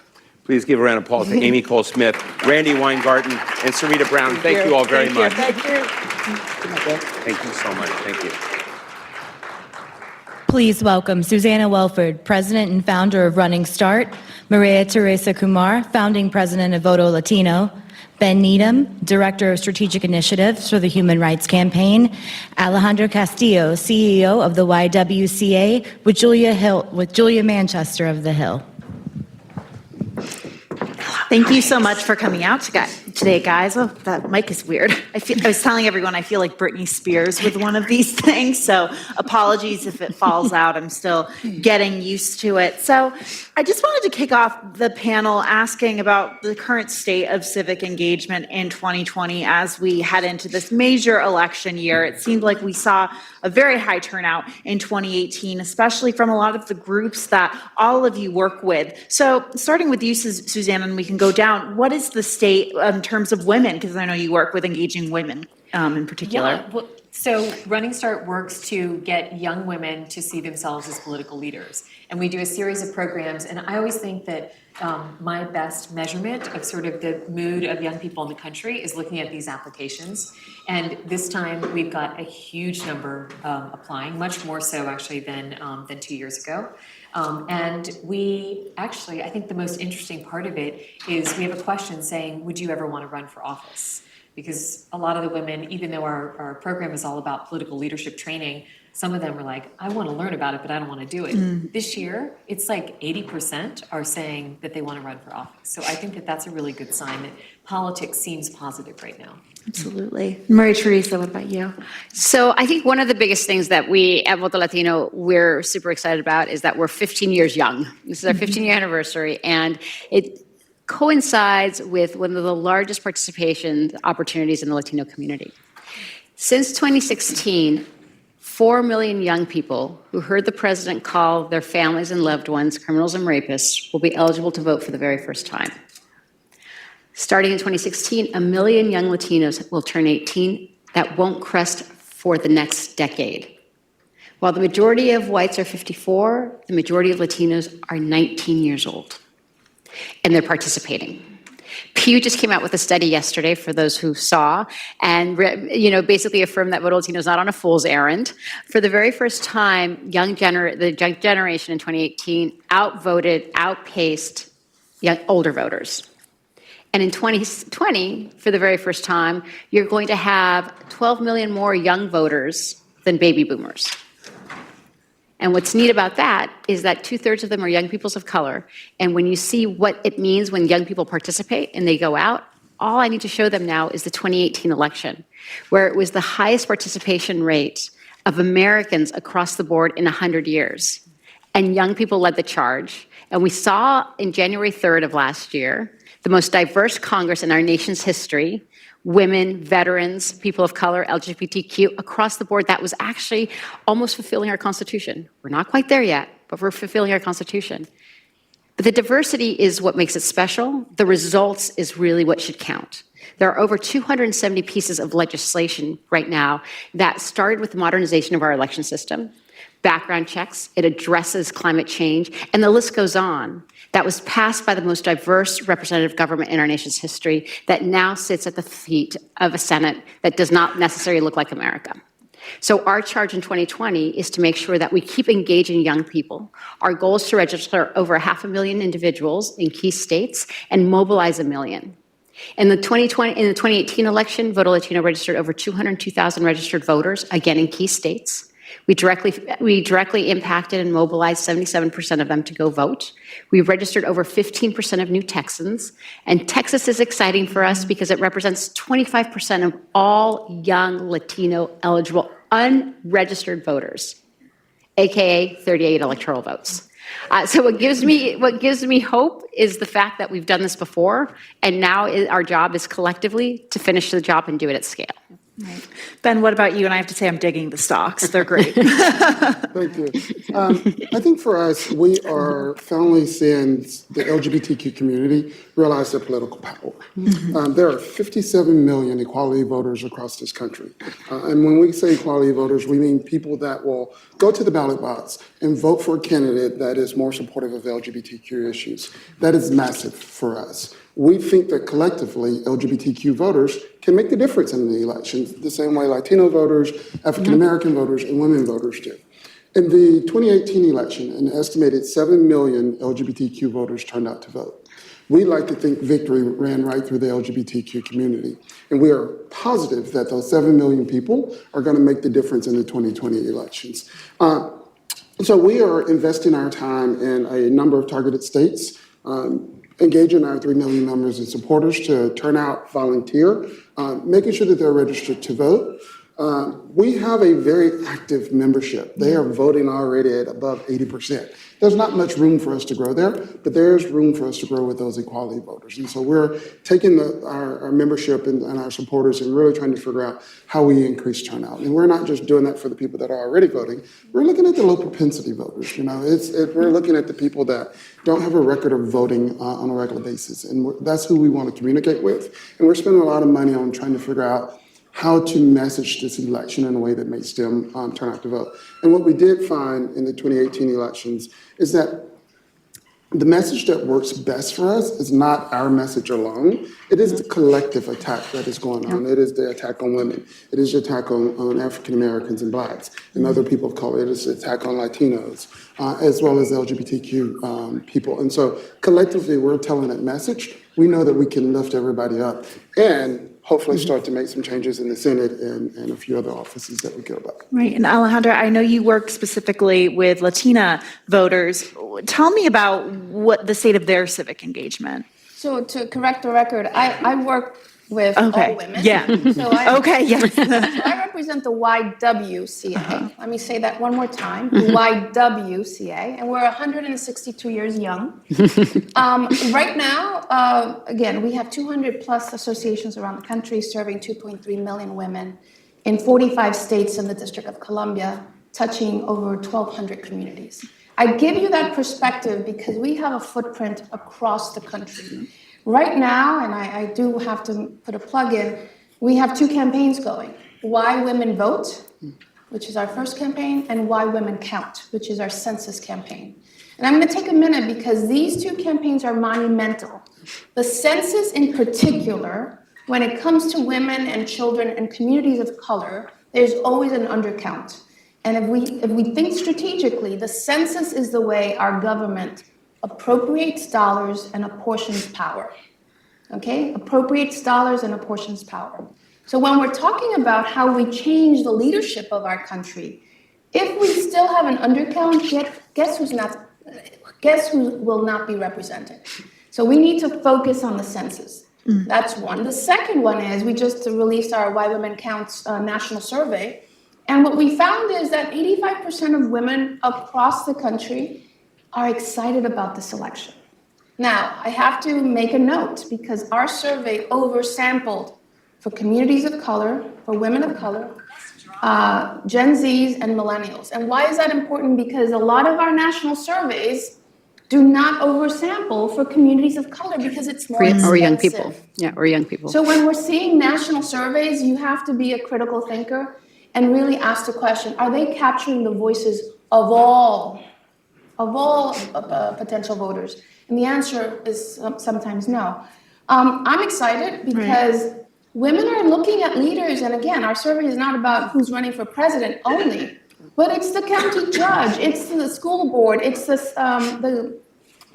Please give a round of applause to Amy Cole Smith, Randy Weingarten, and Sarita Brown. Thank you all very much. Thank you. Thank you so much. Thank you. Please welcome Susanna Welford, President and founder of Running Start, Maria Teresa Kumar, founding president of Voto Latino, Ben Needham, Director of Strategic Initiatives for the Human Rights Campaign, Alejandro Castillo, CEO of the YWCA, with Julia Manchester of The Hill. Thank you so much for coming out today, guys. Oh, that mic is weird. I was telling everyone I feel like Britney Spears with one of these things, so apologies if it falls out. I'm still getting used to it. So I just wanted to kick off the panel asking about the current state of civic engagement in 2020 as we head into this major election year. It seemed like we saw a very high turnout in 2018, especially from a lot of the groups that all of you work with. So starting with you, Suzanne, and we can go down, what is the state in terms of women? Because I know you work with engaging women in particular. Yeah, well, so Running Start works to get young women to see themselves as political leaders. And we do a series of programs, and I always think that my best measurement of sort of the mood of young people in the country is looking at these applications. And this time we've got a huge number applying, much more so actually than 2 years ago. And we actually, I think the most interesting part of it is we have a question saying, would you ever want to run for office? Because a lot of the women, even though our program is all about political leadership training, some of them are like, I want to learn about it, but I don't want to do it. This year, it's like 80% are saying that they want to run for office. So I think that that's a really good sign that politics seems positive right now. Absolutely. Maria Teresa, what about you? So I think one of the biggest things that we at Voto Latino, we're super excited about is that we're 15 years young. This is our 15-year anniversary, and it coincides with one of the largest participation opportunities in the Latino community. Since 2016, 4 million young people who heard the president call their families and loved ones criminals and rapists will be eligible to vote for the very first time. Starting in 2016, 1 million young Latinos will turn 18 that won't crest for the next decade. While the majority of whites are 54, the majority of Latinos are 19 years old, and they're participating. Pew just came out with a study yesterday, for those who saw, and basically affirmed that Voto Latino is not on a fool's errand. For the very first time, the young generation in 2018 outpaced older voters. And in 2020, for the very first time, you're going to have 12 million more young voters than baby boomers. And what's neat about that is that 2/3 of them are young people of color. And when you see what it means when young people participate and they go out, all I need to show them now is the 2018 election, where it was the highest participation rate of Americans across the board in 100 years. And young people led the charge. And we saw in January 3rd of last year the most diverse Congress in our nation's history, women, veterans, people of color, LGBTQ, across the board. That was actually almost fulfilling our Constitution. We're not quite there yet, but we're fulfilling our Constitution. But the diversity is what makes it special. The results is really what should count. There are over 270 pieces of legislation right now that started with the modernization of our election system, background checks, it addresses climate change, and the list goes on. That was passed by the most diverse representative government in our nation's history that now sits at the feet of a Senate that does not necessarily look like America. So our charge in 2020 is to make sure that we keep engaging young people. Our goal is to register over 500,000 individuals in key states and mobilize 1 million. In the 2018 election, Voto Latino registered over 202,000 registered voters, again in key states. We directly impacted and mobilized 77% of them to go vote. We registered over 15% of new Texans. And Texas is exciting for us because it represents 25% of all young Latino eligible unregistered voters, AKA 38 electoral votes. So what gives me hope is the fact that we've done this before, and now our job is collectively to finish the job and do it at scale. Right. Ben, what about you? And I have to say I'm digging the stocks. They're great. Thank you. I think for us, we are finally seeing the LGBTQ community realize their political power. There are 57 million equality voters across this country. And when we say equality voters, we mean people that will go to the ballot box and vote for a candidate that is more supportive of LGBTQ issues. That is massive for us. We think that collectively, LGBTQ voters can make the difference in the elections, the same way Latino voters, African-American voters, and women voters do. In the 2018 election, an estimated 7 million LGBTQ voters turned out to vote. We like to think victory ran right through the LGBTQ community. And we are positive that those 7 million people are going to make the difference in the 2020 elections. So we are investing our time in a number of targeted states, engaging our 3 million members and supporters to turn out, volunteer, making sure that they're registered to vote. We have a very active membership. They are voting already at above 80%. There's not much room for us to grow there, but there's room for us to grow with those equality voters. And so we're taking our membership and our supporters and really trying to figure out how we increase turnout. And we're not just doing that for the people that are already voting. We're looking at the low propensity voters. You know, we're looking at the people that don't have a record of voting on a regular basis. And that's who we want to communicate with. And we're spending a lot of money on trying to figure out how to message this election in a way that makes them turn out to vote. And what we did find in the 2018 elections is that the message that works best for us is not our message alone. It is the collective attack that is going on. It is the attack on women. It is the attack on African Americans and blacks and other people of color. It is the attack on Latinos, as well as LGBTQ people. And so collectively, we're telling that message. We know that we can lift everybody up and hopefully start to make some changes in the Senate and a few other offices that we care about. Right. And Alejandra, I know you work specifically with Latina voters. Tell me about what the state of their civic engagement. So to correct the record, I work with all women. Yeah. So I, Yes. So I represent the YWCA. Let me say that one more time. The YWCA, and we're 162 years young. Right now, again, we have 200 plus associations around the country serving 2.3 million women in 45 states in the District of Columbia, touching over 1,200 communities. I give you that perspective because we have a footprint across the country. Right now, and I do have to put a plug in, we have 2 campaigns going. Why Women Vote, which is our first campaign, and Why Women Count, which is our census campaign. And I'm going to take a minute because these 2 campaigns are monumental. The census in particular, when it comes to women and children and communities of color, there's always an undercount. And if we think strategically, the census is the way our government appropriates dollars and apportions power. Okay? Appropriates dollars and apportions power. So when we're talking about how we change the leadership of our country, if we still have an undercount, guess who will not be represented? So we need to focus on the census. That's one. The second one is we just released our Why Women Counts national survey. And what we found is that 85% of women across the country are excited about this election. Now, I have to make a note because our survey oversampled for communities of color, for women of color, Gen Zs, and millennials. And why is that important? Because a lot of our national surveys do not oversample for communities of color because it's more expensive. Or young people. Yeah, or young people. So when we're seeing national surveys, you have to be a critical thinker and really ask the question, are they capturing the voices of all potential voters? And the answer is sometimes no. I'm excited because women are looking at leaders, and again, our survey is not about who's running for president only, but it's the county judge, it's the school board, it's the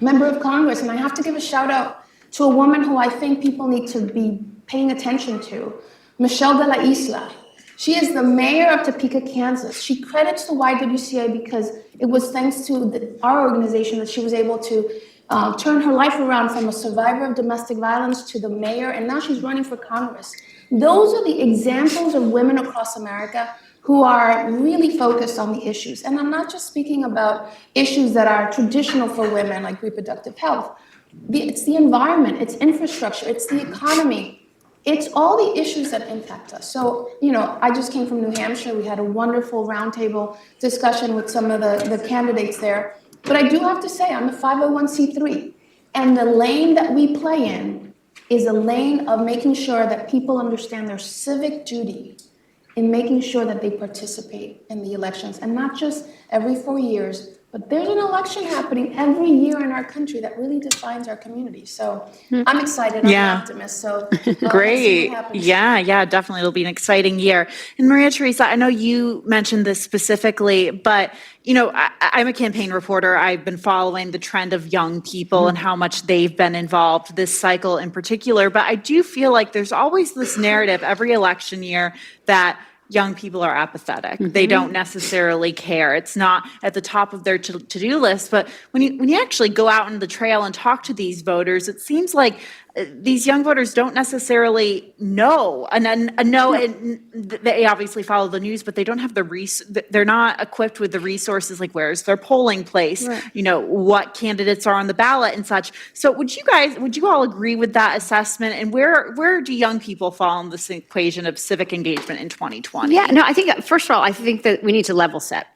member of Congress, and I have to give a shout out to a woman who I think people need to be paying attention to, Michelle de la Isla. She is the mayor of Topeka, Kansas. She credits the YWCA because it was thanks to our organization that she was able to turn her life around from a survivor of domestic violence to the mayor, and now she's running for Congress. Those are the examples of women across America who are really focused on the issues. And I'm not just speaking about issues that are traditional for women, like reproductive health. It's the environment, it's infrastructure, it's the economy. It's all the issues that impact us. So, I just came from New Hampshire. We had a wonderful roundtable discussion with some of the candidates there. But I do have to say, I'm a 501c3. And the lane that we play in is a lane of making sure that people understand their civic duty in making sure that they participate in the elections. And not just every 4 years, but there's an election happening every year in our country that really defines our community. So I'm excited. I'm an optimist. So let's see Great. what happens. Yeah, definitely. It'll be an exciting year. And Maria Teresa, I know you mentioned this specifically, but I'm a campaign reporter. I've been following the trend of young people and how much they've been involved this cycle in particular. But I do feel like there's always this narrative every election year that young people are apathetic. They don't necessarily care. It's not at the top of their to-do list. But when you actually go out on the trail and talk to these voters, it seems like these young voters don't necessarily know. And they obviously follow the news, but they don't have they're not equipped with the resources like where's their polling place, what candidates are on the ballot and such. So would you all agree with that assessment? And where do young people fall in this equation of civic engagement in 2020? Yeah, no, I think, first of all, I think that we need to level set.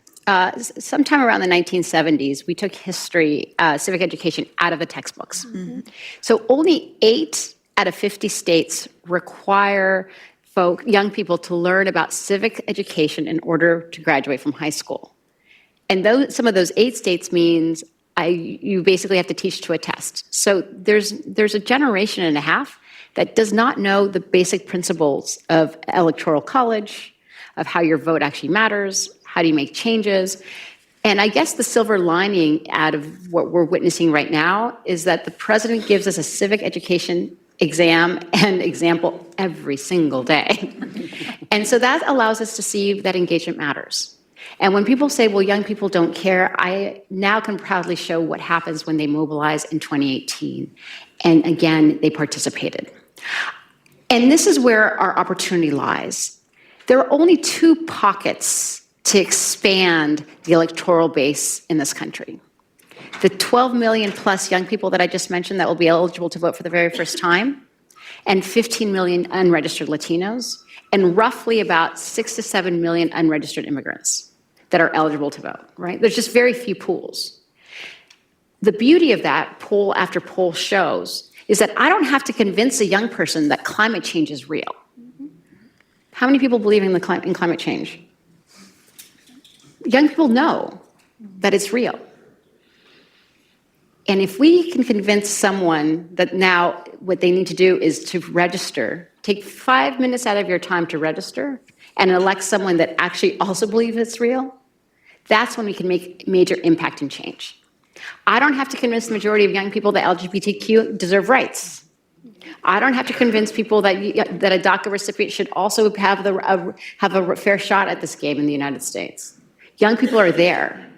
Sometime around the 1970s, we took history, civic education out of the textbooks. So only 8 out of 50 states require young people to learn about civic education in order to graduate from high school. And some of those 8 states means you basically have to teach to a test. So there's a generation and a half that does not know the basic principles of electoral college, of how your vote actually matters, how do you make changes. And I guess the silver lining out of what we're witnessing right now is that the president gives us a civic education exam and example every single day. And so that allows us to see that engagement matters. And when people say, well, young people don't care, I now can proudly show what happens when they mobilize in 2018. And again, they participated. And this is where our opportunity lies. There are only 2 pockets to expand the electoral base in this country. The 12 million plus young people that I just mentioned that will be eligible to vote for the very first time, and 15 million unregistered Latinos, and roughly about 6 to 7 million unregistered immigrants that are eligible to vote, right? There's just very few pools. The beauty of that, poll after poll shows, is that I don't have to convince a young person that climate change is real. How many people believe in climate change? Young people know that it's real. And if we can convince someone that now what they need to do is to register, take 5 minutes out of your time to register and elect someone that actually also believes it's real, that's when we can make major impact and change. I don't have to convince the majority of young people that LGBTQ deserve rights. I don't have to convince people that a DACA recipient should also have a fair shot at this game in the United States. Young people are there.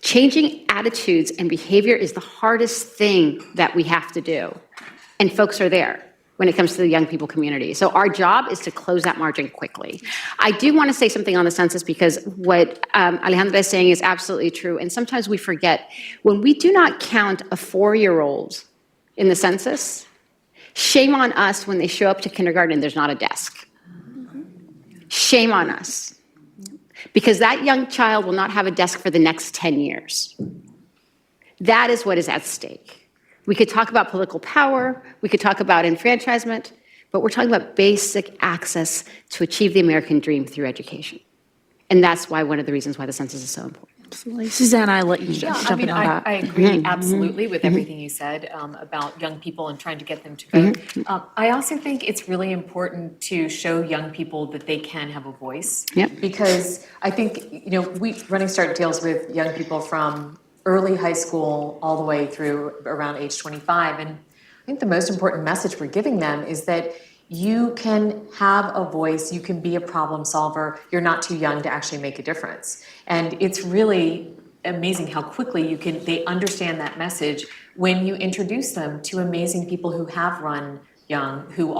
Changing attitudes and behavior is the hardest thing that we have to do. And folks are there. when it comes to the young people community. So our job is to close that margin quickly. I do want to say something on the census because what Alejandra is saying is absolutely true. And sometimes we forget, when we do not count a 4-year-old in the census, shame on us when they show up to kindergarten and there's not a desk. Shame on us. Because that young child will not have a desk for the next 10 years. That is what is at stake. We could talk about political power, we could talk about enfranchisement, but we're talking about basic access to achieve the American dream through education. And that's why one of the reasons why the census is so important. Absolutely. Susanna, I'll let you jump in on that. I agree absolutely with everything you said about young people and trying to get them to vote. I also think it's really important to show young people that they can have a voice. Yep. Because I think, Running Start deals with young people from early high school all the way through around age 25. And I think the most important message we're giving them is that you can have a voice, you can be a problem solver, you're not too young to actually make a difference. And it's really amazing how quickly they understand that message when you introduce them to amazing people who have run young, who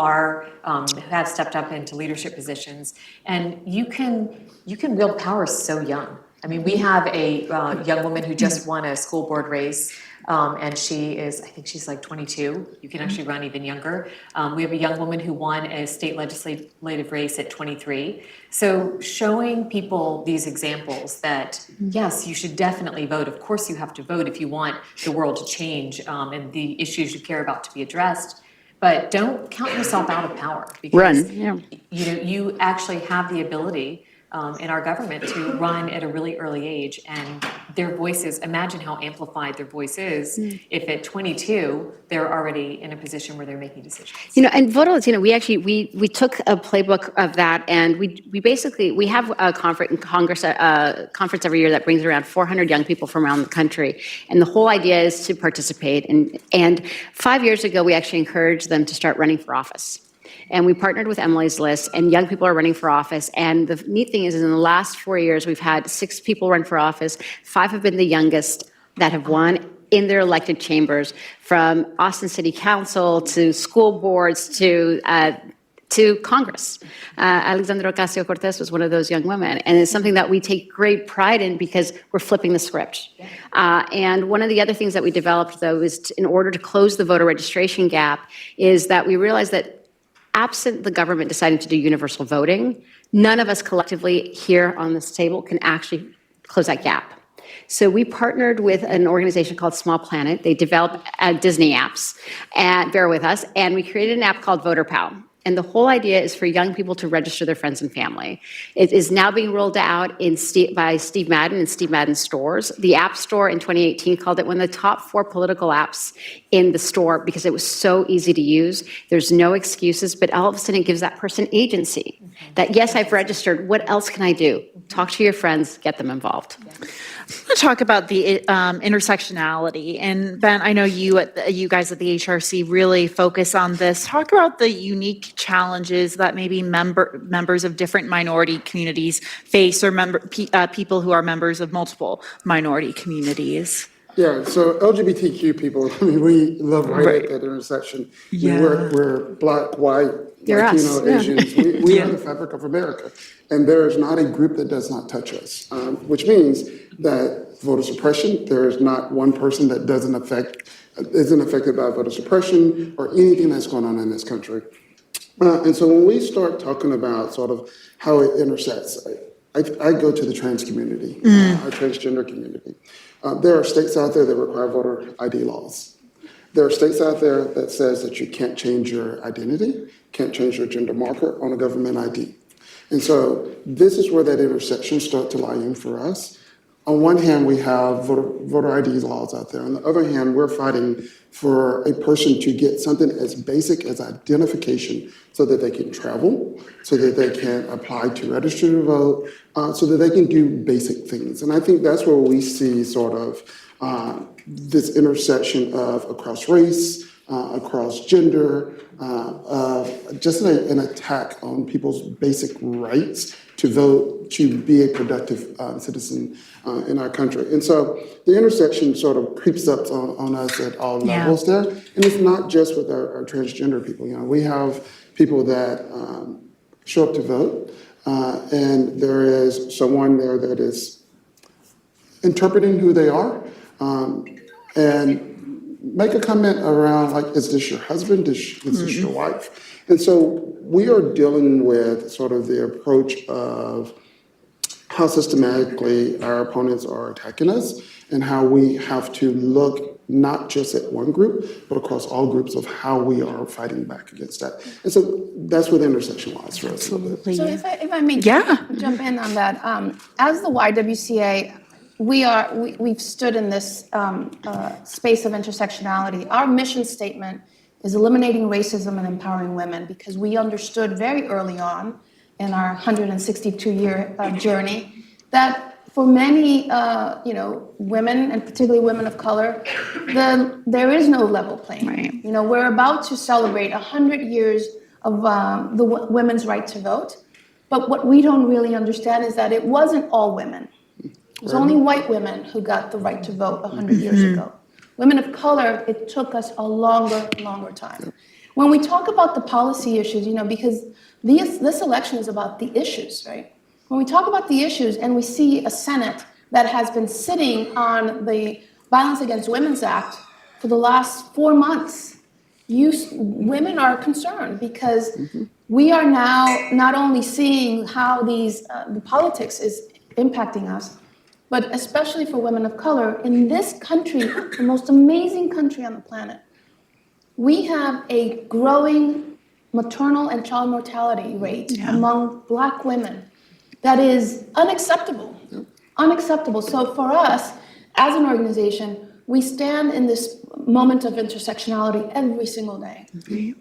have stepped up into leadership positions. And you can wield power so young. I mean, we have a young woman who just won a school board race, and I think she's like 22. You can actually run even younger. We have a young woman who won a state legislative race at 23. So showing people these examples that, yes, you should definitely vote. Of course you have to vote if you want the world to change and the issues you care about to be addressed. But don't count yourself out of power. Because, you actually have the ability in our government to run at a really early age, and their voices, imagine how amplified their voice is if at 22 they're already in a position where they're making decisions. And Voto Latino, we took a playbook of that, and we have a conference every year that brings around 400 young people from around the country, and the whole idea is to participate. And 5 years ago, we actually encouraged them to start running for office. And we partnered with Emily's List, and young people are running for office. And the neat thing is in the last 4 years, we've had 6 people run for office. 5 have been the youngest that have won in their elected chambers, from Austin City Council to school boards to Congress. Alexandra Ocasio-Cortez was one of those young women. And it's something that we take great pride in because we're flipping the script. And one of the other things that we developed, though, is in order to close the voter registration gap, is that we realized that absent the government deciding to do universal voting, none of us collectively here on this table can actually close that gap. So we partnered with an organization called Small Planet. They develop Disney apps, and bear with us, and we created an app called Voter Pal. And the whole idea is for young people to register their friends and family. It is now being rolled out by Steve Madden in Steve Madden stores. The App Store in 2018 called it one of the top 4 political apps in the store because it was so easy to use. There's no excuses, but all of a sudden it gives that person agency. That, yes, I've registered. What else can I do? Talk to your friends, get them involved. I want to talk about the intersectionality. And Ben, I know you guys at the HRC really focus on this. Talk about the unique challenges that maybe members of different minority communities face, or people who are members of multiple minority communities. Yeah, so LGBTQ people, we love right at that intersection. Yeah. We're Black, white, You're Latino, us. Yeah. Asians. We are the fabric of America. And there is not a group that does not touch us, which means that voter suppression, there is not one person that isn't affected by voter suppression or anything that's going on in this country. And so when we start talking about sort of how it intersects, I go to the trans community, our transgender community. There are states out there that require voter ID laws. There are states out there that says that you can't change your identity, can't change your gender marker on a government ID. And so this is where that intersection starts to lie in for us. On one hand, we have voter ID laws out there. On the other hand, we're fighting for a person to get something as basic as identification so that they can travel, so that they can apply to register to vote, so that they can do basic things. And I think that's where we see sort of this intersection of across race, across gender, just an attack on people's basic rights to vote, to be a productive citizen in our country. And so the intersection sort of creeps up on us at all levels there. And it's not just with our transgender people. We have people that show up to vote, and there is someone there that is interpreting who they are, and make a comment around, like, is this your husband? Is this your wife? And so we are dealing with sort of the approach of how systematically our opponents are attacking us and how we have to look not just at one group, but across all groups of how we are fighting back against that. And so that's where the intersection lies for us a little bit. So if I may jump in on that, as the YWCA, we've stood in this space of intersectionality. Our mission statement is eliminating racism and empowering women, because we understood very early on in our 162-year journey that for many women, and particularly women of color, there is no level playing. Right. We're about to celebrate 100 years of the women's right to vote, but what we don't really understand is that it wasn't all women. It was only white women who got the right to vote 100 years ago. Women of color, it took us a longer time. When we talk about the policy issues, because this election is about the issues, right? When we talk about the issues and we see a Senate that has been sitting on the Violence Against Women's Act for the last 4 months, women are concerned, because we are now not only seeing how the politics is impacting us, but especially for women of color, in this country, the most amazing country on the planet, we have a growing maternal and child mortality rate among Black women that is unacceptable. Unacceptable. So for us, as an organization, we stand in this moment of intersectionality every single day.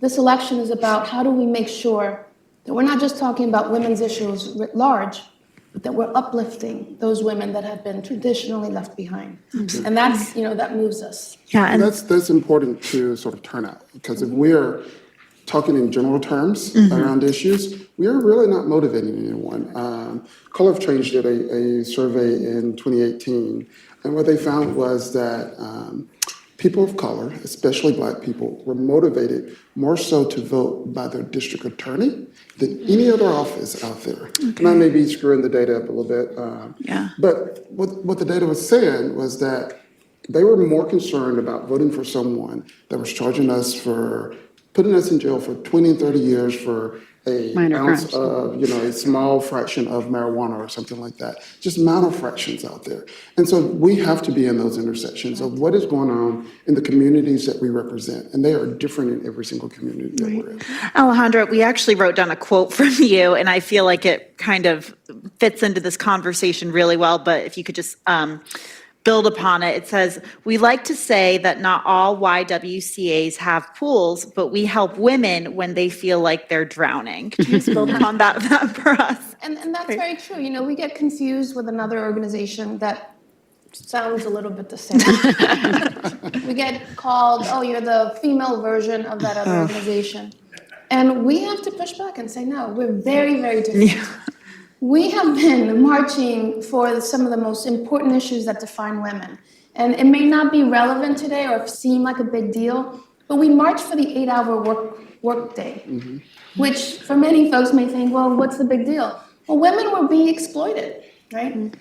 This election is about how do we make sure that we're not just talking about women's issues writ large, but that we're uplifting those women that have been traditionally left behind. And that's, that moves us. And that's important to sort of turn out, because if we're talking in general terms around issues, we are really not motivating anyone. Color of Change did a survey in 2018, and what they found was that people of color, especially Black people, were motivated more so to vote by their district attorney than any other office out there. And I may be screwing the data up a little bit. But what the data was saying was that they were more concerned about voting for someone that was charging us for putting us in jail for 20 and 30 years for a ounce of, a small fraction of marijuana or something like that. Just minor fractions out there. And so we have to be in those intersections of what is going on in the communities that we represent. And they are different in every single community that we're in. Alejandra, we actually wrote down a quote from you, and I feel like it kind of fits into this conversation really well, but if you could just build upon it. It says, we like to say that not all YWCAs have pools, but we help women when they feel like they're drowning. Could you just build upon that for us? And that's very true. We get confused with another organization that sounds a little bit the same. We get called, oh, you're the female version of that other organization. And we have to push back and say, no, we're very, very different. We have been marching for some of the most important issues that define women. And it may not be relevant today or seem like a big deal, but we march for the 8-hour work day, which for many folks may think, well, what's the big deal? Well, women were being exploited, right?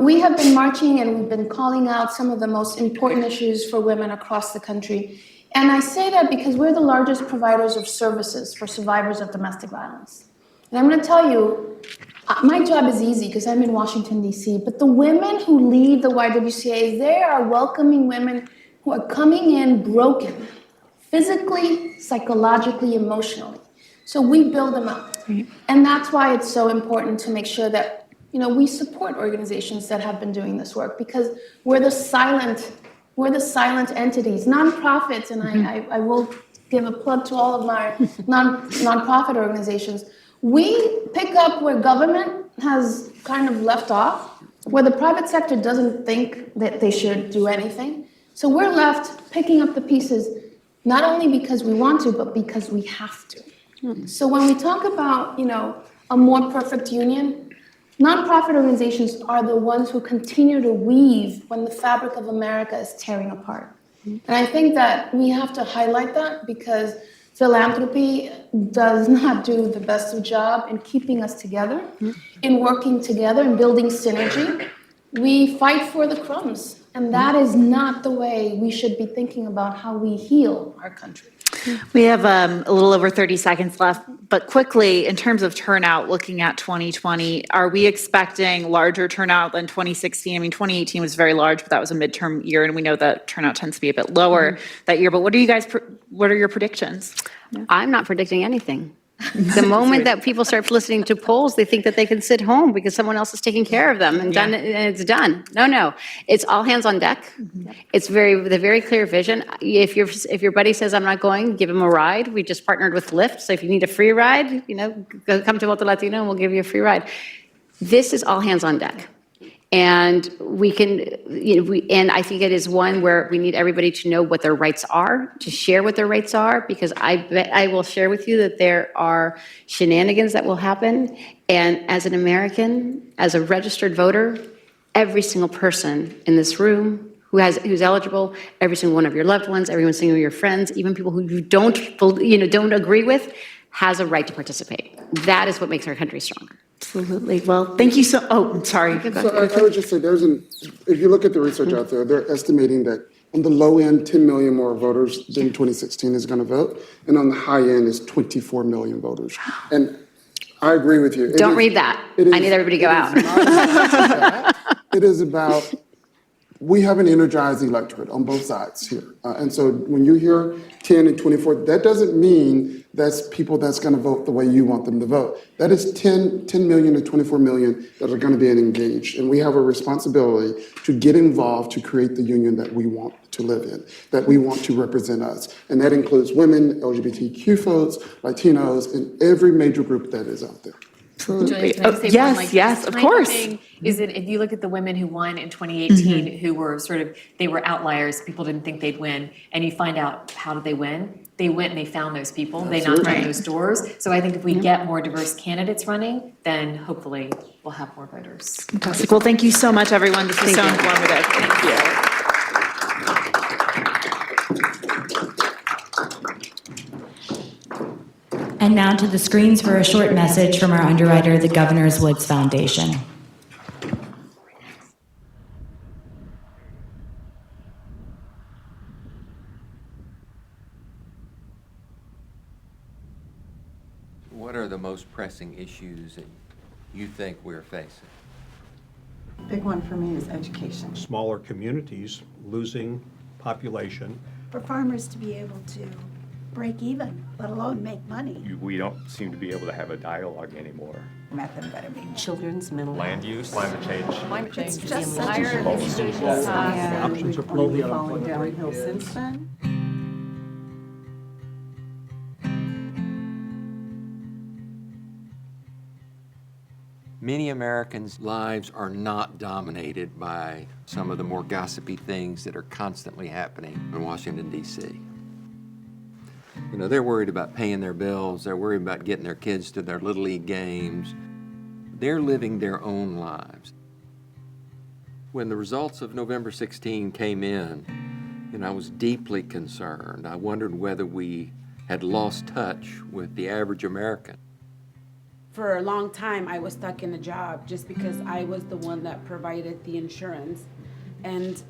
We have been marching and we've been calling out some of the most important issues for women across the country. And I say that because we're the largest providers of services for survivors of domestic violence. And I'm going to tell you, my job is easy because I'm in Washington, D.C., but the women who lead the YWCA, they are welcoming women who are coming in broken, physically, psychologically, emotionally. So we build them up. And that's why it's so important to make sure that, we support organizations that have been doing this work, because we're the silent entities, nonprofits, and I will give a plug to all of my nonprofit organizations. We pick up where government has kind of left off, where the private sector doesn't think that they should do anything. So we're left picking up the pieces, not only because we want to, but because we have to. So when we talk about, a more perfect union, Nonprofit organizations are the ones who continue to weave when the fabric of America is tearing apart. And I think that we have to highlight that because philanthropy does not do the best of job in keeping us together, in working together and building synergy. We fight for the crumbs, and that is not the way we should be thinking about how we heal our country. We have a little over 30 seconds left, but quickly, in terms of turnout, looking at 2020, are we expecting larger turnout than 2016? I mean, 2018 was very large, but that was a midterm year, and we know that turnout tends to be a bit lower that year. But what are your predictions? I'm not predicting anything. The moment that people start listening to polls, they think that they can sit home because someone else is taking care of them and and it's done. No, it's all hands on deck. It's the very clear vision. If your buddy says I'm not going, give him a ride. We just partnered with Lyft, so if you need a free ride, come to Voto Latino and we'll give you a free ride. This is all hands on deck. And we can, and I think it is one where we need everybody to know what their rights are, to share what their rights are, because I will share with you that there are shenanigans that will happen. And as an American, as a registered voter, every single person in this room who's eligible, every single one of your loved ones, every single one of your friends, even people who you don't agree with, has a right to participate. That is what makes our country stronger. Absolutely. Well, thank you so. Oh, I'm sorry. So I would just say if you look at the research out there, they're estimating that on the low end, 10 million more voters than 2016 is going to vote, and on the high end is 24 million voters. And I agree with you. Don't read that. I need everybody to go out. It is about, we have an energized electorate on both sides here. And so when you hear 10 and 24, that doesn't mean that's people that's going to vote the way you want them to vote. That is 10 million to 24 million that are going to be engaged. And we have a responsibility to get involved to create the union that we want to live in, that we want to represent us. And that includes women, LGBTQ folks, Latinos, and every major group that is out there. Julia, can I just say yes, of kind course. thing is that if you look at the women who won in 2018, who were they were outliers, people didn't think they'd win, and you find out how did they win? They went and they found those people, they knocked on those doors. So I think if we get more diverse candidates running, then hopefully we'll have more voters. Fantastic. Well, thank you so much, everyone. This was so informative. Thank you. And now to the screens for a short message from our underwriter, the Governor's Woods Foundation. What are the most pressing issues that you think we're facing? Big one for me is education. Smaller communities losing population. For farmers to be able to break even, let alone make money. We don't seem to be able to have a dialogue anymore. Methamphetamine. Children's mental Land use, climate change. Climate change. It's just such higher a education costs. Options are only falling downhill since then. Many Americans' lives are not dominated by some of the more gossipy things that are constantly happening in Washington, D.C. They're worried about paying their bills. They're worried about getting their kids to their Little League games. They're living their own lives. When the results of November 16 came in, I was deeply concerned. I wondered whether we had lost touch with the average American. For a long time, I was stuck in a job just because I was the one that provided the insurance. And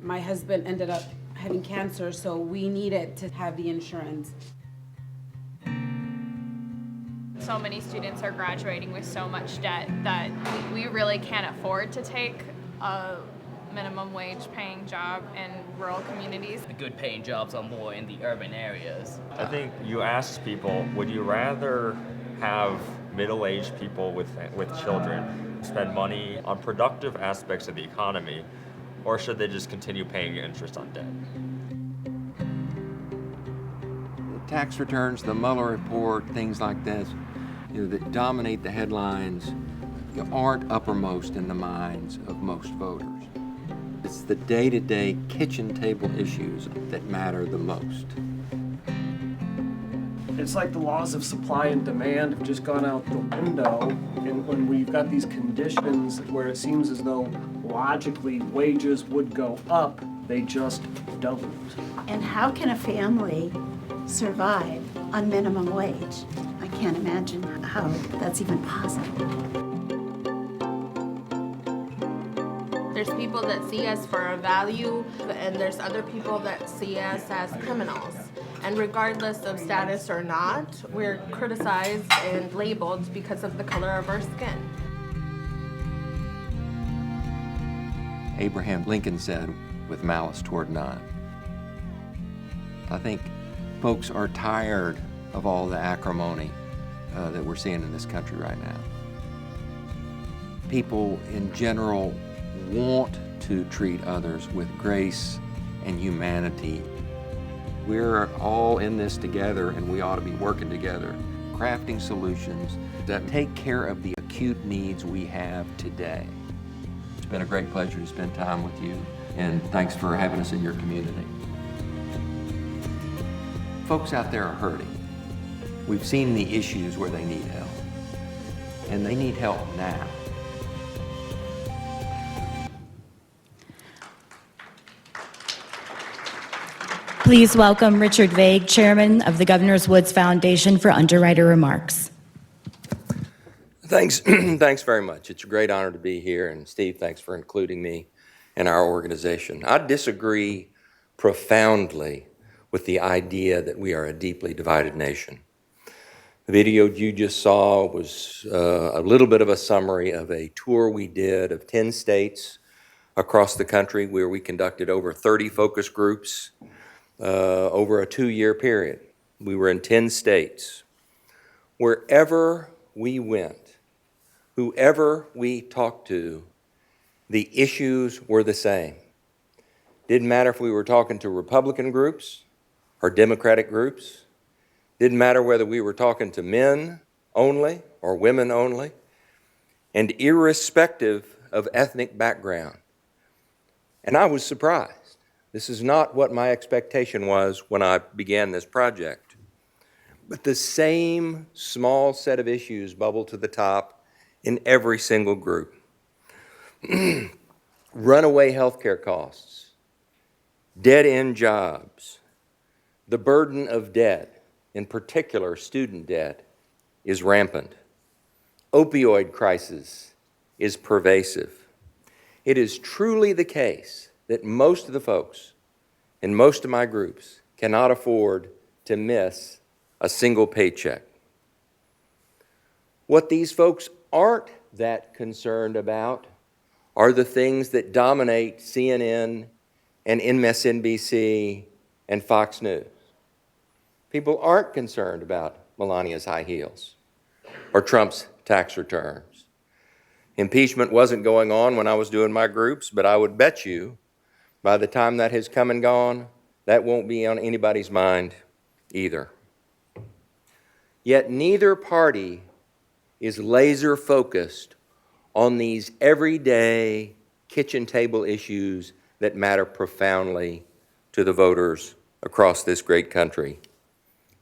my husband ended up having cancer, so we needed to have the insurance. So many students are graduating with so much debt that we really can't afford to take a minimum wage paying job in rural communities. The good paying jobs are more in the urban areas. I think you ask people, would you rather have middle-aged people with children spend money on productive aspects of the economy, or should they just continue paying interest on debt? The tax returns, the Mueller report, things like this, that dominate the headlines, aren't uppermost in the minds of most voters. It's the day-to-day kitchen table issues that matter the most. it's like the laws of supply and demand have just gone out the window. And when we've got these conditions where it seems as though logically wages would go up, they just don't. And how can a family survive on minimum wage? I can't imagine how that's even possible. There's people that see us for our value, and there's other people that see us as criminals. And regardless of status or not, we're criticized and labeled because of the color of our skin. Abraham Lincoln said, with malice toward none. I think folks are tired of all the acrimony that we're seeing in this country right now. People in general want to treat others with grace and humanity. We're all in this together, and we ought to be working together, crafting solutions that take care of the acute needs we have today. It's been a great pleasure to spend time with you, and thanks for having us in your community. Folks out there are hurting. We've seen the issues where they need help, and they need help now. Please welcome Richard Vague, Chairman of the Governor's Woods Foundation, for underwriter remarks. Thanks, thanks very much. It's a great honor to be here, and Steve, thanks for including me in our organization. I disagree profoundly with the idea that we are a deeply divided nation. The video you just saw was a little bit of a summary of a tour we did of 10 states across the country where we conducted over 30 focus groups over a 2-year period. We were in 10 states. Wherever we went, whoever we talked to, the issues were the same. Didn't matter if we were talking to Republican groups or Democratic groups. Didn't matter whether we were talking to men only or women only. And irrespective of ethnic background. And I was surprised. This is not what my expectation was when I began this project. But the same small set of issues bubble to the top in every single group. Runaway healthcare costs, dead-end jobs, the burden of debt, in particular student debt, is rampant. Opioid crisis is pervasive. It is truly the case that most of the folks in most of my groups cannot afford to miss a single paycheck. What these folks aren't that concerned about are the things that dominate CNN and MSNBC and Fox News. People aren't concerned about Melania's high heels or Trump's tax returns. Impeachment wasn't going on when I was doing my groups, but I would bet you by the time that has come and gone, that won't be on anybody's mind either. Yet neither party is laser focused on these everyday kitchen table issues that matter profoundly to the voters across this great country.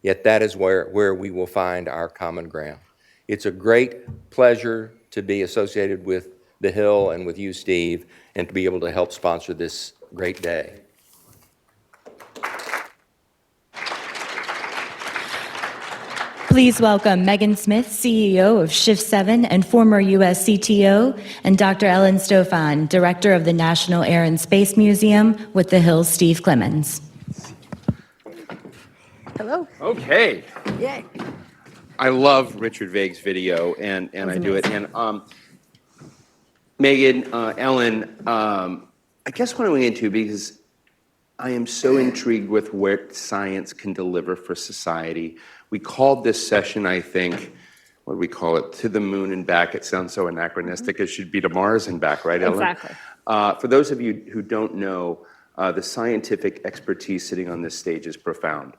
Yet that is where we will find our common ground. It's a great pleasure to be associated with the Hill and with you, Steve, and to be able to help sponsor this great day. Please welcome Megan Smith, CEO of Shift 7 and former U.S. CTO, and Dr. Ellen Stofan, Director of the National Air and Space Museum, with the Hill's Steve Clemens. Hello. Okay. Yay. I love Richard Vague's video, and I do it. And Megan, Ellen, I guess what I'm going into, because I am so intrigued with what science can deliver for society. We called this session, I think, what do we call it? To the moon and back. It sounds so anachronistic. It should be to Mars and back, right, Ellen? Exactly. For those of you who don't know, the scientific expertise sitting on this stage is profound.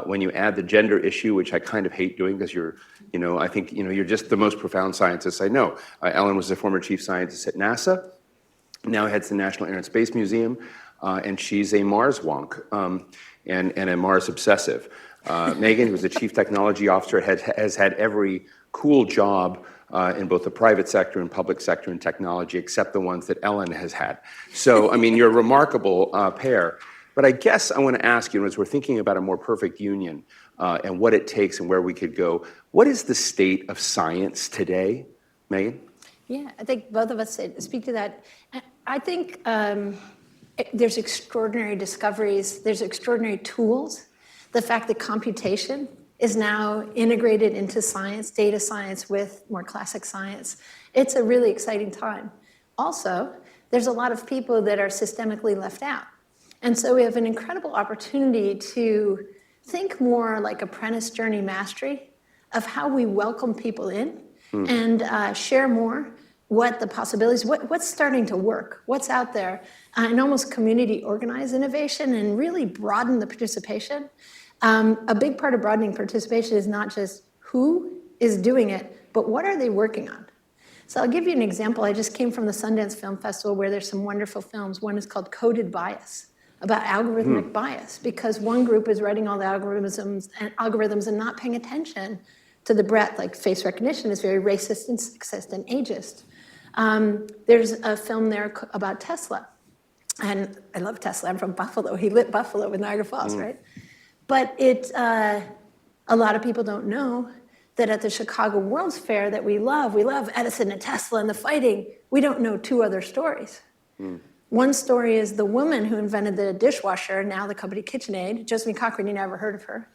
When you add the gender issue, which I kind of hate doing because I think you're just the most profound scientist I know. Ellen was a former chief scientist at NASA, now heads the National Air and Space Museum, and she's a Mars wonk and a Mars obsessive. Megan, who's the Chief Technology Officer, has had every cool job in both the private sector and public sector in technology, except the ones that Ellen has had. So, I mean, you're a remarkable pair. But I guess I want to ask you, as we're thinking about a more perfect union and what it takes and where we could go, what is the state of science today, Megan? Yeah, I think both of us speak to that. I think there's extraordinary discoveries, there's extraordinary tools. The fact that computation is now integrated into science, data science with more classic science, it's a really exciting time. Also, there's a lot of people that are systemically left out. And so we have an incredible opportunity to think more like apprentice journey mastery of how we welcome people in and share more what the possibilities, what's starting to work, what's out there, and almost community organized innovation and really broaden the participation. A big part of broadening participation is not just who is doing it, but what are they working on? So I'll give you an example. I just came from the Sundance Film Festival where there's some wonderful films. One is called Coded Bias, about algorithmic bias, because one group is writing all the algorithms and not paying attention to the breadth, like face recognition is very racist and sexist and ageist. There's a film there about Tesla. And I love Tesla, I'm from Buffalo. He lit Buffalo with Niagara Falls, right? But a lot of people don't know that at the Chicago World's Fair that we love Edison and Tesla and the fighting, we don't know two other stories. One story is the woman who invented the dishwasher, now the company KitchenAid, Josephine Cochrane, you never heard of her.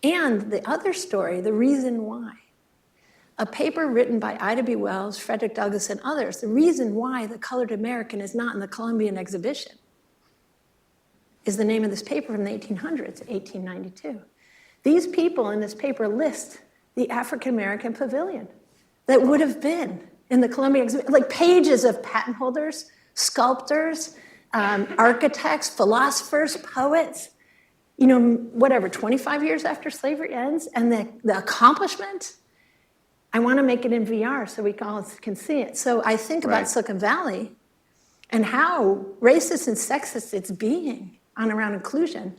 And the other story, the reason why. A paper written by Ida B. Wells, Frederick Douglass, and others, the reason why the colored American is not in the Columbian exhibition is the name of this paper from the 1800s, 1892. These people in this paper list the African American pavilion that would have been in the Columbian exhibition, like pages of patent holders, sculptors, architects, philosophers, poets, 25 years after slavery ends, and the accomplishment, I want to make it in VR so we all can see it. So I think about Silicon Valley and how racist and sexist it's being on around inclusion.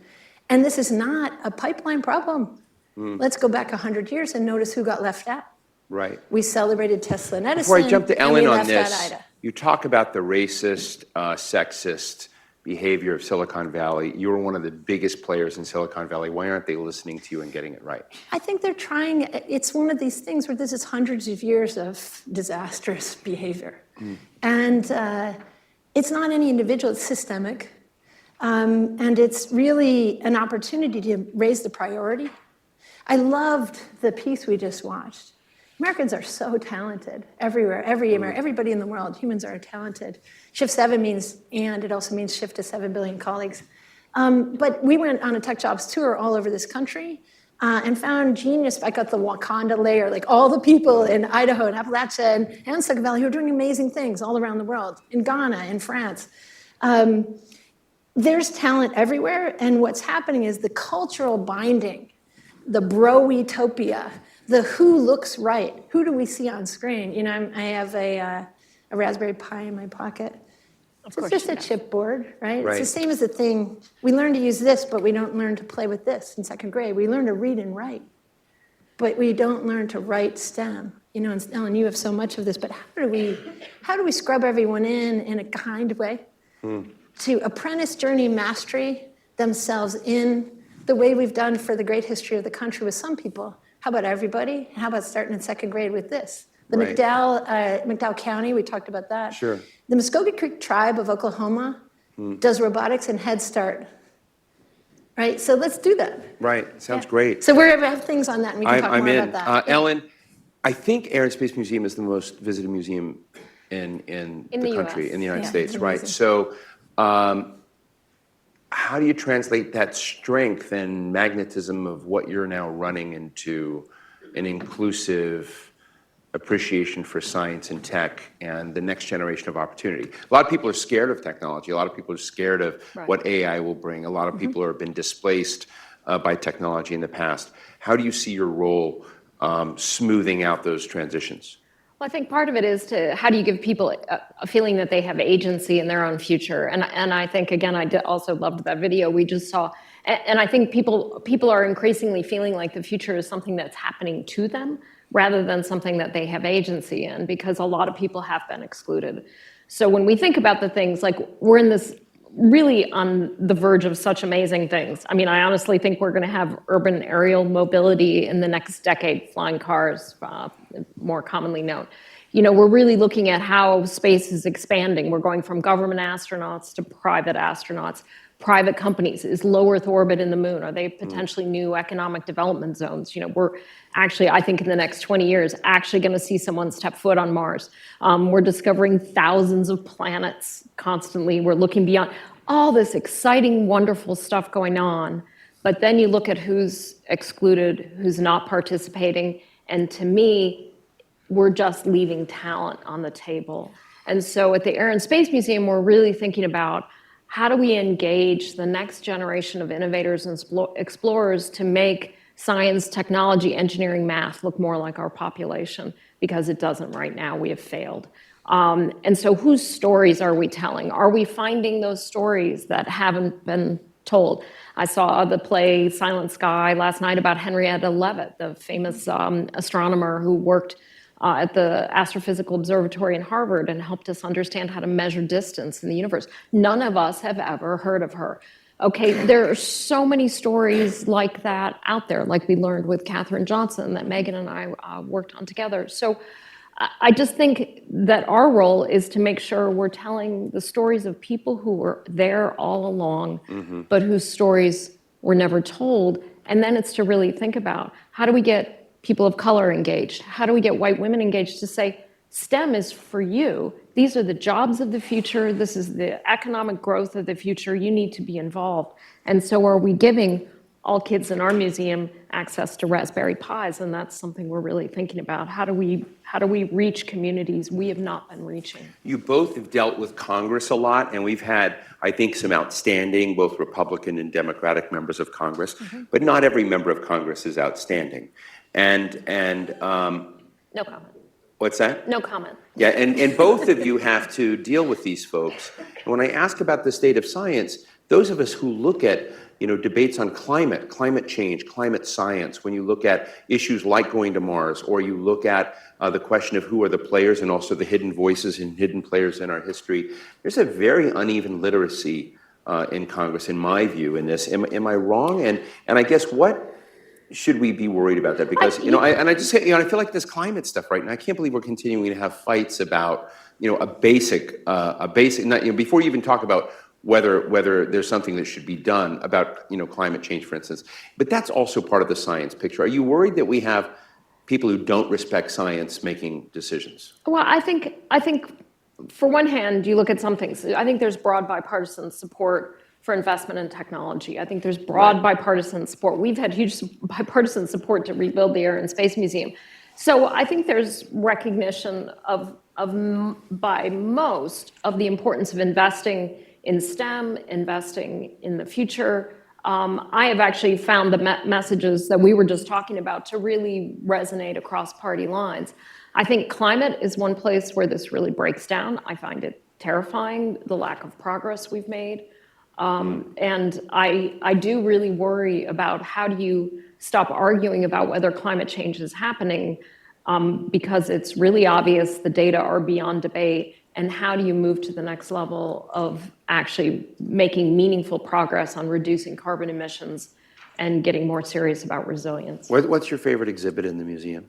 And this is not a pipeline problem. Let's go back 100 years and notice who got left out. Right. We celebrated Tesla and Edison. Before I jump to Ellen on out this, Ida. you talk about the racist, sexist behavior of Silicon Valley. You were one of the biggest players in Silicon Valley. Why aren't they listening to you and getting it right? I think they're trying. It's one of these things where this is hundreds of years of disastrous behavior. And it's not any individual, it's systemic. And it's really an opportunity to raise the priority. I loved the piece we just watched. Americans are so talented everywhere, everybody in the world, humans are talented. Shift 7 means and, it also means shift to 7 billion colleagues. But we went on a Tech Jobs tour all over this country and found genius. I got the Wakanda layer, like all the people in Idaho and Appalachia and Silicon Valley who are doing amazing things all around the world, in Ghana, in France. There's talent everywhere, and what's happening is the cultural binding, the bro-utopia, the who looks right, who do we see on screen? I have a Raspberry Pi in my pocket. It's just a chipboard, right? It's the same as the thing, we learn to use this, but we don't learn to play with this in second grade. We learn to read and write, but we don't learn to write STEM. And Ellen, you have so much of this, but how do we scrub everyone in a kind way to apprentice journey mastery themselves in the way we've done for the great history of the country with some people? How about everybody? And how about starting in second grade with this? The McDowell County, we talked about that. Sure. The Muskogee Creek tribe of Oklahoma does robotics and Head Start. Right, so let's do that. Right, sounds great. So we have things on that, and we can talk more about that. Ellen, I think Air and Space Museum is the most visited museum in the country, in the United States, right? So how do you translate that strength and magnetism of what you're now running into an inclusive appreciation for science and tech and the next generation of opportunity? A lot of people are scared of technology. A lot of people are scared of what AI will bring. A lot of people have been displaced by technology in the past. How do you see your role smoothing out those transitions? Well, I think part of it is to how do you give people a feeling that they have agency in their own future? And I think, again, also loved that video we just saw. And I think people are increasingly feeling like the future is something that's happening to them rather than something that they have agency in, because a lot of people have been excluded. So when we think about the things, like we're in this really on the verge of such amazing things. I mean, I honestly think we're going to have urban aerial mobility in the next decade, flying cars, more commonly known. You know, we're really looking at how space is expanding. We're going from government astronauts to private astronauts. Private companies, is low Earth orbit in the moon? Are they potentially new economic development zones? You know, we're actually, I think in the next 20 years, actually going to see someone step foot on Mars. We're discovering thousands of planets constantly. We're looking beyond all this exciting, wonderful stuff going on. But then you look at who's excluded, who's not participating. And to me, we're just leaving talent on the table. And so at the Air and Space Museum, we're really thinking about how do we engage the next generation of innovators and explorers to make science, technology, engineering, math look more like our population, because it doesn't right now. We have failed. And so whose stories are we telling? Are we finding those stories that haven't been told? I saw the play Silent Sky last night about Henrietta Leavitt, the famous astronomer who worked at the Astrophysical Observatory in Harvard and helped us understand how to measure distance in the universe. None of us have ever heard of her. Okay, there are so many stories like that out there, like we learned with Katherine Johnson that Megan and I worked on together. So I just think that our role is to make sure we're telling the stories of people who were there all along, but whose stories were never told. And then it's to really think about, how do we get people of color engaged? How do we get white women engaged to say, STEM is for you. These are the jobs of the future. This is the economic growth of the future. You need to be involved. And so are we giving all kids in our museum access to Raspberry Pis? And that's something we're really thinking about. How do we reach communities we have not been reaching? You both have dealt with Congress a lot, and we've had, I think, some outstanding, both Republican and Democratic members of Congress, but not every member of Congress is outstanding. No comment. What's that? No comment. Yeah, and both of you have to deal with these folks. And when I ask about the state of science, those of us who look at, you know, debates on climate change, climate science, when you look at issues like going to Mars, or you look at the question of who are the players and also the hidden voices and hidden players in our history, there's a very uneven literacy in Congress, in my view, in this. Am I wrong? And I guess what should we be worried about that? Because, you know, I just, you know, I feel like this climate stuff right now, I can't believe we're continuing to have fights about, you know, a basic, not, you know, before you even talk about whether there's something that should be done about, you know, climate change, for instance. But that's also part of the science picture. Are you worried that we have people who don't respect science making decisions? Well, I think for one hand, you look at some things. I think there's broad bipartisan support for investment in technology. I think there's broad bipartisan support. We've had huge bipartisan support to rebuild the Air and Space Museum. So I think there's recognition by most of the importance of investing in STEM, investing in the future. I have actually found the messages that we were just talking about to really resonate across party lines. I think climate is one place where this really breaks down. I find it terrifying, the lack of progress we've made. And I do really worry about how do you stop arguing about whether climate change is happening, because it's really obvious the data are beyond debate, and how do you move to the next level of actually making meaningful progress on reducing carbon emissions and getting more serious about resilience. What's your favorite exhibit in the museum?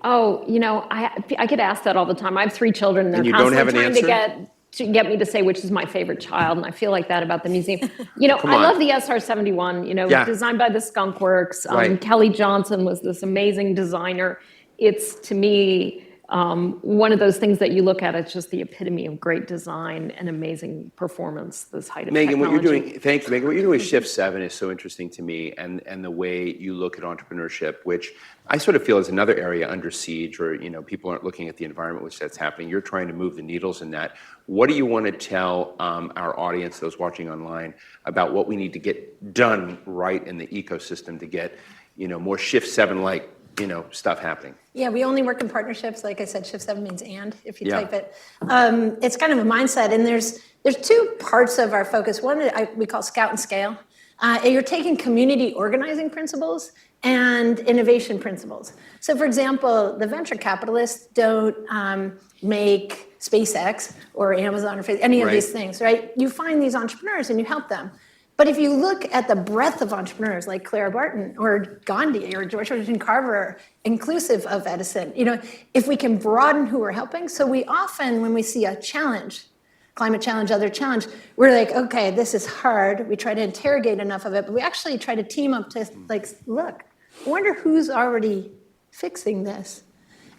Oh, you know, I get asked that all the time. I have 3 children, and they're And you don't have constantly an trying answer? to get me to say which is my favorite child, and I feel like that about the museum. You know, Come I on. love the SR-71, you know, designed by the Skunk Works. Right. Kelly Johnson was this amazing designer. It's, to me, one of those things that you look at, it's just the epitome of great design and amazing performance, this height of Megan, technology. what you're doing, thank you, Megan. What you're doing with Shift 7 is so interesting to me, and the way you look at entrepreneurship, which I sort of feel is another area under siege, or, you know, people aren't looking at the environment which that's happening. You're trying to move the needles in that. What do you want to tell our audience, those watching online, about what we need to get done right in the ecosystem to get, you know, more Shift 7-like stuff happening. Yeah, we only work in partnerships. Like I said, shift 7 means and, if you Yeah. type it. It's kind of a mindset, and there's two parts of our focus. One we call scout and scale. You're taking community organizing principles and innovation principles. So for example, the venture capitalists don't make SpaceX or Amazon or any of these things, right? You find these entrepreneurs and you help them. But if you look at the breadth of entrepreneurs like Clara Barton or Gandhi or George Washington Carver, inclusive of Edison, if we can broaden who we're helping. So we often, when we see a challenge, climate challenge, other challenge, we're like, okay, this is hard. We try to interrogate enough of it, but we actually try to team up to look, I wonder who's already fixing this.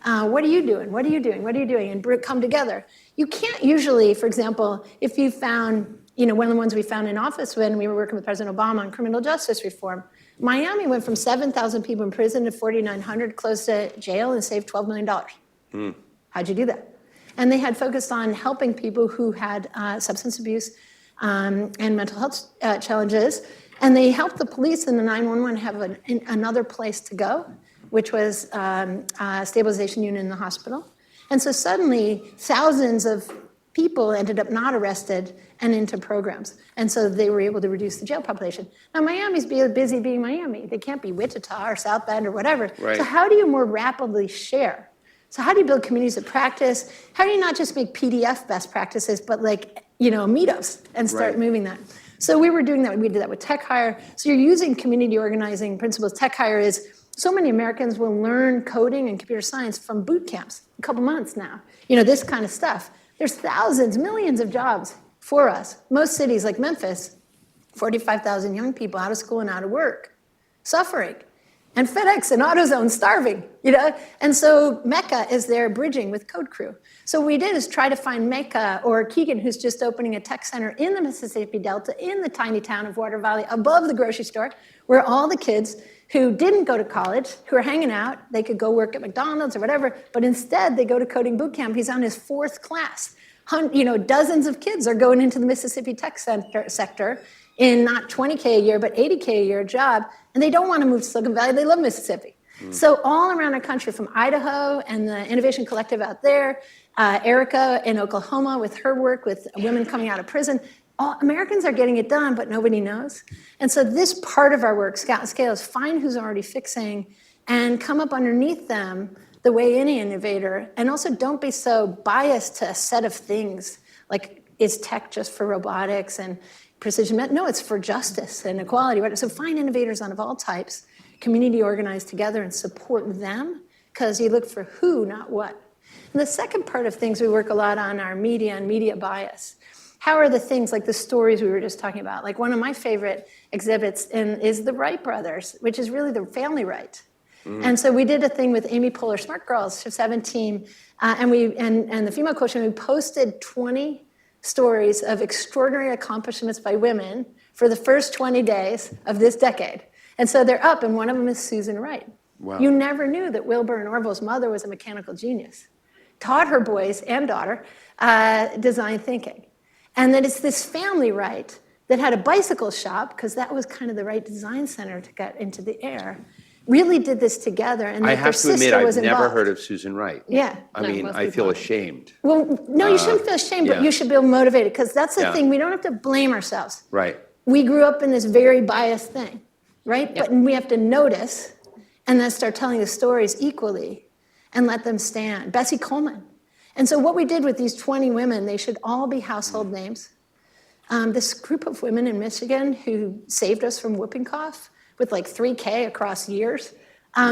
What are you doing? What are you doing? What are you doing? And come together. You can't usually, for example, if you found, one of the ones we found in office when we were working with President Obama on criminal justice reform, Miami went from 7,000 people in prison to 4,900 closed to jail and saved $12 million. How'd you do that? And they had focused on helping people who had substance abuse and mental health challenges. And they helped the police and the 911 have another place to go, which was a stabilization unit in the hospital. And so suddenly, thousands of people ended up not arrested and into programs. And so they were able to reduce the jail population. Now, Miami's busy being Miami. They can't be Wichita or South Bend or whatever. Right. So how do you more rapidly share? So how do you build communities of practice? How do you not just make PDF best practices, but meetups and start moving that? So we were doing that. We did that with Tech Hire. So you're using community organizing principles. Tech Hire is so many Americans will learn coding and computer science from boot camps, a couple months now. This kind of stuff. There's thousands, millions of jobs for us. Most cities like Memphis, 45,000 young people out of school and out of work, suffering. And FedEx and AutoZone starving, And so Mecca is there bridging with Code Crew. So what we did is try to find Mecca or Keegan, who's just opening a tech center in the Mississippi Delta, in the tiny town of Water Valley, above the grocery store, where all the kids who didn't go to college, who are hanging out, they could go work at McDonald's or whatever, but instead they go to coding boot camp. He's on his 4th class. Dozens of kids are going into the Mississippi tech sector in not 20K a year, but 80K a year job, and they don't want to move to Silicon Valley. They love Mississippi. So all around our country, from Idaho and the Innovation Collective out there, Erica in Oklahoma with her work with women coming out of prison, Americans are getting it done, but nobody knows. And so this part of our work, Scout and Scale, is find who's already fixing and come up underneath them the way any innovator, and also don't be so biased to a set of things, like is tech just for robotics and precision medicine? No, it's for justice and equality. Right? So find innovators of all types, community organize together and support them, because you look for who, not what. And the second part of things we work a lot on are media and media bias. How are the things like the stories we were just talking about? Like one of my favorite exhibits is the Wright brothers, which is really the family right. And so we did a thing with Amy Poehler Smart Girls, Shift 7 team, and the female quotient, we posted 20 stories of extraordinary accomplishments by women for the first 20 days of this decade. And so they're up, and one of them is Susan Wright. Wow. You never knew that Wilbur and Orville's mother was a mechanical genius. Taught her boys and daughter design thinking. And that it's this family right that had a bicycle shop, because that was kind of the right design center to get into the air, really did this together, and I that their have to admit, sister was I've involved. never heard of Susan Wright. Yeah. I mean, I feel ashamed. Well, no, you shouldn't feel ashamed, but yeah. you should feel motivated, because that's the Yeah. thing. We don't have to blame ourselves. Right. We grew up in this very biased thing, right? Yep. But we have to notice and then start telling the stories equally and let them stand. Bessie Coleman. And so what we did with these 20 women, they should all be household names. This group of women in Michigan who saved us from whooping cough with like 3K across years,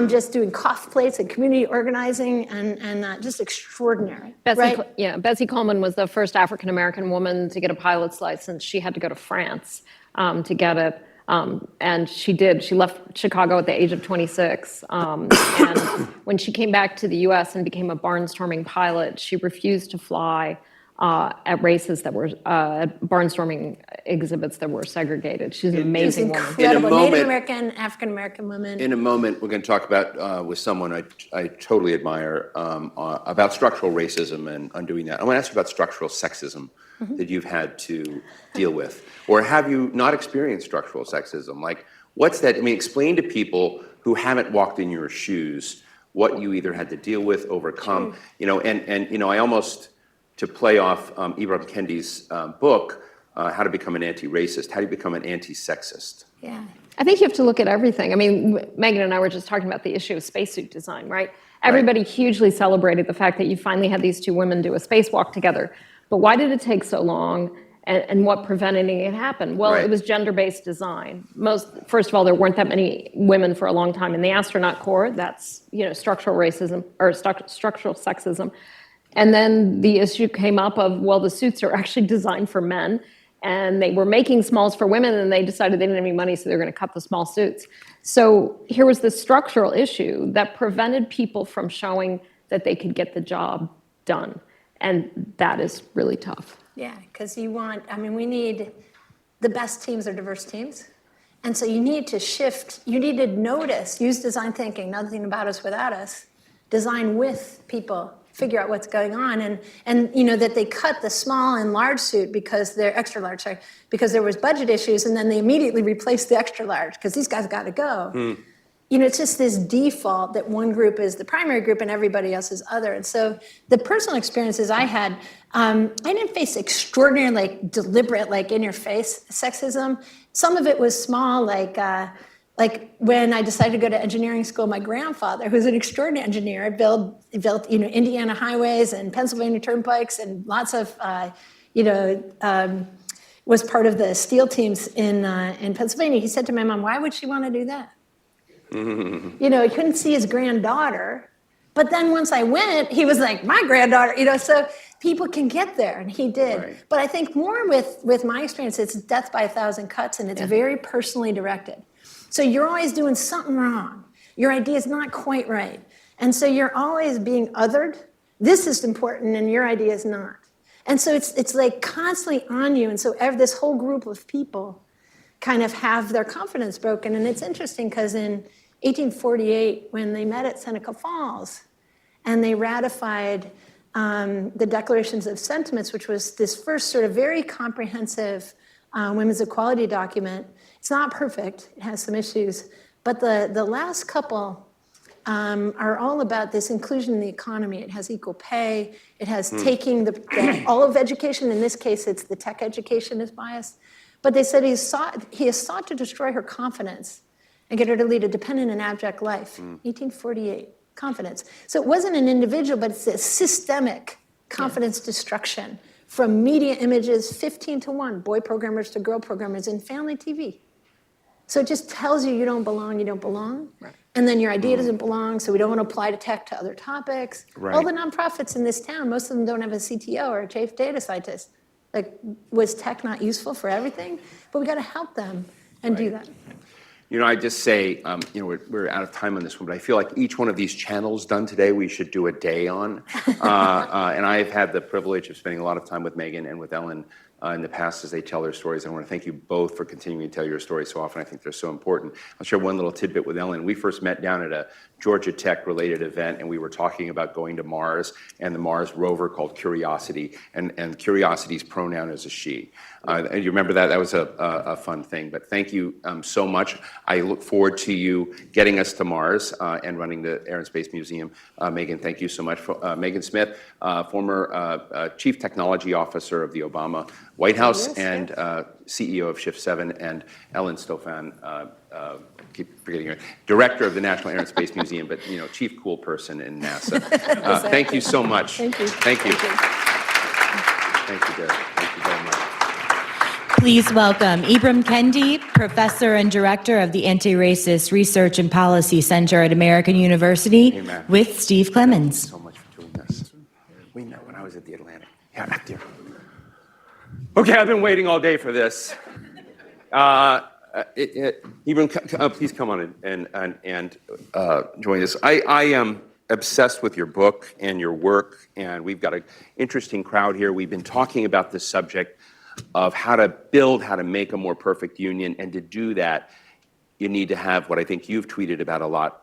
just doing cough plates and community organizing and just extraordinary, right? Bessie Coleman was the first African-American woman to get a pilot's license. She had to go to France to get it. And she did. She left Chicago at the age of 26. And when she came back to the US and became a barnstorming pilot, she refused to fly at races that were barnstorming exhibits that were segregated. She's an amazing woman. Incredible. In a moment- Native American, African-American women. In a moment, we're going to talk about with someone I totally admire about structural racism and undoing that. I want to ask you about structural sexism that you've had to deal with, or have you not experienced structural sexism? Like, what's that? I mean, explain to people who haven't walked in your shoes, what you either had to deal with, overcome, and I almost, to play off Ibram Kendi's book, How to Become an Anti-Racist, how do you become an anti-sexist? Yeah. I think you have to look at everything. I mean, Megan and I were just talking about the issue of spacesuit design, right? Everybody hugely celebrated the fact that you finally had these two women do a spacewalk together. But why did it take so long? And what prevented it happen? Well, it was gender-based design. First of all, there weren't that many women for a long time in the astronaut corps. That's structural racism or structural sexism. And then the issue came up of, well, the suits are actually designed for men, and they were making smalls for women, and they decided they didn't have any money, so they were going to cut the small suits. So here was this structural issue that prevented people from showing that they could get the job done, and that is really tough. Yeah, because we need the best teams are diverse teams. And so you need to shift, you need to notice, use design thinking, nothing about us without us, design with people, figure out what's going on, and that they cut the small and large suit because they're extra large, sorry, because there was budget issues, and then they immediately replaced the extra large because these guys got to go. It's just this default that one group is the primary group and everybody else is other. And so the personal experiences I had, I didn't face extraordinary, deliberate, in-your-face sexism. Some of it was small, like when I decided to go to engineering school, my grandfather, who's an extraordinary engineer, built Indiana highways and Pennsylvania turnpikes and lots of, was part of the steel teams in Pennsylvania. He said to my mom, "Why would she want to do that?" He couldn't see his granddaughter. But then once I went, he was like, my granddaughter, so people can get there, and he did. Right. But I think more with my experience, it's death by 1,000 cuts, and it's very personally directed. So you're always doing something wrong. Your idea is not quite right. And so you're always being othered. This is important, and your idea is not. And so it's like constantly on you. And so this whole group of people kind of have their confidence broken. And it's interesting because in 1848, when they met at Seneca Falls and they ratified the Declarations of Sentiments, which was this first sort of very comprehensive women's equality document. It's not perfect, it has some issues, but the last couple are all about this inclusion in the economy. It has equal pay, it has taking all of education, in this case it's the tech education is biased, but they said he has sought to destroy her confidence and get her to lead a dependent and abject life. 1848, confidence. So it wasn't an individual, but it's a systemic confidence destruction from media images, 15-1, boy programmers to girl programmers in family TV. So it just tells you don't belong, you don't belong. Right. And then your idea doesn't belong, so we don't want to apply to tech to other topics. Right. All the nonprofits in this town, most of them don't have a CTO or a chief data scientist. Was tech not useful for everything? But we got to help them and do that. I just say, we're out of time on this one, but I feel like each one of these channels done today, we should do a day on. And I've had the privilege of spending a lot of time with Megan and with Ellen in the past as they tell their stories. I want to thank you both for continuing to tell your stories so often. I think they're so important. I'll share one little tidbit with Ellen. We first met down at a Georgia Tech related event, and we were talking about going to Mars and the Mars rover called Curiosity, and Curiosity's pronoun is a she. And you remember that? That was a fun thing. But thank you so much. I look forward to you getting us to Mars and running the Air and Space Museum. Megan, thank you so much. Megan Smith, former Chief Technology Officer of the Obama White House and CEO of Shift 7, and Ellen Stofan, keep forgetting her, Director of the National Air and Space Museum, but chief cool person in NASA. Thank you so much. Thank you. Thank you. Thank you, Derek. Thank you very much. Please welcome Ibram Kendi, Professor and Director of the Anti-Racist Research and Policy Center at American University, with Steve Clemens. Thank you so much for doing this. We met when I was at the Atlantic. Yeah, back there. Okay, I've been waiting all day for this. Ibram, please come on and join us. I am obsessed with your book and your work, and we've got an interesting crowd here. We've been talking about this subject of how to make a more perfect union, and to do that, you need to have what I think you've tweeted about a lot,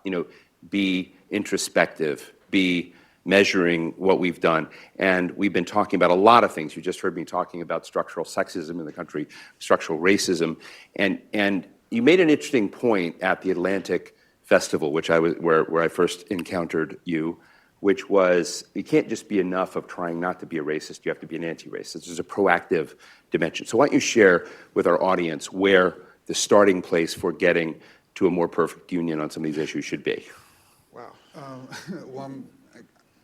be introspective, be measuring what we've done. And we've been talking about a lot of things. You just heard me talking about structural sexism in the country, structural racism, and you made an interesting point at the Atlantic festival, which where I first encountered you, which was you can't just be enough of trying not to be a racist. You have to be an anti-racist. There's a proactive dimension. So why don't you share with our audience where the starting place for getting to a more perfect union on some of these issues should be? Wow. Well, I'm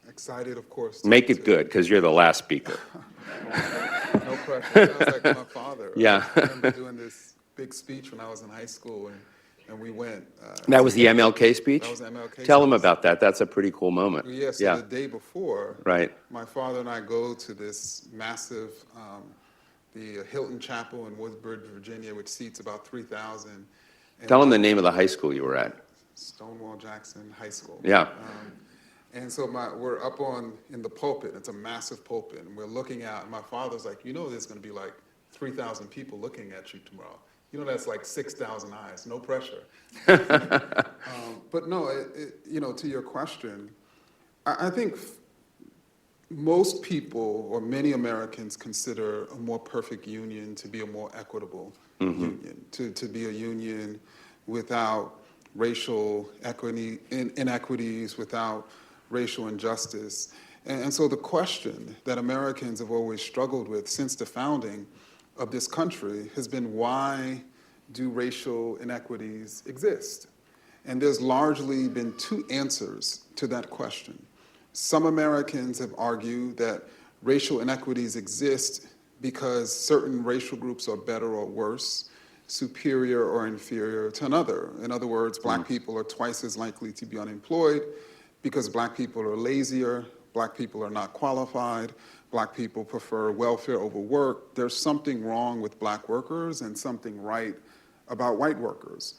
excited, of course. Make it good, because you're the last speaker. No pressure. Sounds like my father. Yeah. I remember doing this big speech when I was in high school, and we went. That was the MLK speech? That was the MLK Tell them speech. about that. That's a pretty cool moment. Yeah, so the day before, Right. my father and I go to this massive, the Hilton Chapel in Woodbridge, Virginia, which seats about 3,000. Tell them the name of the high school you were at. Stonewall Jackson High School. Yeah. And so we're up in the pulpit. It's a massive pulpit, and we're looking out. And my father's like, there's going to be like 3,000 people looking at you tomorrow. That's like 6,000 eyes. No pressure. But no, to your question, I think most people or many Americans consider a more perfect union to be a more equitable union, to be a union without racial inequities, without racial injustice. And so the question that Americans have always struggled with since the founding of this country has been, why do racial inequities exist? And there's largely been two answers to that question. Some Americans have argued that racial inequities exist because certain racial groups are better or worse, superior or inferior to another. In other words, black people are twice as likely to be unemployed because black people are lazier, black people are not qualified, black people prefer welfare over work. There's something wrong with black workers and something right about white workers.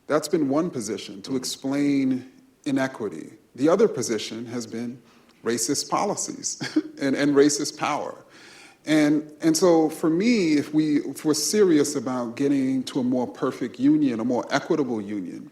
That's been one position to explain inequity. The other position has been racist policies and racist power. And so for me, if we're serious about getting to a more perfect union, a more equitable union,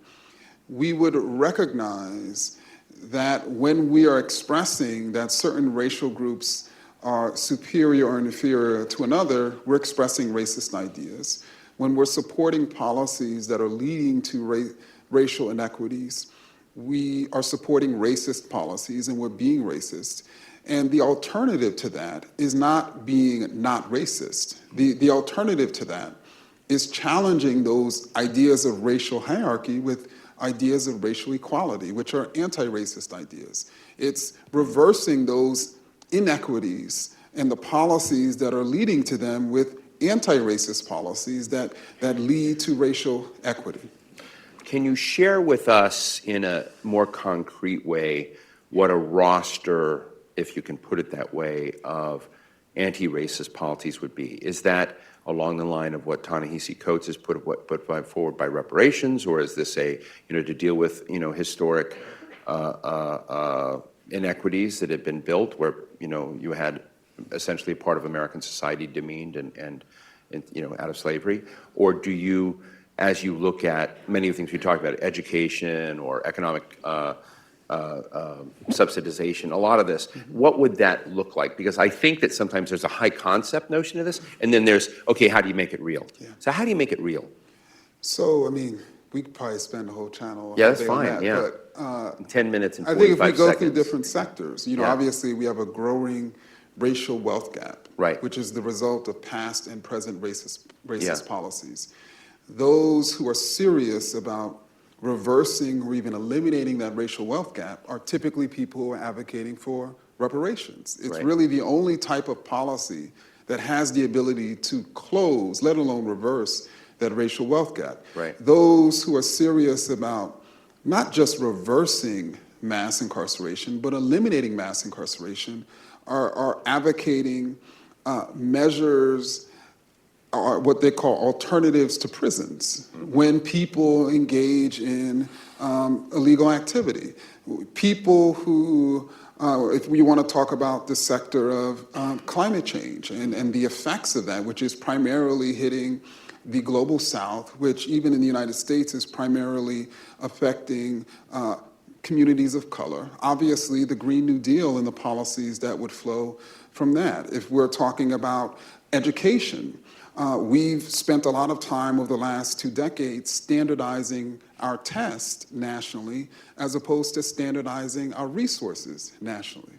we would recognize that when we are expressing that certain racial groups are superior or inferior to another, we're expressing racist ideas. When we're supporting policies that are leading to racial inequities, we are supporting racist policies and we're being racist. And the alternative to that is not being not racist. The alternative to that is challenging those ideas of racial hierarchy with ideas of racial equality, which are anti-racist ideas. It's reversing those inequities and the policies that are leading to them with anti-racist policies that lead to racial equity. Can you share with us in a more concrete way what a roster, if you can put it that way, of anti-racist policies would be? Is that along the line of what Ta-Nehisi Coates has put forward by reparations, or is this to deal with historic inequities that have been built where you had essentially a part of American society demeaned and out of slavery? Or do you, as you look at many of the things we talked about, education or economic subsidization, a lot of this, what would that look like? Because I think that sometimes there's a high concept notion of this, and then there's, okay, how do you make it real? Yeah. So how do you make it real? So, we could probably spend the whole channel. Yeah, that's fine, that, yeah. But, 10 minutes and 45 seconds. I think if we go through different sectors, obviously we have a growing racial wealth gap, right, which is the result of past and present racist policies. Those who are serious about reversing or even eliminating that racial wealth gap are typically people who are advocating for reparations. It's really the only type of policy that has the ability to close, let alone reverse, that racial wealth gap. Right. Those who are serious about not just reversing mass incarceration, but eliminating mass incarceration are advocating measures, are what they call alternatives to prisons, when people engage in illegal activity. People who, if we want to talk about the sector of climate change and the effects of that, which is primarily hitting the global south, which even in the United States is primarily affecting communities of color. Obviously, the Green New Deal and the policies that would flow from that. If we're talking about education, We've spent a lot of time over the last 2 decades standardizing our tests nationally as opposed to standardizing our resources nationally.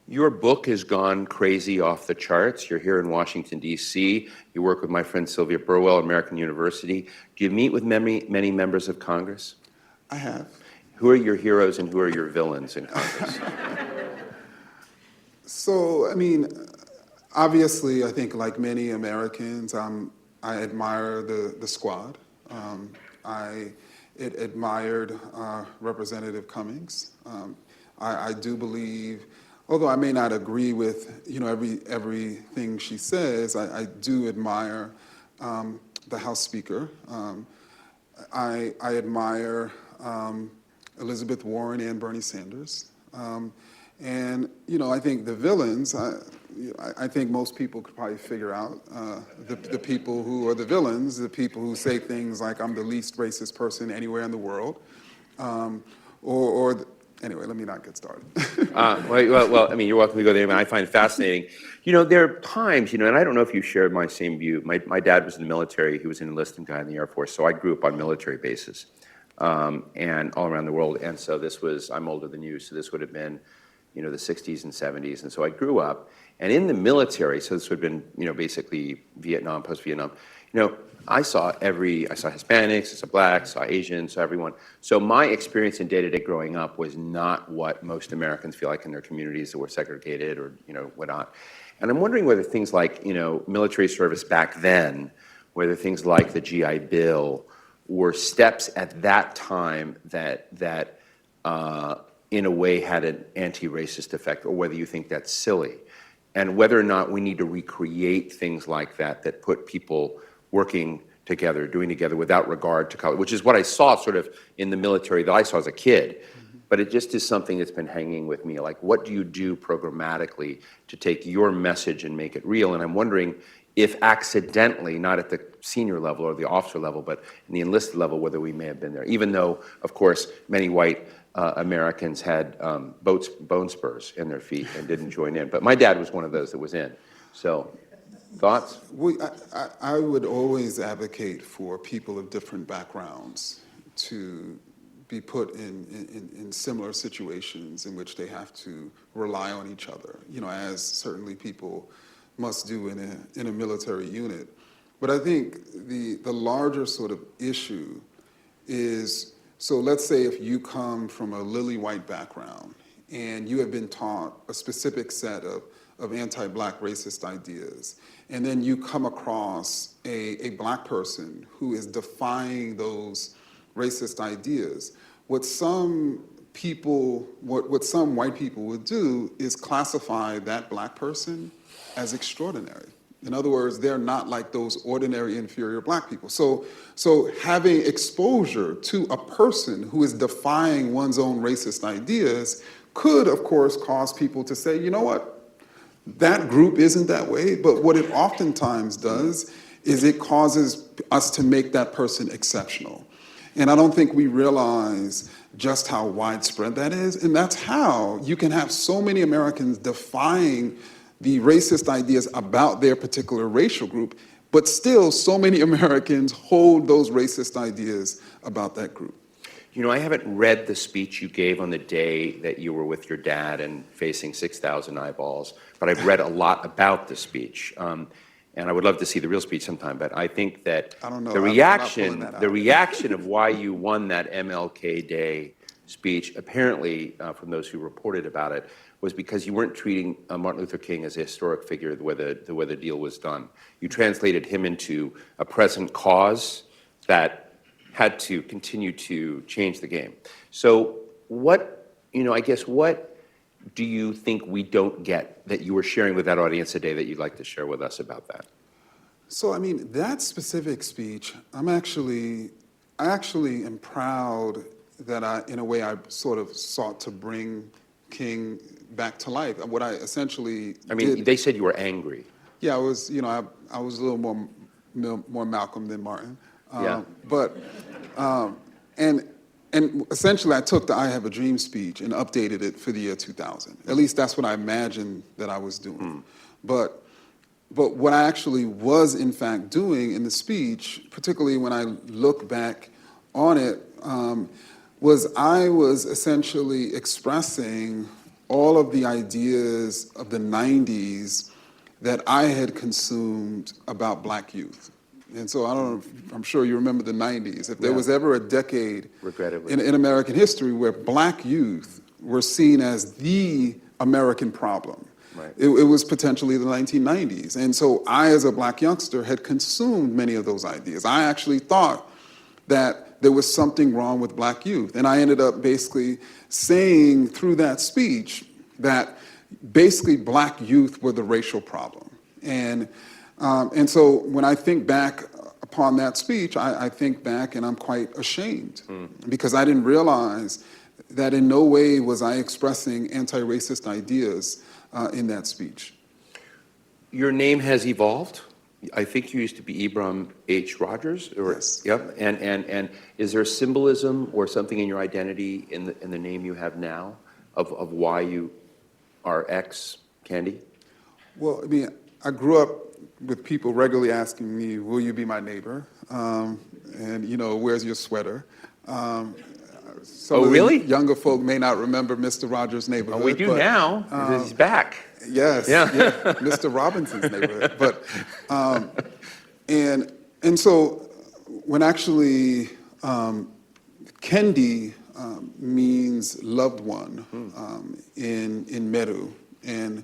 Your book has gone crazy off the charts. You're here in Washington, D.C. You work with my friend Sylvia Burwell at American University. Do you meet with many members of Congress? I have. Who are your heroes and who are your villains in Congress? So, I mean, obviously, I think like many Americans, I admire the squad. I admired Representative Cummings. I do believe, although I may not agree with everything she says, I do admire the House Speaker. I admire Elizabeth Warren and Bernie Sanders. And, I think the villains, I think most people could probably figure out the people who are the villains, the people who say things like, I'm the least racist person anywhere in the world. Anyway, let me not get started. Well, I mean, you're welcome to go there, and I find it fascinating. There are times, and I don't know if you share my same view. My dad was in the military. He was an enlisted guy in the Air Force, so I grew up on military bases and all around the world. And so I'm older than you, so this would have been, the 60s and 70s. And so I grew up, and in the military, so this would have been, basically Vietnam, post-Vietnam, I saw Hispanics, I saw blacks, saw Asians, saw everyone. So my experience in day-to-day growing up was not what most Americans feel like in their communities that were segregated or, whatnot. And I'm wondering whether things like, military service back then, whether things like the GI Bill were steps at that time that in a way had an anti-racist effect, or whether you think that's silly. And whether or not we need to recreate things like that put people working together, doing together without regard to color, which is what I saw sort of in the military that I saw as a kid. But it just is something that's been hanging with me. Like, what do you do programmatically to take your message and make it real? And I'm wondering if accidentally, not at the senior level or the officer level, but in the enlisted level, whether we may have been there. Even though, of course, many white Americans had bone spurs in their feet and didn't join in. But my dad was one of those that was in. So, thoughts? I would always advocate for people of different backgrounds to be put in similar situations in which they have to rely on each other, as certainly people must do in a military unit. But I think the larger sort of issue is, so let's say if you come from a lily white background and you have been taught a specific set of anti-black racist ideas, and then you come across a black person who is defying those racist ideas, what some white people would do is classify that black person as extraordinary. In other words, they're not like those ordinary inferior black people. So having exposure to a person who is defying one's own racist ideas could, of course, cause people to say, you know what, that group isn't that way. But what it oftentimes does is it causes us to make that person exceptional. And I don't think we realize just how widespread that is. And that's how you can have so many Americans defying the racist ideas about their particular racial group, but still so many Americans hold those racist ideas about that group. I haven't read the speech you gave on the day that you were with your dad and facing 6,000 eyeballs, but I've read a lot about the speech. And I would love to see the real speech sometime, but I think that the reaction of why you won that MLK Day speech, apparently from those who reported about it, was because you weren't treating Martin Luther King as a historic figure the way the deal was done. You translated him into a present cause that had to continue to change the game. So what do you think we don't get that you were sharing with that audience today that you'd like to share with us about that? So, that specific speech, I actually am proud that in a way, I sort of sought to bring King back to life. What I essentially did, they said you were angry. Yeah, I was, I was a little more Malcolm than Martin. Yeah. But, and essentially I took the I Have a Dream speech and updated it for the year 2000. At least that's what I imagined that I was doing. But But what I actually was, in fact, doing in the speech, particularly when I look back on it, was I was essentially expressing all of the ideas of the 90s that I had consumed about Black youth. And so I don't know, I'm sure you remember the 90s. If there was ever a decade in American history where Black youth were seen as the American problem, it was potentially the 1990s. And so I, as a Black youngster, had consumed many of those ideas. I actually thought that there was something wrong with Black youth. And I ended up basically saying through that speech that basically Black youth were the racial problem. And so when I think back upon that speech, I think back and I'm quite ashamed because I didn't realize that in no way was I expressing anti-racist ideas in that speech. Your name has evolved. I think you used to be Ibram H. Rogers. Yes. Yep. And is there symbolism or something in your identity in the name you have now of why you are X, Candy? Well, I mean, I grew up with people regularly asking me, will you be my neighbor? And, you know, where's your sweater? Some of the younger folk may not remember Mr. Rogers' neighborhood. Oh, we do now, because he's back. Yes, Mr. Robinson's neighborhood. But, and so when actually Kendi means loved one in Meru, and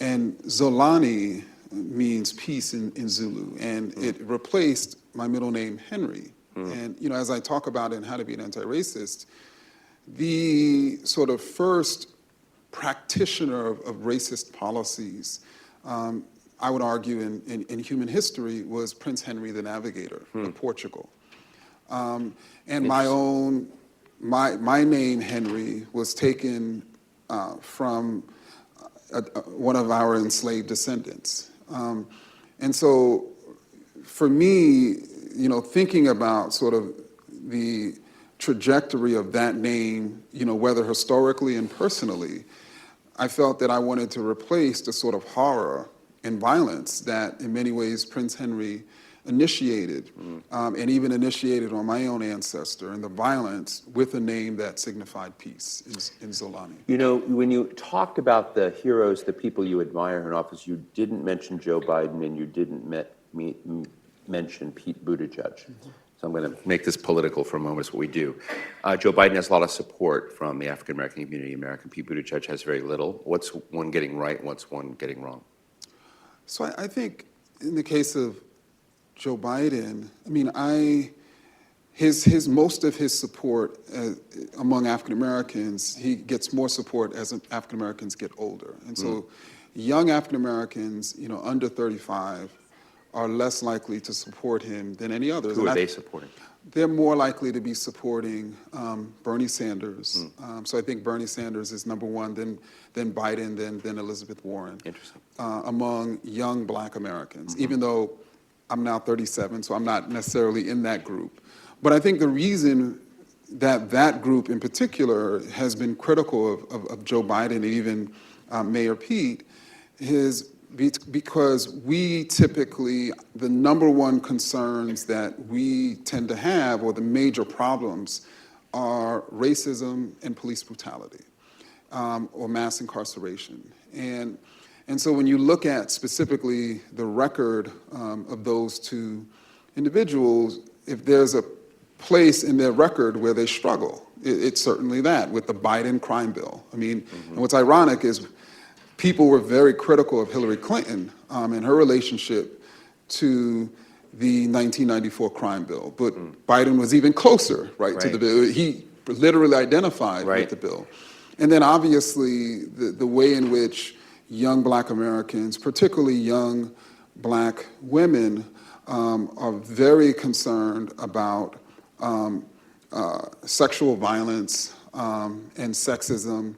Zolani means peace in Zulu, and it replaced my middle name, Henry. And, you know, as I talk about in How to Be an Anti-Racist, the sort of first practitioner of racist policies, I would argue in human history, was Prince Henry the Navigator of Portugal. And my name, Henry, was taken from one of our enslaved descendants. And so for me, you know, thinking about sort of the trajectory of that name, you know, whether historically and personally, I felt that I wanted to replace the sort of horror and violence that in many ways Prince Henry initiated, and even initiated on my own ancestor, and the violence with a name that signified peace in Zolani. You know, when you talked about the heroes, the people you admire in office, you didn't mention Joe Biden and you didn't mention Pete Buttigieg. So I'm going to make this political for a moment, is what we do. Joe Biden has a lot of support from the African-American community. Pete Buttigieg has very little. What's one getting right? What's one getting wrong? So I think in the case of Joe Biden, I mean, his most of his support among African Americans, he gets more support as African Americans get older, and so young African Americans, you know, under 35, are less likely to support him than any others. Who are they supporting? They're more likely to be supporting Bernie Sanders. So I think Bernie Sanders is number one, then Biden, then Elizabeth Warren. Interesting. Among young Black Americans, even though I'm now 37, so I'm not necessarily in that group. But I think the reason that group in particular has been critical of Joe Biden and even Mayor Pete is because we typically, the number one concerns that we tend to have, or the major problems, are racism and police brutality, or mass incarceration. And so when you look at specifically the record of those two individuals, if there's a place in their record where they struggle, it's certainly that, with the Biden crime bill. I mean, and what's ironic is people were very critical of Hillary Clinton and her relationship to the 1994 crime bill, but Biden was even closer, to the bill. He literally identified with the bill. And then obviously the way in which young Black Americans, particularly young Black women, are very concerned about sexual violence and sexism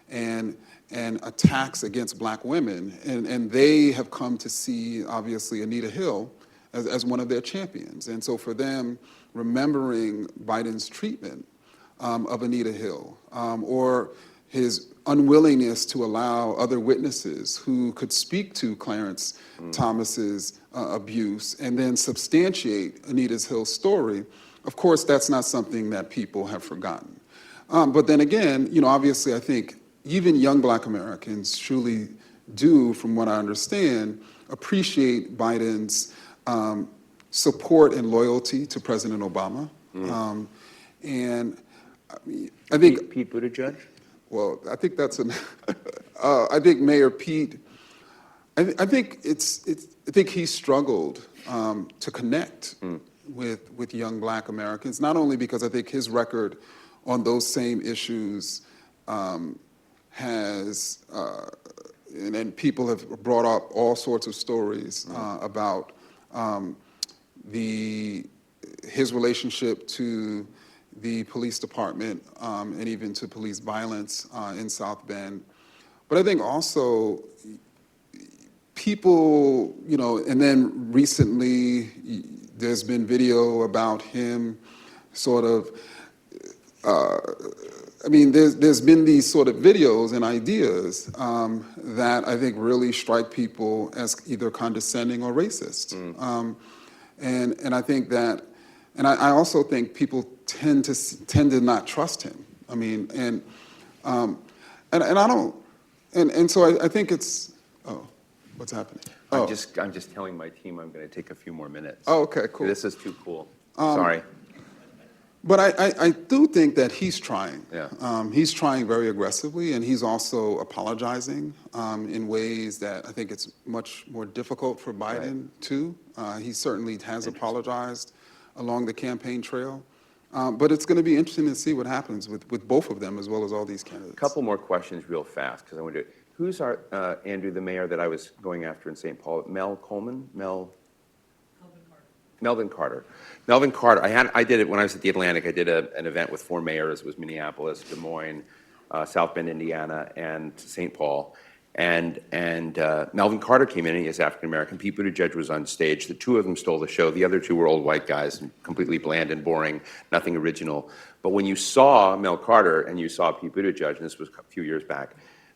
and attacks against Black women. And they have come to see, obviously, Anita Hill as one of their champions. And so for them, remembering Biden's treatment of Anita Hill, or his unwillingness to allow other witnesses who could speak to Clarence Thomas's abuse and then substantiate Anita Hill's story, of course, that's not something that people have forgotten. But then again, obviously I think even young Black Americans truly do, from what I understand, appreciate Biden's support and loyalty to President Obama. And I think Pete Buttigieg? Well, I think that's I think Mayor Pete. I think he struggled to connect with young Black Americans. Not only because I think his record on those same issues has, and people have brought up all sorts of stories about his relationship to the police department and even to police violence in South Bend. But I think also people, and then recently there's been video about him sort of, there's been these sort of videos and ideas that I think really strike people as either condescending or racist. And I think that, and I also think people tend to not trust him. And I don't, and so I think it's, what's happening? I'm just telling my team I'm going to take a few more minutes. Oh, okay, cool. This is too cool. Sorry. But I do think that he's trying. Yeah. He's trying very aggressively, and he's also apologizing in ways that I think it's much more difficult for Biden too. He certainly has apologized along the campaign trail. But it's going to be interesting to see what happens with both of them as well as all these candidates. A couple more questions real fast, because I want to. Who's our, Andrew, the mayor that I was going after in St. Paul? Mel Coleman? Melvin Carter. Melvin Carter. I did it when I was at the Atlantic. I did an event with 4 mayors. It was Minneapolis, Des Moines, South Bend, Indiana, and St. Paul. And Melvin Carter came in, and he is African American. Pete Buttigieg was on stage. The 2 of them stole the show. The other 2 were old white guys, completely bland and boring, nothing original. But when you saw Mel Carter and you saw Pete Buttigieg, and this was a few years back,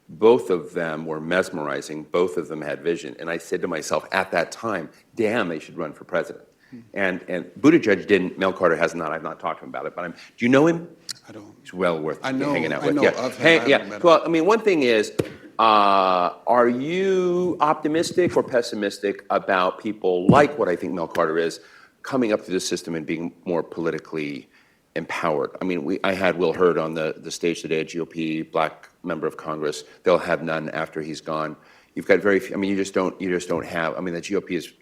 both of them were mesmerizing. Both of them had vision. And I said to myself at that time, damn, they should run for president. And Buttigieg didn't. Mel Carter has not. I've not talked to him about it. But do you know him? I don't. He's well worth hanging out with. I know of him. I haven't met him. Well, one thing is, are you optimistic or pessimistic about people like what I think Mel Carter is coming up through the system and being more politically empowered? I had Will Hurd on the stage today, a GOP Black member of Congress. They'll have none after he's gone. You've got very few. You just don't have. The GOP is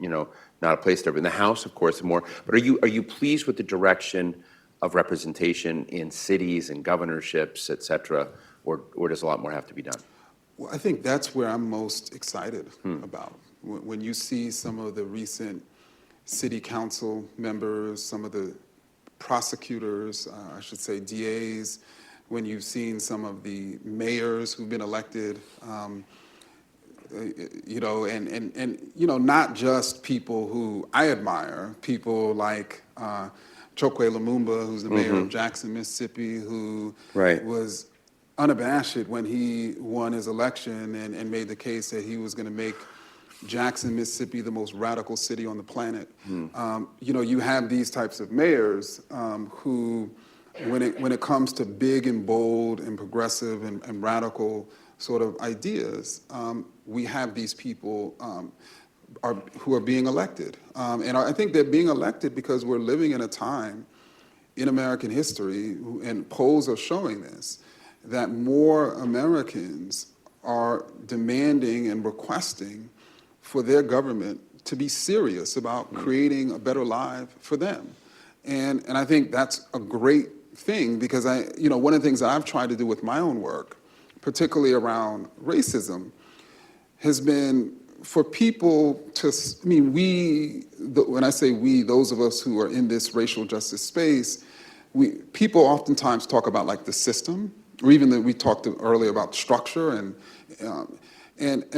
not a place to. In the House, of course, more. But are you pleased with the direction of representation in cities and governorships, et cetera, or does a lot more have to be done? Well, I think that's where I'm most excited about. When you see some of the recent city council members, some of the prosecutors, I should say DAs, when you've seen some of the mayors who've been elected, not just people who I admire, people like Chokwe Lumumba, who's the mayor of Jackson, Mississippi, who was unabashed when he won his election and made the case that he was going to make Jackson, Mississippi, the most radical city on the planet. You have these types of mayors who, when it comes to big and bold and progressive and radical sort of ideas, we have these people who are being elected. And I think they're being elected because we're living in a time in American history, and polls are showing this, that more Americans are demanding and requesting for their government to be serious about creating a better life for them. And I think that's a great thing, because one of the things I've tried to do with my own work, particularly around racism, has been for people to, when I say we, those of us who are in this racial justice space, people oftentimes talk about like the system, or even we talked earlier about structure, and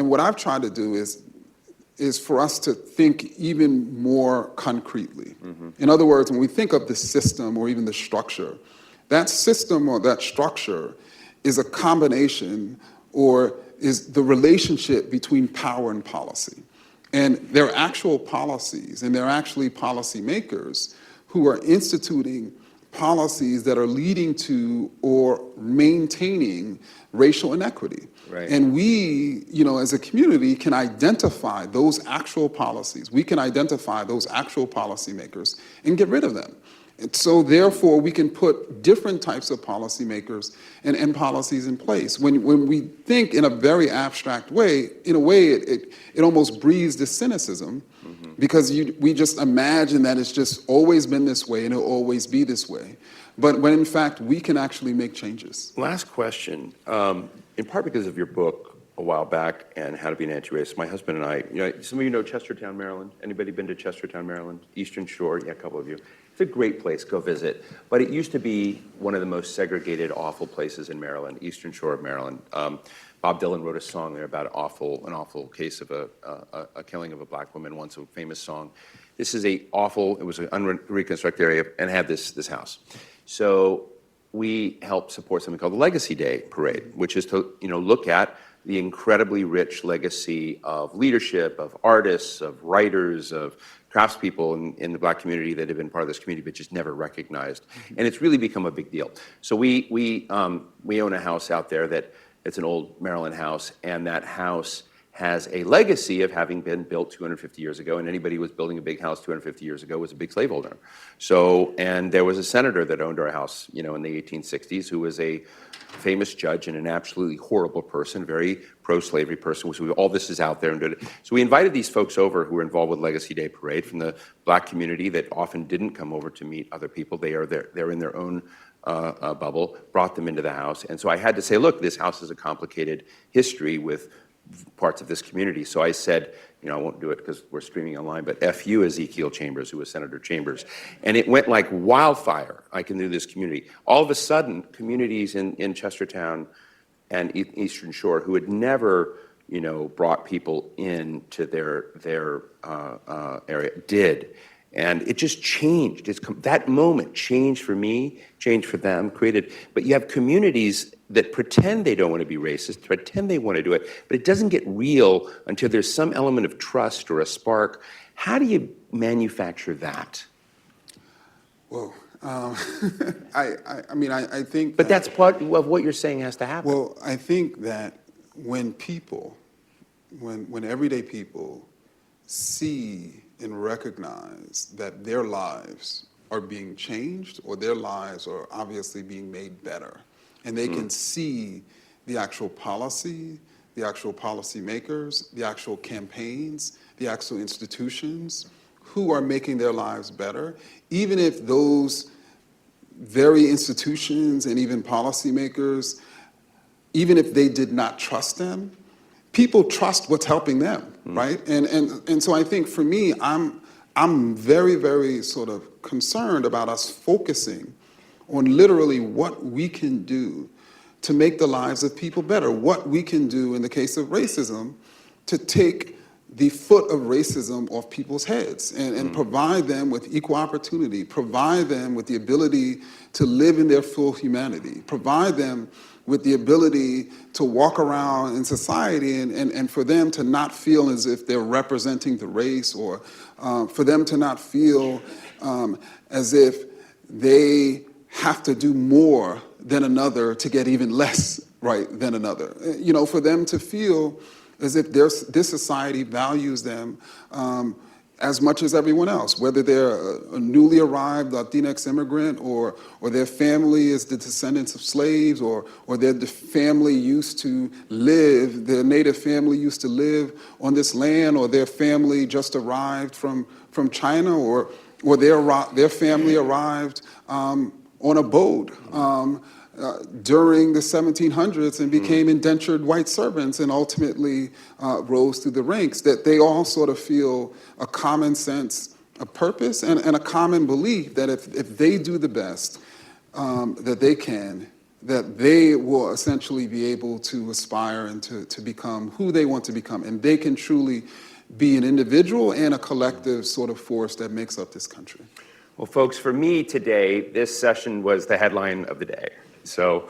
what I've tried to do is for us to think even more concretely. In other words, when we think of the system or even the structure, that system or that structure is a combination or is the relationship between power and policy. And there are actual policies, and there are actually policymakers who are instituting policies that are leading to or maintaining racial inequity. Right. And we, as a community, can identify those actual policies. We can identify those actual policymakers and get rid of them. And so therefore, we can put different types of policymakers and policies in place. When we think in a very abstract way, in a way, it almost breeds this cynicism, because we just imagine that it's just always been this way and it'll always be this way. But when in fact, we can actually make changes. Last question. In part because of your book a while back and How to Be an Anti-Racist, my husband and I, some of you know Chestertown, Maryland. Anybody been to Chestertown, Maryland? Eastern Shore? Yeah, a couple of you. It's a great place, go visit. But it used to be one of the most segregated, awful places in Maryland, Eastern Shore of Maryland. Bob Dylan wrote a song there about an awful case of a killing of a black woman once, a famous song. This is it was an unreconstructed area and had this house. So we helped support something called the Legacy Day Parade, which is to look at the incredibly rich legacy of leadership, of artists, of writers, of craftspeople in the black community that have been part of this community but just never recognized. And it's really become a big deal. So we own a house out there it's an old Maryland house, and that house has a legacy of having been built 250 years ago, and anybody who was building a big house 250 years ago was a big slaveholder. So, and there was a senator that owned our house, in the 1860s, who was a famous judge and an absolutely horrible person, very pro-slavery person. So all this is out there. So we invited these folks over who were involved with Legacy Day Parade from the black community that often didn't come over to meet other people. They're in their own bubble, brought them into the house. And so I had to say, look, this house has a complicated history with parts of this community. So I said, I won't do it because we're streaming online, but F you, Ezekiel Chambers, who was Senator Chambers. And it went like wildfire, through this community. All of a sudden, communities in Chestertown and Eastern Shore who had never, brought people into their area did. And it just changed. That moment changed for me, changed for them, but you have communities that pretend they don't want to be racist, pretend they want to do it, but it doesn't get real until there's some element of trust or a spark. How do you manufacture that? Well, I think But that's part of what you're saying has to happen. Well, I think that when everyday people see and recognize that their lives are being changed or their lives are obviously being made better, and they can see the actual policy, the actual policymakers, the actual campaigns, the actual institutions who are making their lives better, even if those very institutions and even policymakers, even if they did not trust them, people trust what's helping them, right? And so I think for me, I'm very, very sort of concerned about us focusing on literally what we can do to make the lives of people better, what we can do in the case of racism to take the foot of racism off people's heads and provide them with equal opportunity, provide them with the ability to live in their full humanity, provide them with the ability to walk around in society and for them to not feel as if they're representing the race, or for them to not feel as if they have to do more than another to get even less right than another. For them to feel as if this society values them as much as everyone else, whether they're a newly arrived Latinx immigrant or their family is the descendants of slaves, or their family used to live, their native family used to live on this land, or their family just arrived from China, or their family arrived on a boat during the 1700s and became indentured white servants and ultimately rose through the ranks, that they all sort of feel a common sense of purpose and a common belief that if they do the best that they can, that they will essentially be able to aspire and to become who they want to become. And they can truly be an individual and a collective sort of force that makes up this country. Well, folks, for me today, this session was the headline of the day. So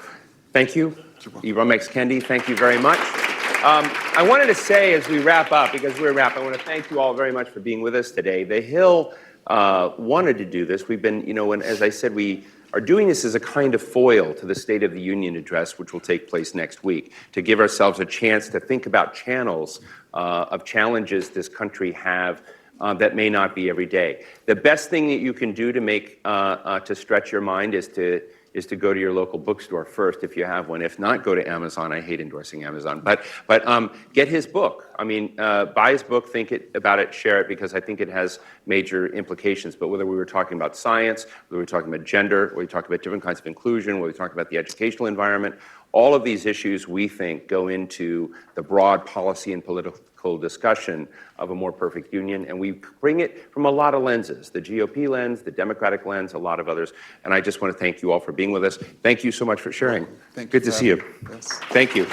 Thank you. Ibram X. Kendi, thank you very much. I wanted to say as we wrap up, because we're wrapping, I want to thank you all very much for being with us today. The Hill wanted to do this. We've been, and as I said, we are doing this as a kind of foil to the State of the Union address, which will take place next week, to give ourselves a chance to think about channels of challenges this country have that may not be every day. The best thing that you can do to make to stretch your mind is to go to your local bookstore first if you have one. If not, go to Amazon. I hate endorsing Amazon, but get his book. I mean, buy his book, think about it, share it, because I think it has major implications. But whether we were talking about science, whether we were talking about gender, whether we talked about different kinds of inclusion, whether we talked about the educational environment, all of these issues, we think, go into the broad policy and political discussion of a more perfect union, and we bring it from a lot of lenses, the GOP lens, the Democratic lens, a lot of others, and I just want to thank you all for being with us. Thank you so much for sharing. Thank you Good to for see you. having me. Yes. Thank you.